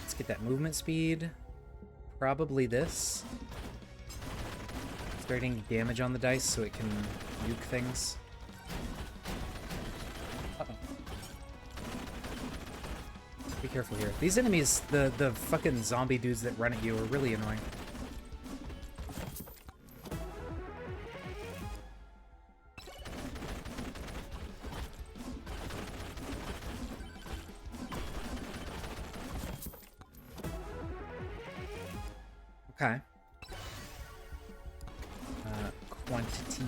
Let's get that movement speed. Probably this. Starting damage on the dice so it can nuke things. Be careful here. These enemies, the fucking zombie dudes that run at you are really annoying. Okay. Quantity.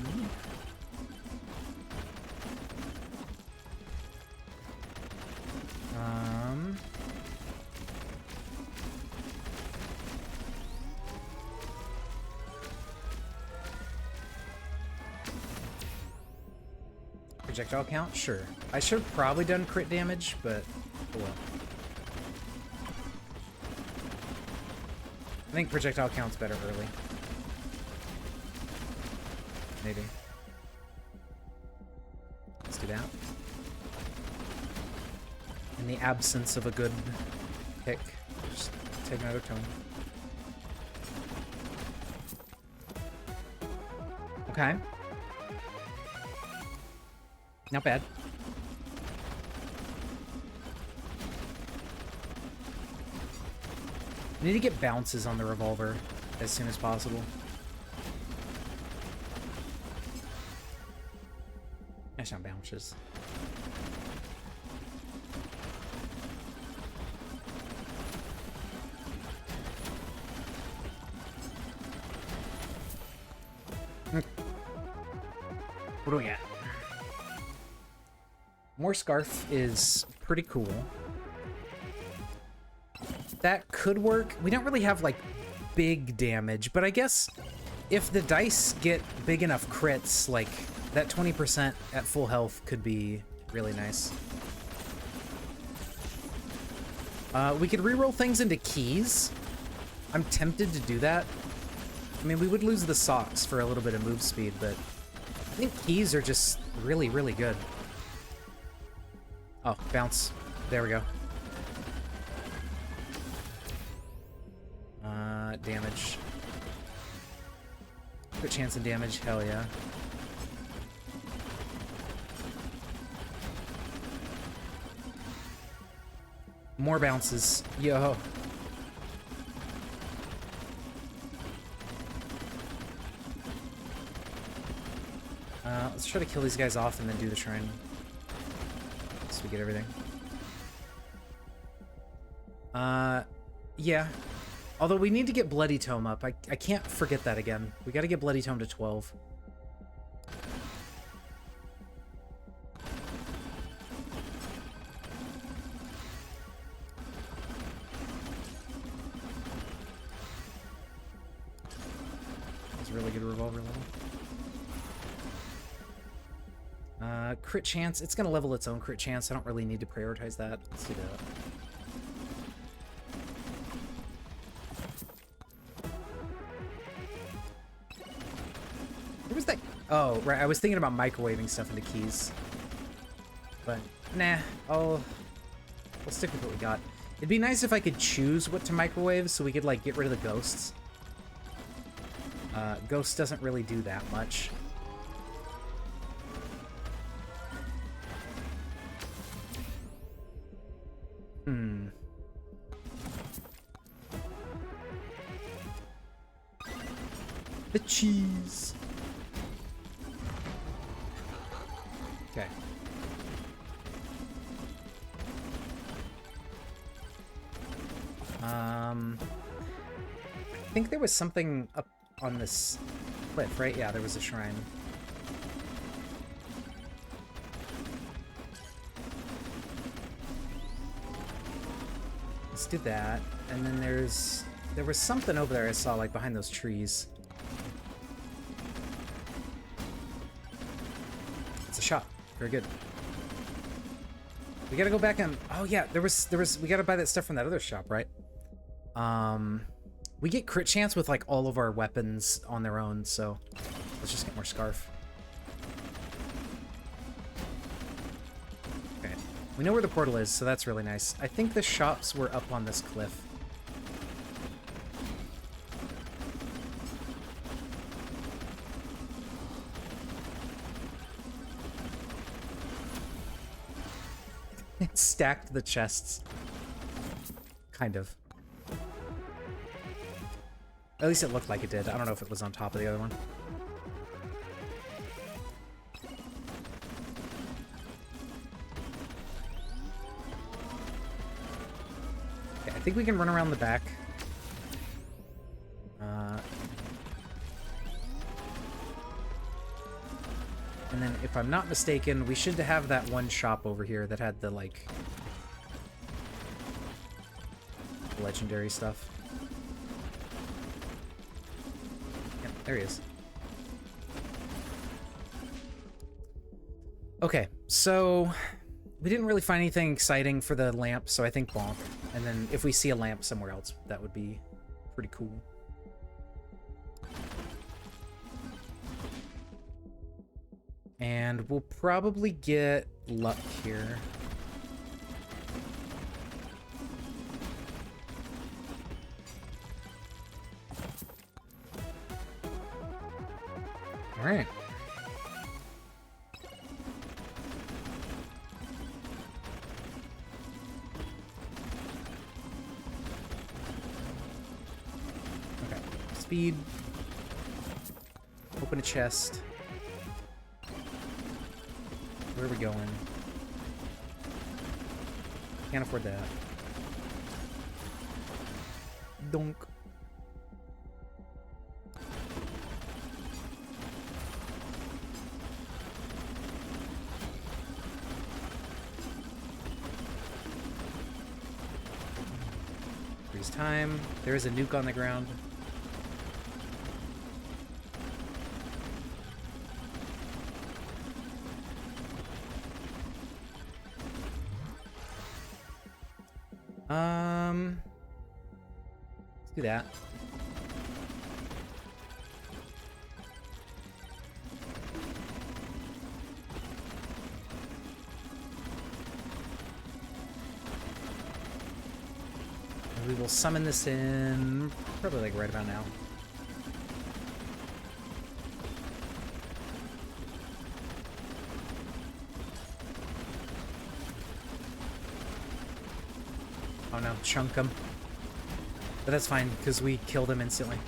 Projectile count? Sure. I should have probably done crit damage, but oh well. I think projectile count's better early. Maybe. Let's do that. In the absence of a good pick, just take another tome. Okay. Not bad. I need to get bounces on the revolver as soon as possible. That's not bounces. What do we got? More Scarf is pretty cool. That could work. We don't really have, like, big damage, but I guess if the dice get big enough crits, like, that 20% at full health could be really nice. We could reroll things into keys. I'm tempted to do that. I mean, we would lose the socks for a little bit of move speed, but I think keys are just really, really good. Oh, bounce. There we go. Damage. Good chance of damage, hell yeah. More bounces. Yo. Let's try to kill these guys off and then do the shrine. So we get everything. Yeah. Although we need to get Bloody Tome up. I can't forget that again. We gotta get Bloody Tome to 12. That's a really good revolver level. Crit chance. It's gonna level its own crit chance. I don't really need to prioritize that. Let's do that. Where was that? Oh, right. I was thinking about microwaving stuff into keys. But, nah. We'll stick with what we got. It'd be nice if I could choose what to microwave so we could, like, get rid of the ghosts. Ghost doesn't really do that much. The cheese. Okay. I think there was something up on this cliff, right? Yeah, there was a shrine. Let's do that. And then there was something over there I saw, like, behind those trees. It's a shop. Very good. We gotta go back and... Oh, yeah, there was... We gotta buy that stuff from that other shop, right? We get crit chance with, like, all of our weapons on their own, so... Let's just get more Scarf. Okay. We know where the portal is, so that's really nice. I think the shops were up on this cliff. It stacked the chests. Kind of. At least it looked like it did. I don't know if it was on top of the other one. Okay, I think we can run around the back. And then, if I'm not mistaken, we should have that one shop over here that had the, like, legendary stuff. Yep, there he is. Okay, so we didn't really find anything exciting for the lamp, so I think bonk. And then if we see a lamp somewhere else, that would be pretty cool. And we'll probably get luck here. All right. Okay. Speed. Open a chest. Where are we going? Can't afford that. Donk. Freeze time. There is a nuke on the ground. Let's do that. And we will summon this in probably like right about now. Oh no, chunk him. But that's fine, because we killed him instantly.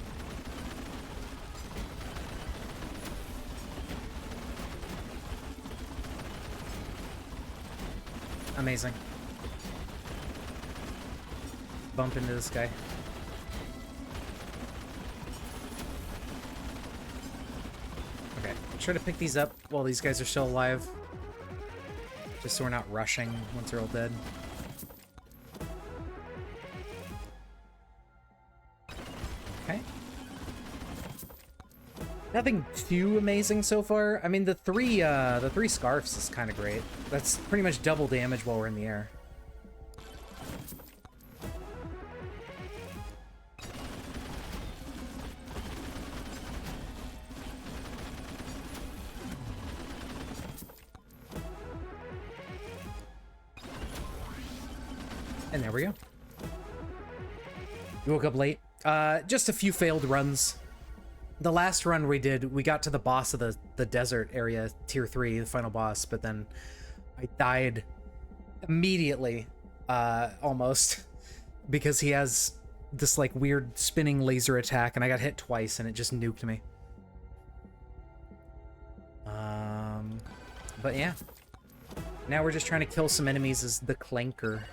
Amazing. Bump into this guy. Okay, try to pick these up while these guys are still alive. Just so we're not rushing once they're all dead. Okay. Nothing too amazing so far. I mean, the three scarfs is kind of great. That's pretty much double damage while we're in the air. And there we go. You woke up late. Just a few failed runs. The last run we did, we got to the boss of the desert area, tier 3, the final boss, but then I died immediately, almost, because he has this like weird spinning laser attack, and I got hit twice, and it just nuked me. But yeah. Now we're just trying to kill some enemies as the Clanker.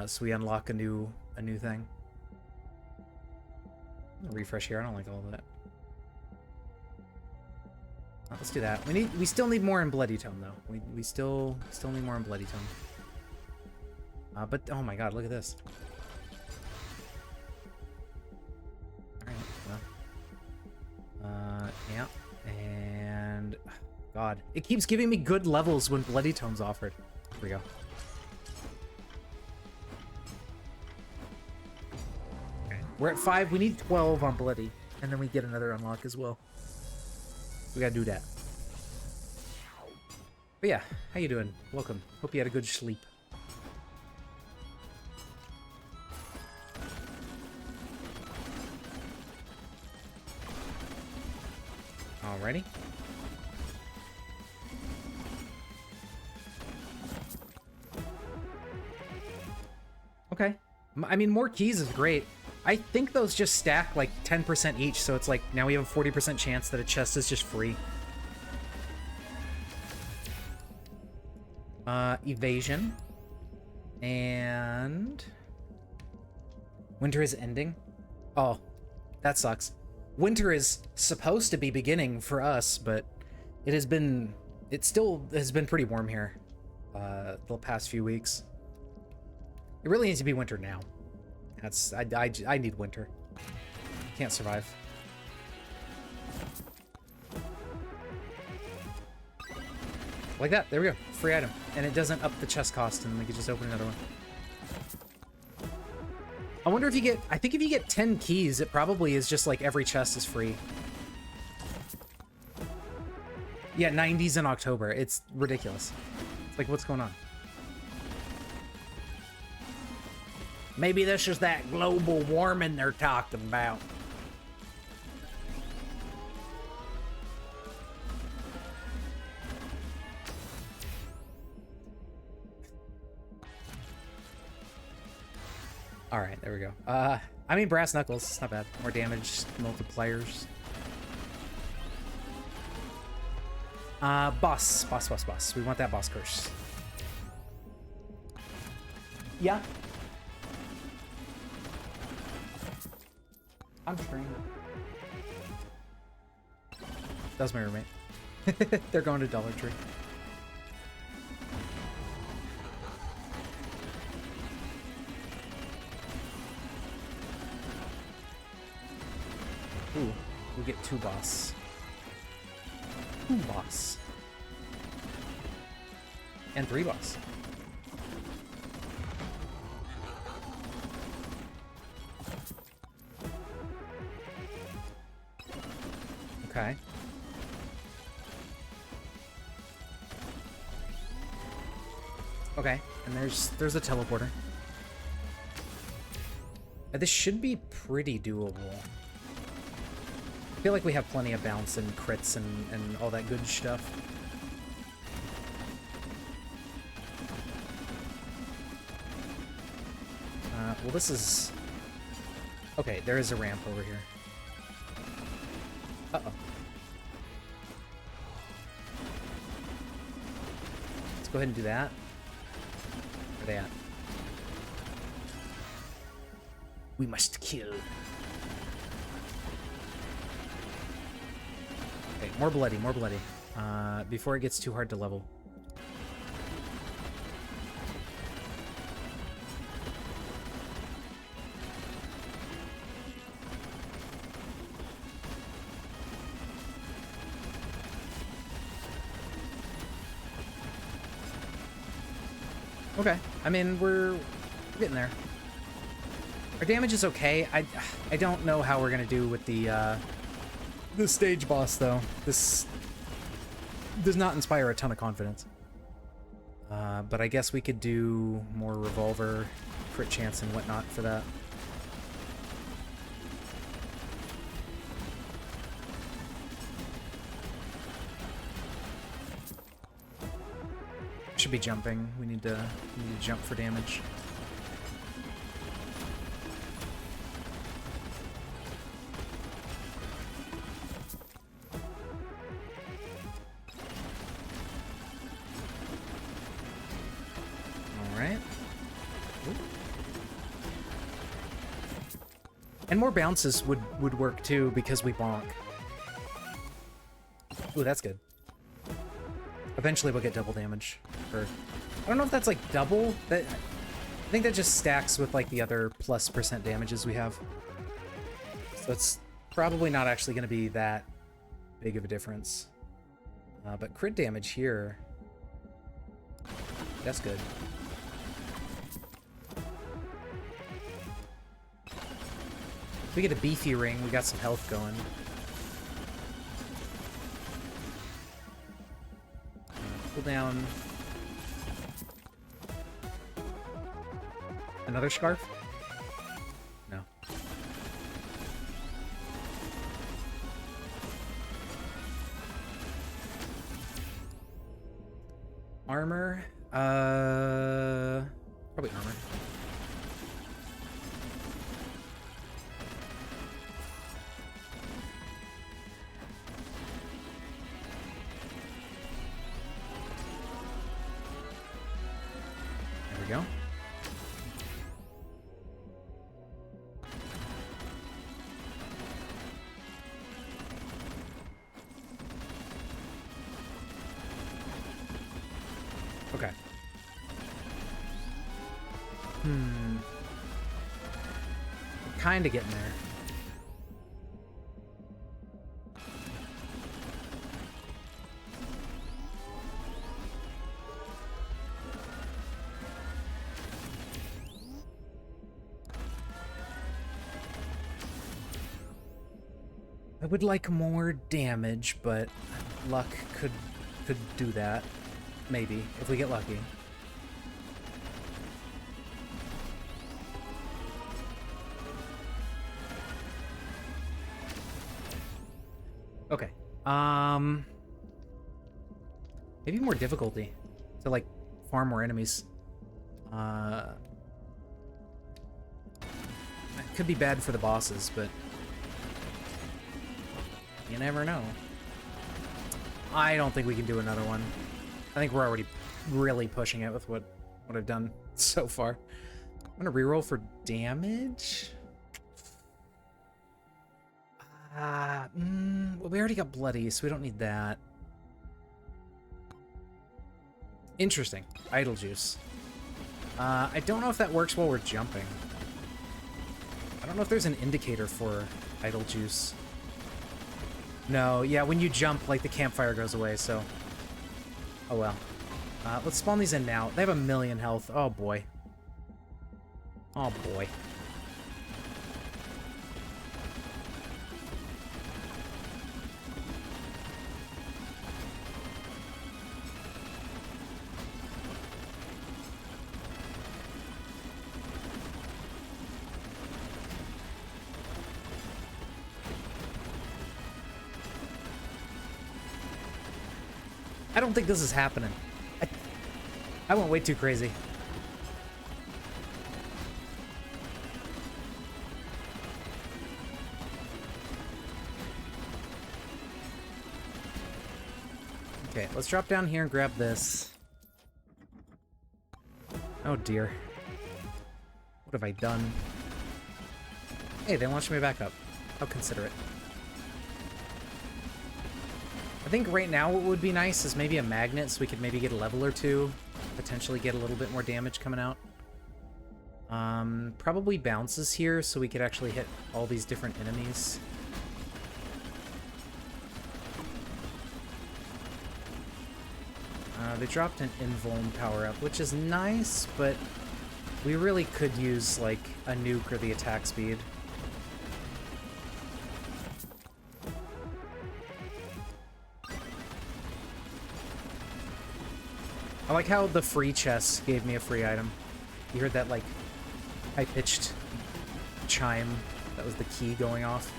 So we unlock a new thing. Refresh here. I don't like all of that. Let's do that. We still need more in Bloody Tome though. We still need more in Bloody Tome. But oh my god, look at this. All right. Well. Yeah. And god, it keeps giving me good levels when Bloody Tome's offered. Here we go. We're at 5. We need 12 on Bloody, and then we get another unlock as well. We gotta do that. But yeah, how you doing? Welcome. Hope you had a good sleep. Alrighty. Okay. I mean, more keys is great. I think those just stack like 10% each, so it's like now we have a 40% chance that a chest is just free. Evasion. And winter is ending. Oh, that sucks. Winter is supposed to be beginning for us, but it still has been pretty warm here the past few weeks. It really needs to be winter now. I need winter. Can't survive. Like that. There we go. Free item. And it doesn't up the chest cost, and we can just open another one. I wonder if you get... I think if you get 10 keys, it probably is just like every chest is free. Yeah, 90s in October. It's ridiculous. It's like, what's going on? Maybe this is that global warming they're talking about. All right, there we go. I mean, brass knuckles. It's not bad. More damage multipliers. Boss. We want that boss curse. Yeah. I'm streaming. That was my roommate. They're going to Dollar Tree. Ooh, we get 2 boss. 2 boss. And 3 boss. Okay. Okay, and there's a teleporter. This should be pretty doable. I feel like we have plenty of bounce and crits and all that good stuff. Well, this is... Okay, there is a ramp over here. Uh-oh. Let's go ahead and do that. Where are they at? We must kill. Okay, more bloody, more bloody. Before it gets too hard to level. Okay, I mean, we're getting there. Our damage is okay. I don't know how we're gonna do with the stage boss, though. This does not inspire a ton of confidence. But I guess we could do more revolver, crit chance, and whatnot for that. Should be jumping. We need to jump for damage. And more bounces would work too, because we bonk. Ooh, that's good. Eventually we'll get double damage. Or I don't know if that's like double. I think that just stacks with like the other +% damages we have. So it's probably not actually going to be that big of a difference. But crit damage here, that's good. If we get a beefy ring, we got some health going. Pull down. Another scarf? No. Armor? Probably armor. There we go. Okay. Kind of getting there. would like more damage, but luck could do that. Maybe, if we get lucky. Okay. Maybe more difficulty to, like, farm more enemies. It could be bad for the bosses, but you never know. I don't think we can do another one. I think we're already really pushing it with what I've done so far. I'm gonna reroll for damage. Well, we already got bloody, so we don't need that. Interesting. Idle juice. I don't know if that works while we're jumping. I don't know if there's an indicator for idle juice. No, yeah, when you jump, like, the campfire goes away, so... Oh, well. Let's spawn these in now. They have 1,000,000 health. Oh, boy. Oh, boy. I don't think this is happening. I went way too crazy. Okay, let's drop down here and grab this. Oh dear. What have I done? Hey, they launched me back up. How considerate. I think right now what would be nice is maybe a magnet so we could maybe get a level or two. Potentially get a little bit more damage coming out. Probably bounces here so we could actually hit all these different enemies. They dropped an invuln power-up, which is nice, but we really could use, like, a nuke or the attack speed. I like how the free chest gave me a free item. You heard that, like, high-pitched chime? That was the key going off.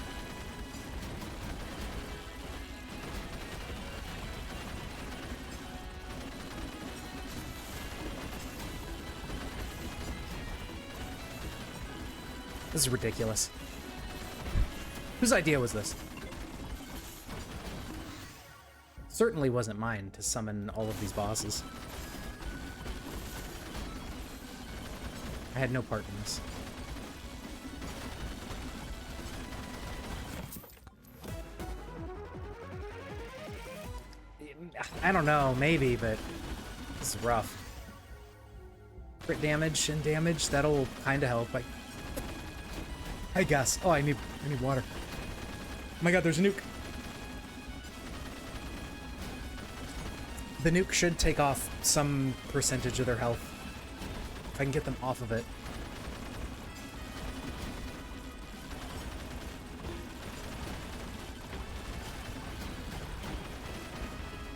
This is ridiculous. Whose idea was this? Certainly wasn't mine to summon all of these bosses. I had no part in this. I don't know, maybe, but this is rough. Crit damage and damage, that'll kind of help. I guess. Oh, I need water. Oh my god, there's a nuke. The nuke should take off some percentage of their health. If I can get them off of it.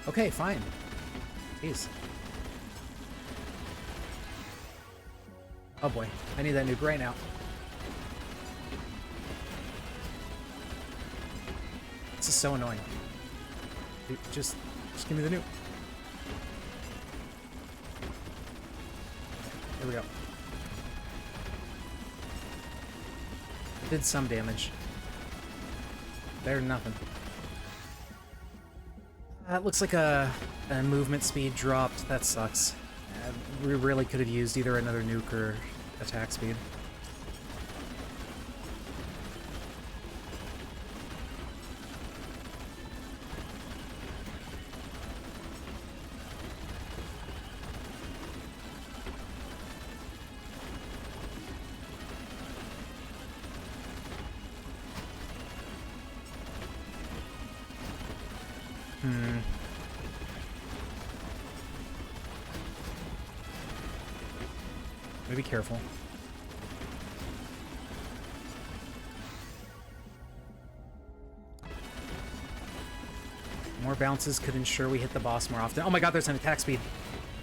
Okay, fine. Jeez. Oh boy, I need that nuke right now. This is so annoying. Dude, just give me the nuke. There we go. It did some damage. Better than nothing. That looks like a movement speed dropped. That sucks. We really could have used either another nuke or attack speed. Be careful. More bounces could ensure we hit the boss more often. Oh my god, there's an attack speed.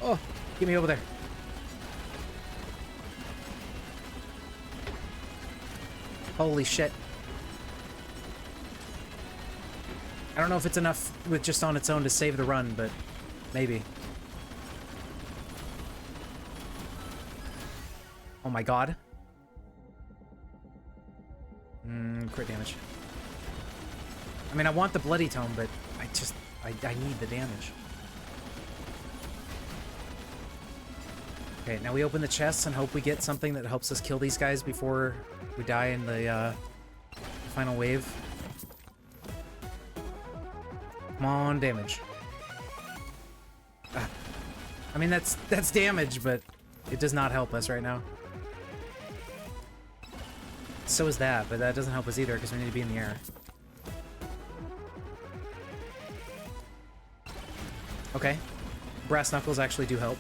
Oh, get me over there. Holy shit. I don't know if it's enough with just on its own to save the run, but maybe. Oh my god. Crit damage. I mean, I want the bloody tome, but I need the damage. Okay, now we open the chests and hope we get something that helps us kill these guys before we die in the final wave. Come on, damage. I mean, that's damage, but it does not help us right now. So is that, but that doesn't help us either because we need to be in the air. Okay. Brass knuckles actually do help.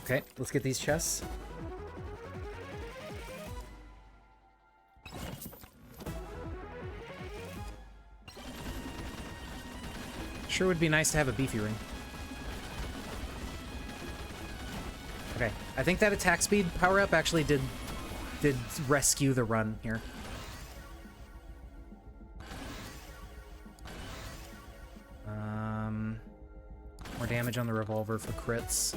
Okay, let's get these chests. Sure would be nice to have a beefy ring. Okay, I think that attack speed power-up actually did rescue the run here. More damage on the revolver for crits.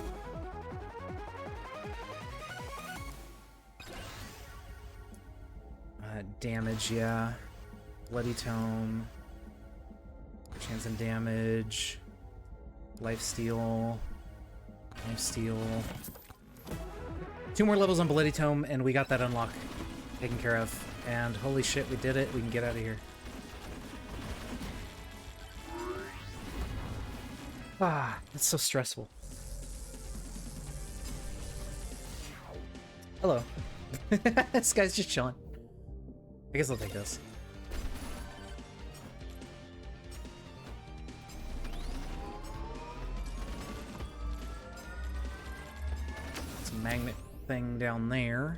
Damage, yeah. Bloody tome. Chance and damage. Lifesteal. Lifesteal. 2 more levels on Bloody Tome, and we got that unlock taken care of. And holy shit, we did it. We can get out of here. Ah, it's so stressful. Hello. This guy's just chilling. I guess I'll take this. Some magnet thing down there.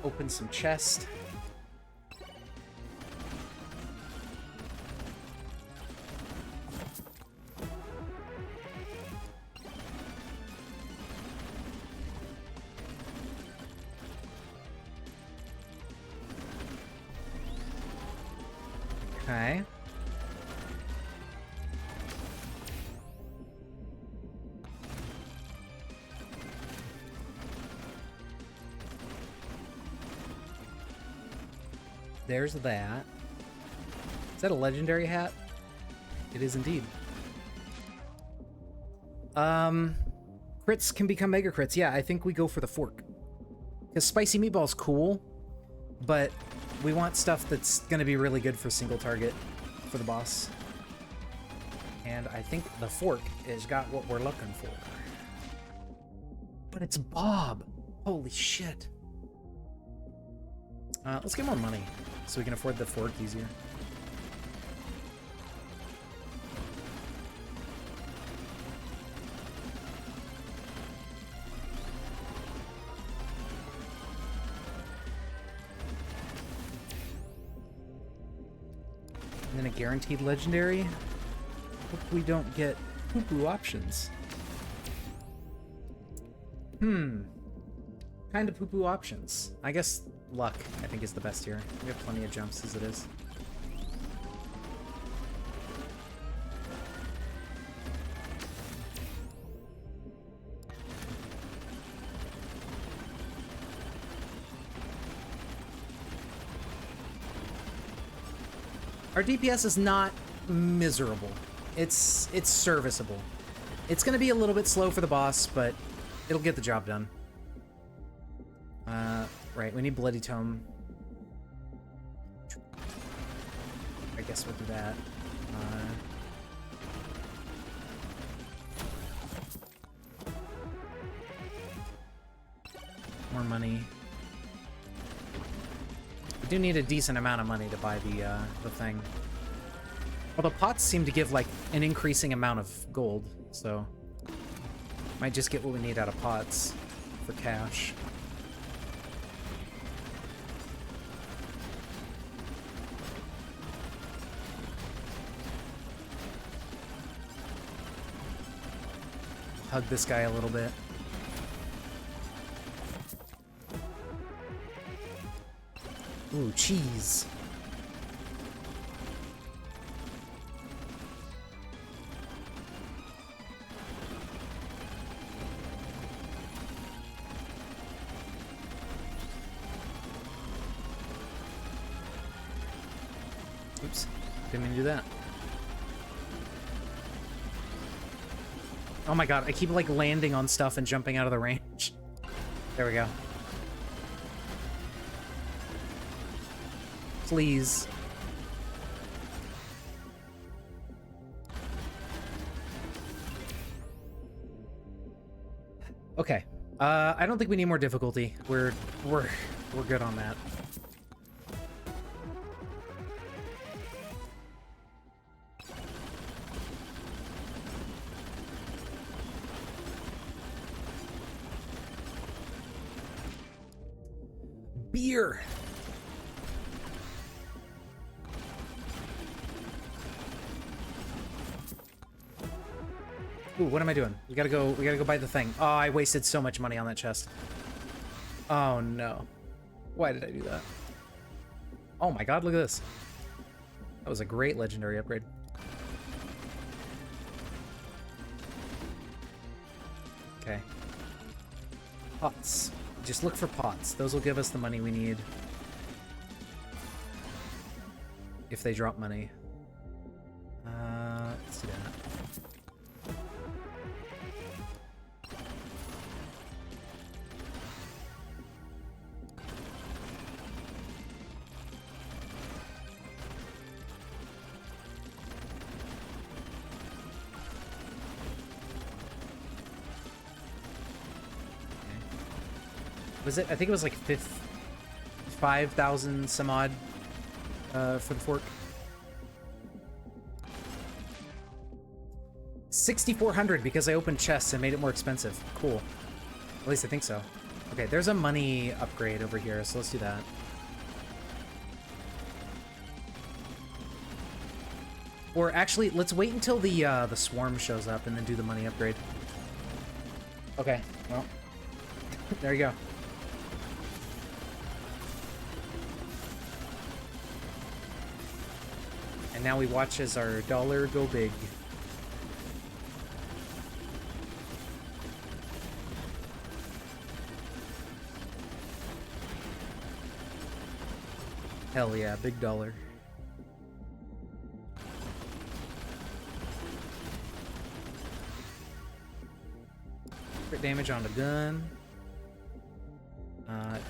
Open some chest. Okay. There's that. Is that a legendary hat? It is indeed. Crits can become mega crits. Yeah, I think we go for the fork. Because spicy meatball's cool, but we want stuff that's going to be really good for single target for the boss. And I think the fork has got what we're looking for. But it's Bob. Holy shit. Let's get more money so we can afford the fork easier. And then a guaranteed legendary. Hope we don't get poo-poo options. Kind of poo-poo options. I guess luck, I think, is the best here. We have plenty of jumps as it is. Our DPS is not miserable. It's serviceable. It's gonna be a little bit slow for the boss, but it'll get the job done. Right, we need Bloody Tome. I guess we'll do that. More money. We do need a decent amount of money to buy the thing. Although pots seem to give, like, an increasing amount of gold, so... Might just get what we need out of pots for cash. Hug this guy a little bit. Ooh, cheese. Oops, didn't mean to do that. Oh my god, I keep, like, landing on stuff and jumping out of the range. There we go. Please. Okay. I don't think we need more difficulty. We're good on that. Beer. Ooh, what am I doing? We gotta go buy the thing. Oh, I wasted so much money on that chest. Oh no. Why did I do that? Oh my god, look at this. That was a great legendary upgrade. Okay. Pots. Just look for pots. Those will give us the money we need. If they drop money. Let's do that. Was it? I think it was like 5,000 some odd for the fork. 6,400 because I opened chests and made it more expensive. Cool. At least I think so. Okay, there's a money upgrade over here, so let's do that. Or actually, let's wait until the swarm shows up and then do the money upgrade. Okay, well, there you go. And now we watch as our dollar go big. Hell yeah, big dollar. Crit damage on the gun.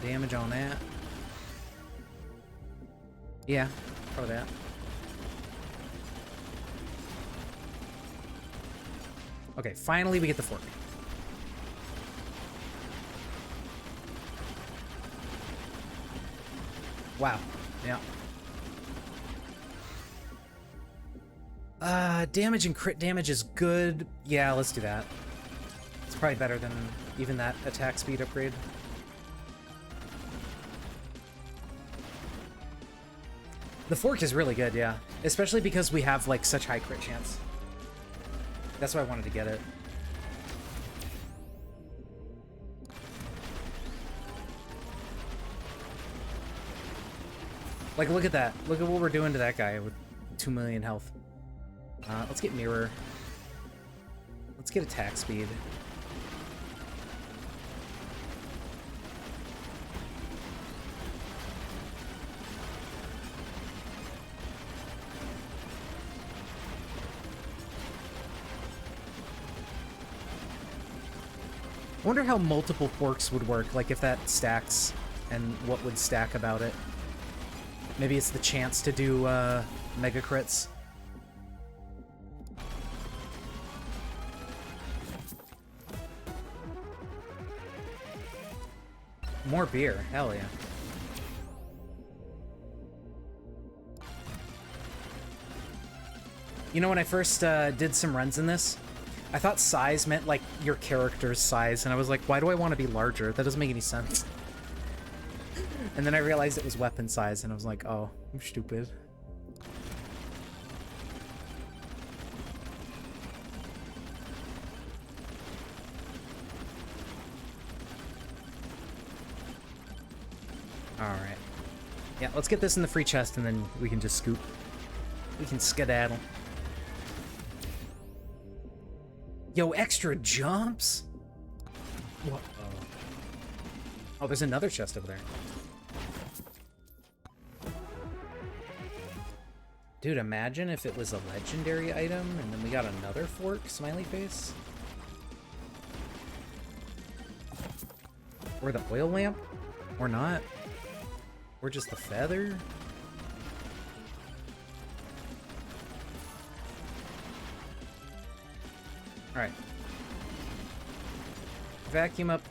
Damage on that. Yeah, probably that. Okay, finally we get the fork. Wow. Yeah. Damage and crit damage is good. Yeah, let's do that. It's probably better than even that attack speed upgrade. The fork is really good, yeah. Especially because we have, like, such high crit chance. That's why I wanted to get it. Like, look at that. Look at what we're doing to that guy with 2 million health. Let's get mirror. Let's get attack speed. I wonder how multiple forks would work, like if that stacks, and what would stack about it. Maybe it's the chance to do mega crits. More beer, hell yeah. You know, when I first did some runs in this, I thought size meant, like, your character's size, and I was like, why do I want to be larger? That doesn't make any sense. And then I realized it was weapon size, and I was like, oh, I'm stupid. Alright. Yeah, let's get this in the free chest, and then we can just scoop. We can skedaddle. Yo, extra jumps? What? Oh, there's another chest over there. Dude, imagine if it was a legendary item, and then we got another fork, smiley face. Or the oil lamp? Or not. Or just the feather? Alright. Vacuum up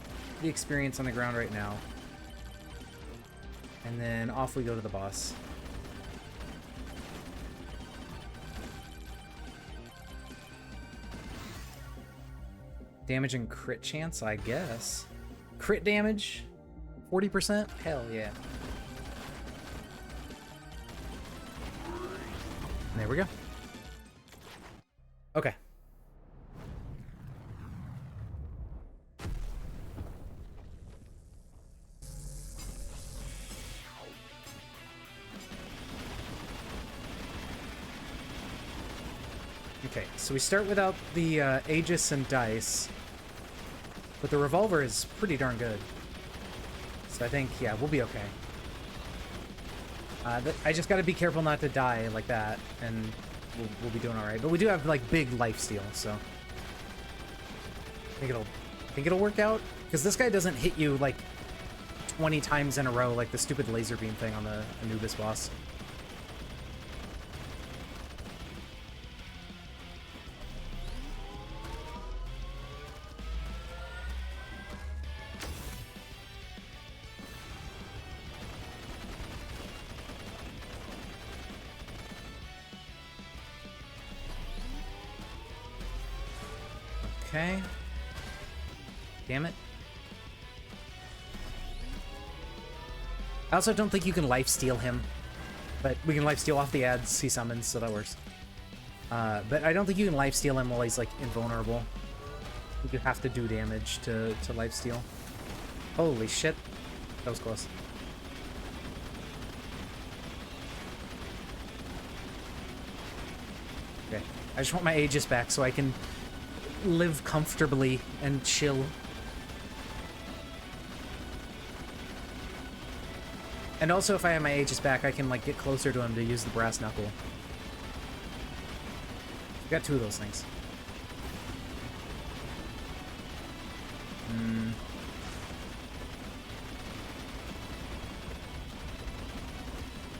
the experience on the ground right now. And then off we go to the boss. Damage and crit chance, I guess. Crit damage? 40%? Hell yeah. There we go. Okay. Okay, so we start without the Aegis and dice, but the revolver is pretty darn good. So I think, yeah, we'll be okay. I just gotta be careful not to die like that, and we'll be doing all right. But we do have like big lifesteal, so I think it'll work out. Because this guy doesn't hit you like 20 times in a row like the stupid laser beam thing on the Anubis boss. Okay. Damn it. I also don't think you can lifesteal him, but we can lifesteal off the ads he summons, so that works. But I don't think you can lifesteal him while he's like invulnerable. I think you have to do damage to lifesteal. Holy shit. That was close. Okay. I just want my Aegis back so I can live comfortably and chill. And also, if I have my Aegis back, I can like get closer to him to use the brass knuckle. I've got two of those things.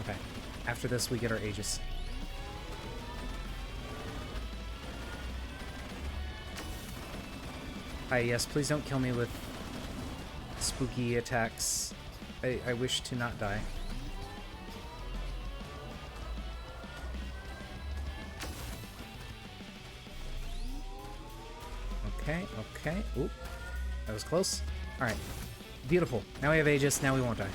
Okay. After this, we get our Aegis. Hi, yes, please don't kill me with spooky attacks. I wish to not die. Okay, okay. Oop. That was close. Alright. Beautiful. Now we have Aegis, now we won't die.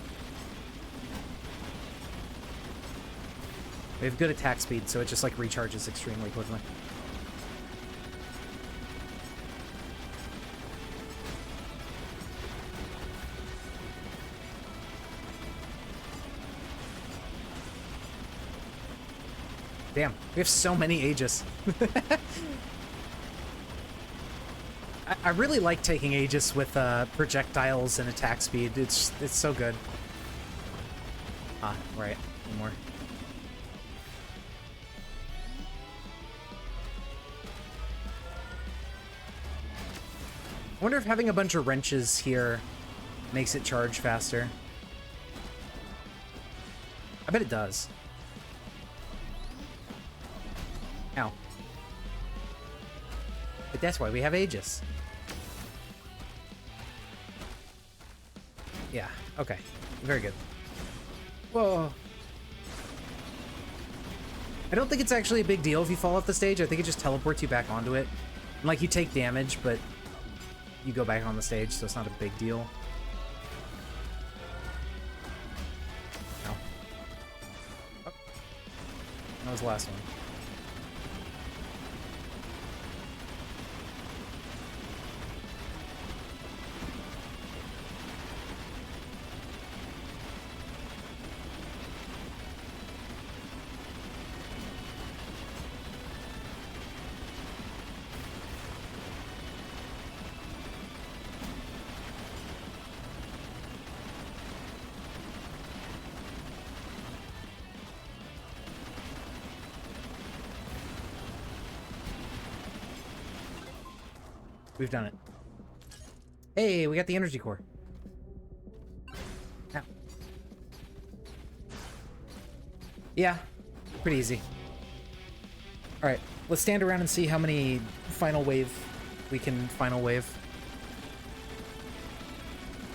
We have good attack speed, so it just like recharges extremely quickly. Damn, we have so many Aegis. I really like taking Aegis with projectiles and attack speed. It's so good. Ah, right. One more. I wonder if having a bunch of wrenches here makes it charge faster. I bet it does. Ow. But that's why we have Aegis. Yeah, okay. Very good. Whoa. I don't think it's actually a big deal if you fall off the stage. I think it just teleports you back onto it. And, like, you take damage, but you go back on the stage, so it's not a big deal. No. Oh. That was the last one. We've done it. Hey, we got the energy core. Ow. Yeah, pretty easy. All right, let's stand around and see how many final wave we can final wave.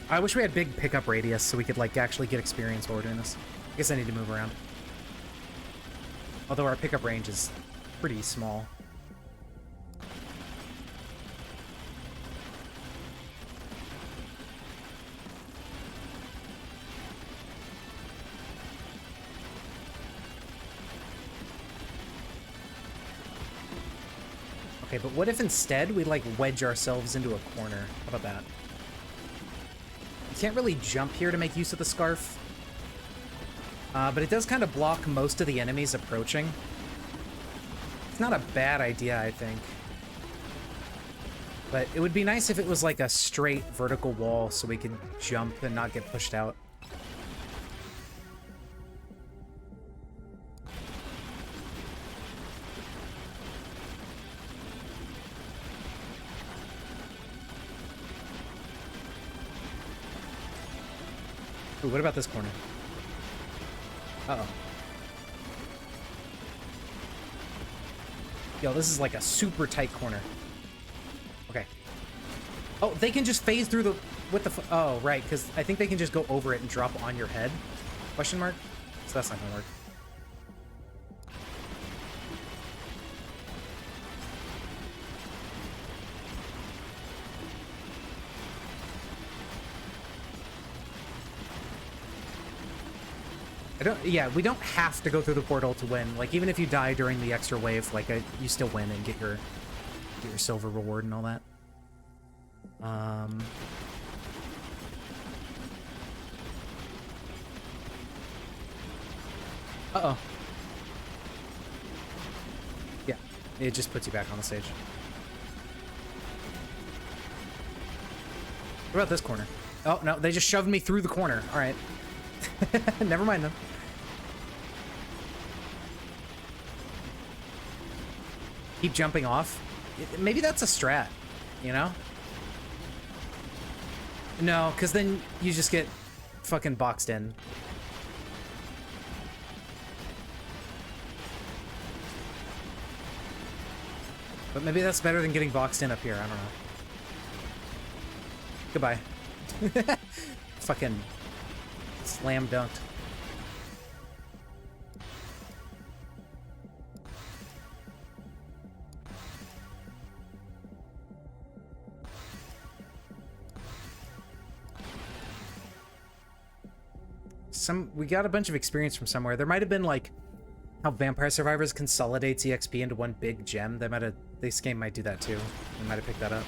I wish we had big pickup radius so we could like actually get experience while we're doing this. I guess I need to move around. Although our pickup range is pretty small. Okay, but what if instead we, like, wedge ourselves into a corner? How about that? You can't really jump here to make use of the scarf. But it does kind of block most of the enemies approaching. It's not a bad idea, I think. But it would be nice if it was, like, a straight vertical wall so we could jump and not get pushed out. Ooh, what about this corner? Uh-oh. Yo, this is like a super tight corner. Okay. Oh, they can just phase through the... What the f... Oh, right, because I think they can just go over it and drop on your head. Question mark? So that's not gonna work. Yeah, we don't have to go through the portal to win. Like, even if you die during the extra wave, like, you still win and get your silver reward and all that. Uh-oh. Yeah, it just puts you back on the stage. What about this corner? Oh, no, they just shoved me through the corner. All right. Never mind, then. Keep jumping off. Maybe that's a strat, you know? No, because then you just get fucking boxed in. But maybe that's better than getting boxed in up here. I don't know. Goodbye. Fucking slam dunked. We got a bunch of experience from somewhere. There might have been like how Vampire Survivors consolidates EXP into one big gem. This game might do that too. They might have picked that up.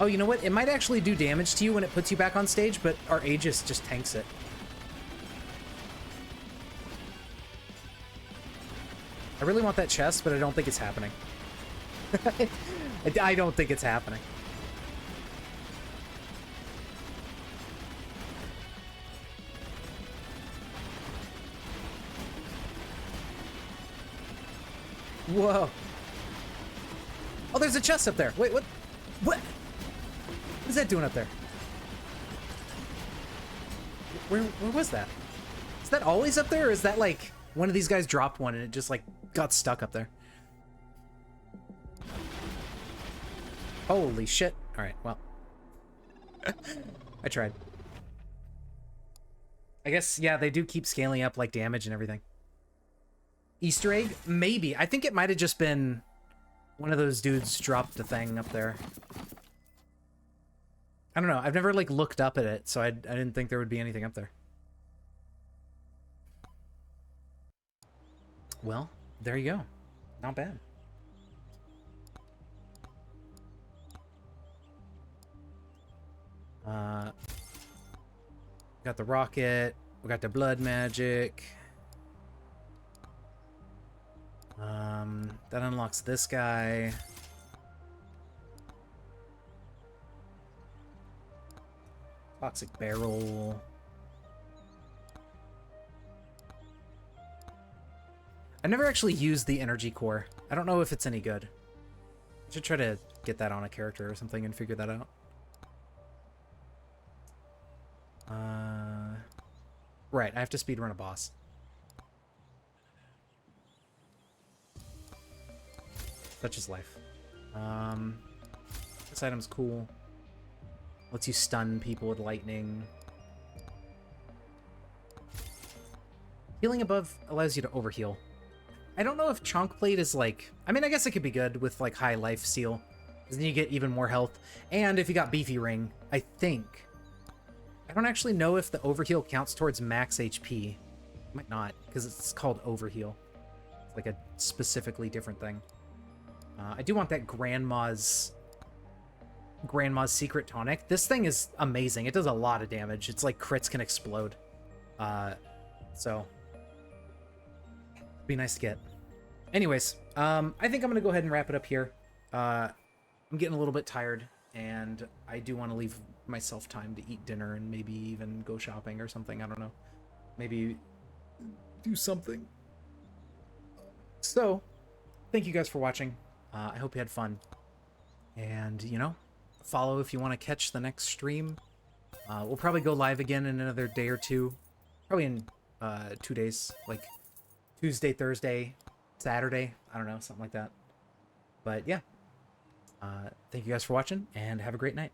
Oh, you know what? It might actually do damage to you when it puts you back on stage, but our Aegis just tanks it. I really want that chest, but I don't think it's happening. I don't think it's happening. Whoa. Oh, there's a chest up there. Wait, what? What? What is that doing up there? Where was that? Is that always up there, or is that like one of these guys dropped one and it just like got stuck up there? Holy shit. Alright, well. I tried. I guess, yeah, they do keep scaling up, like, damage and everything. Easter egg? Maybe. I think it might have just been one of those dudes dropped the thing up there. I don't know. I've never, like, looked up at it, so I didn't think there would be anything up there. Well, there you go. Not bad. Got the rocket. We got the blood magic. That unlocks this guy. Toxic barrel. I've never actually used the energy core. I don't know if it's any good. I should try to get that on a character or something and figure that out. Right, I have to speedrun a boss. Such is life. This item's cool. Lets you stun people with lightning. Healing above allows you to overheal. I don't know if Chunk Plate is like... I mean, I guess it could be good with like high life seal. Because then you get even more health. And if you got Beefy Ring, I think... I don't actually know if the overheal counts towards max HP. It might not, because it's called overheal. It's like a specifically different thing. I do want that Grandma's Secret Tonic. This thing is amazing. It does a lot of damage. It's like crits can explode. So... be nice to get. Anyways, I think I'm going to go ahead and wrap it up here. I'm getting a little bit tired, and I do want to leave myself time to eat dinner and maybe even go shopping or something. I don't know. Maybe do something. So, thank you guys for watching. I hope you had fun. And, you know, follow if you want to catch the next stream. We'll probably go live again in another day or two. Probably in 2 days. Like, Tuesday, Thursday, Saturday. I don't know, something like that. But, yeah. Thank you guys for watching, and have a great night.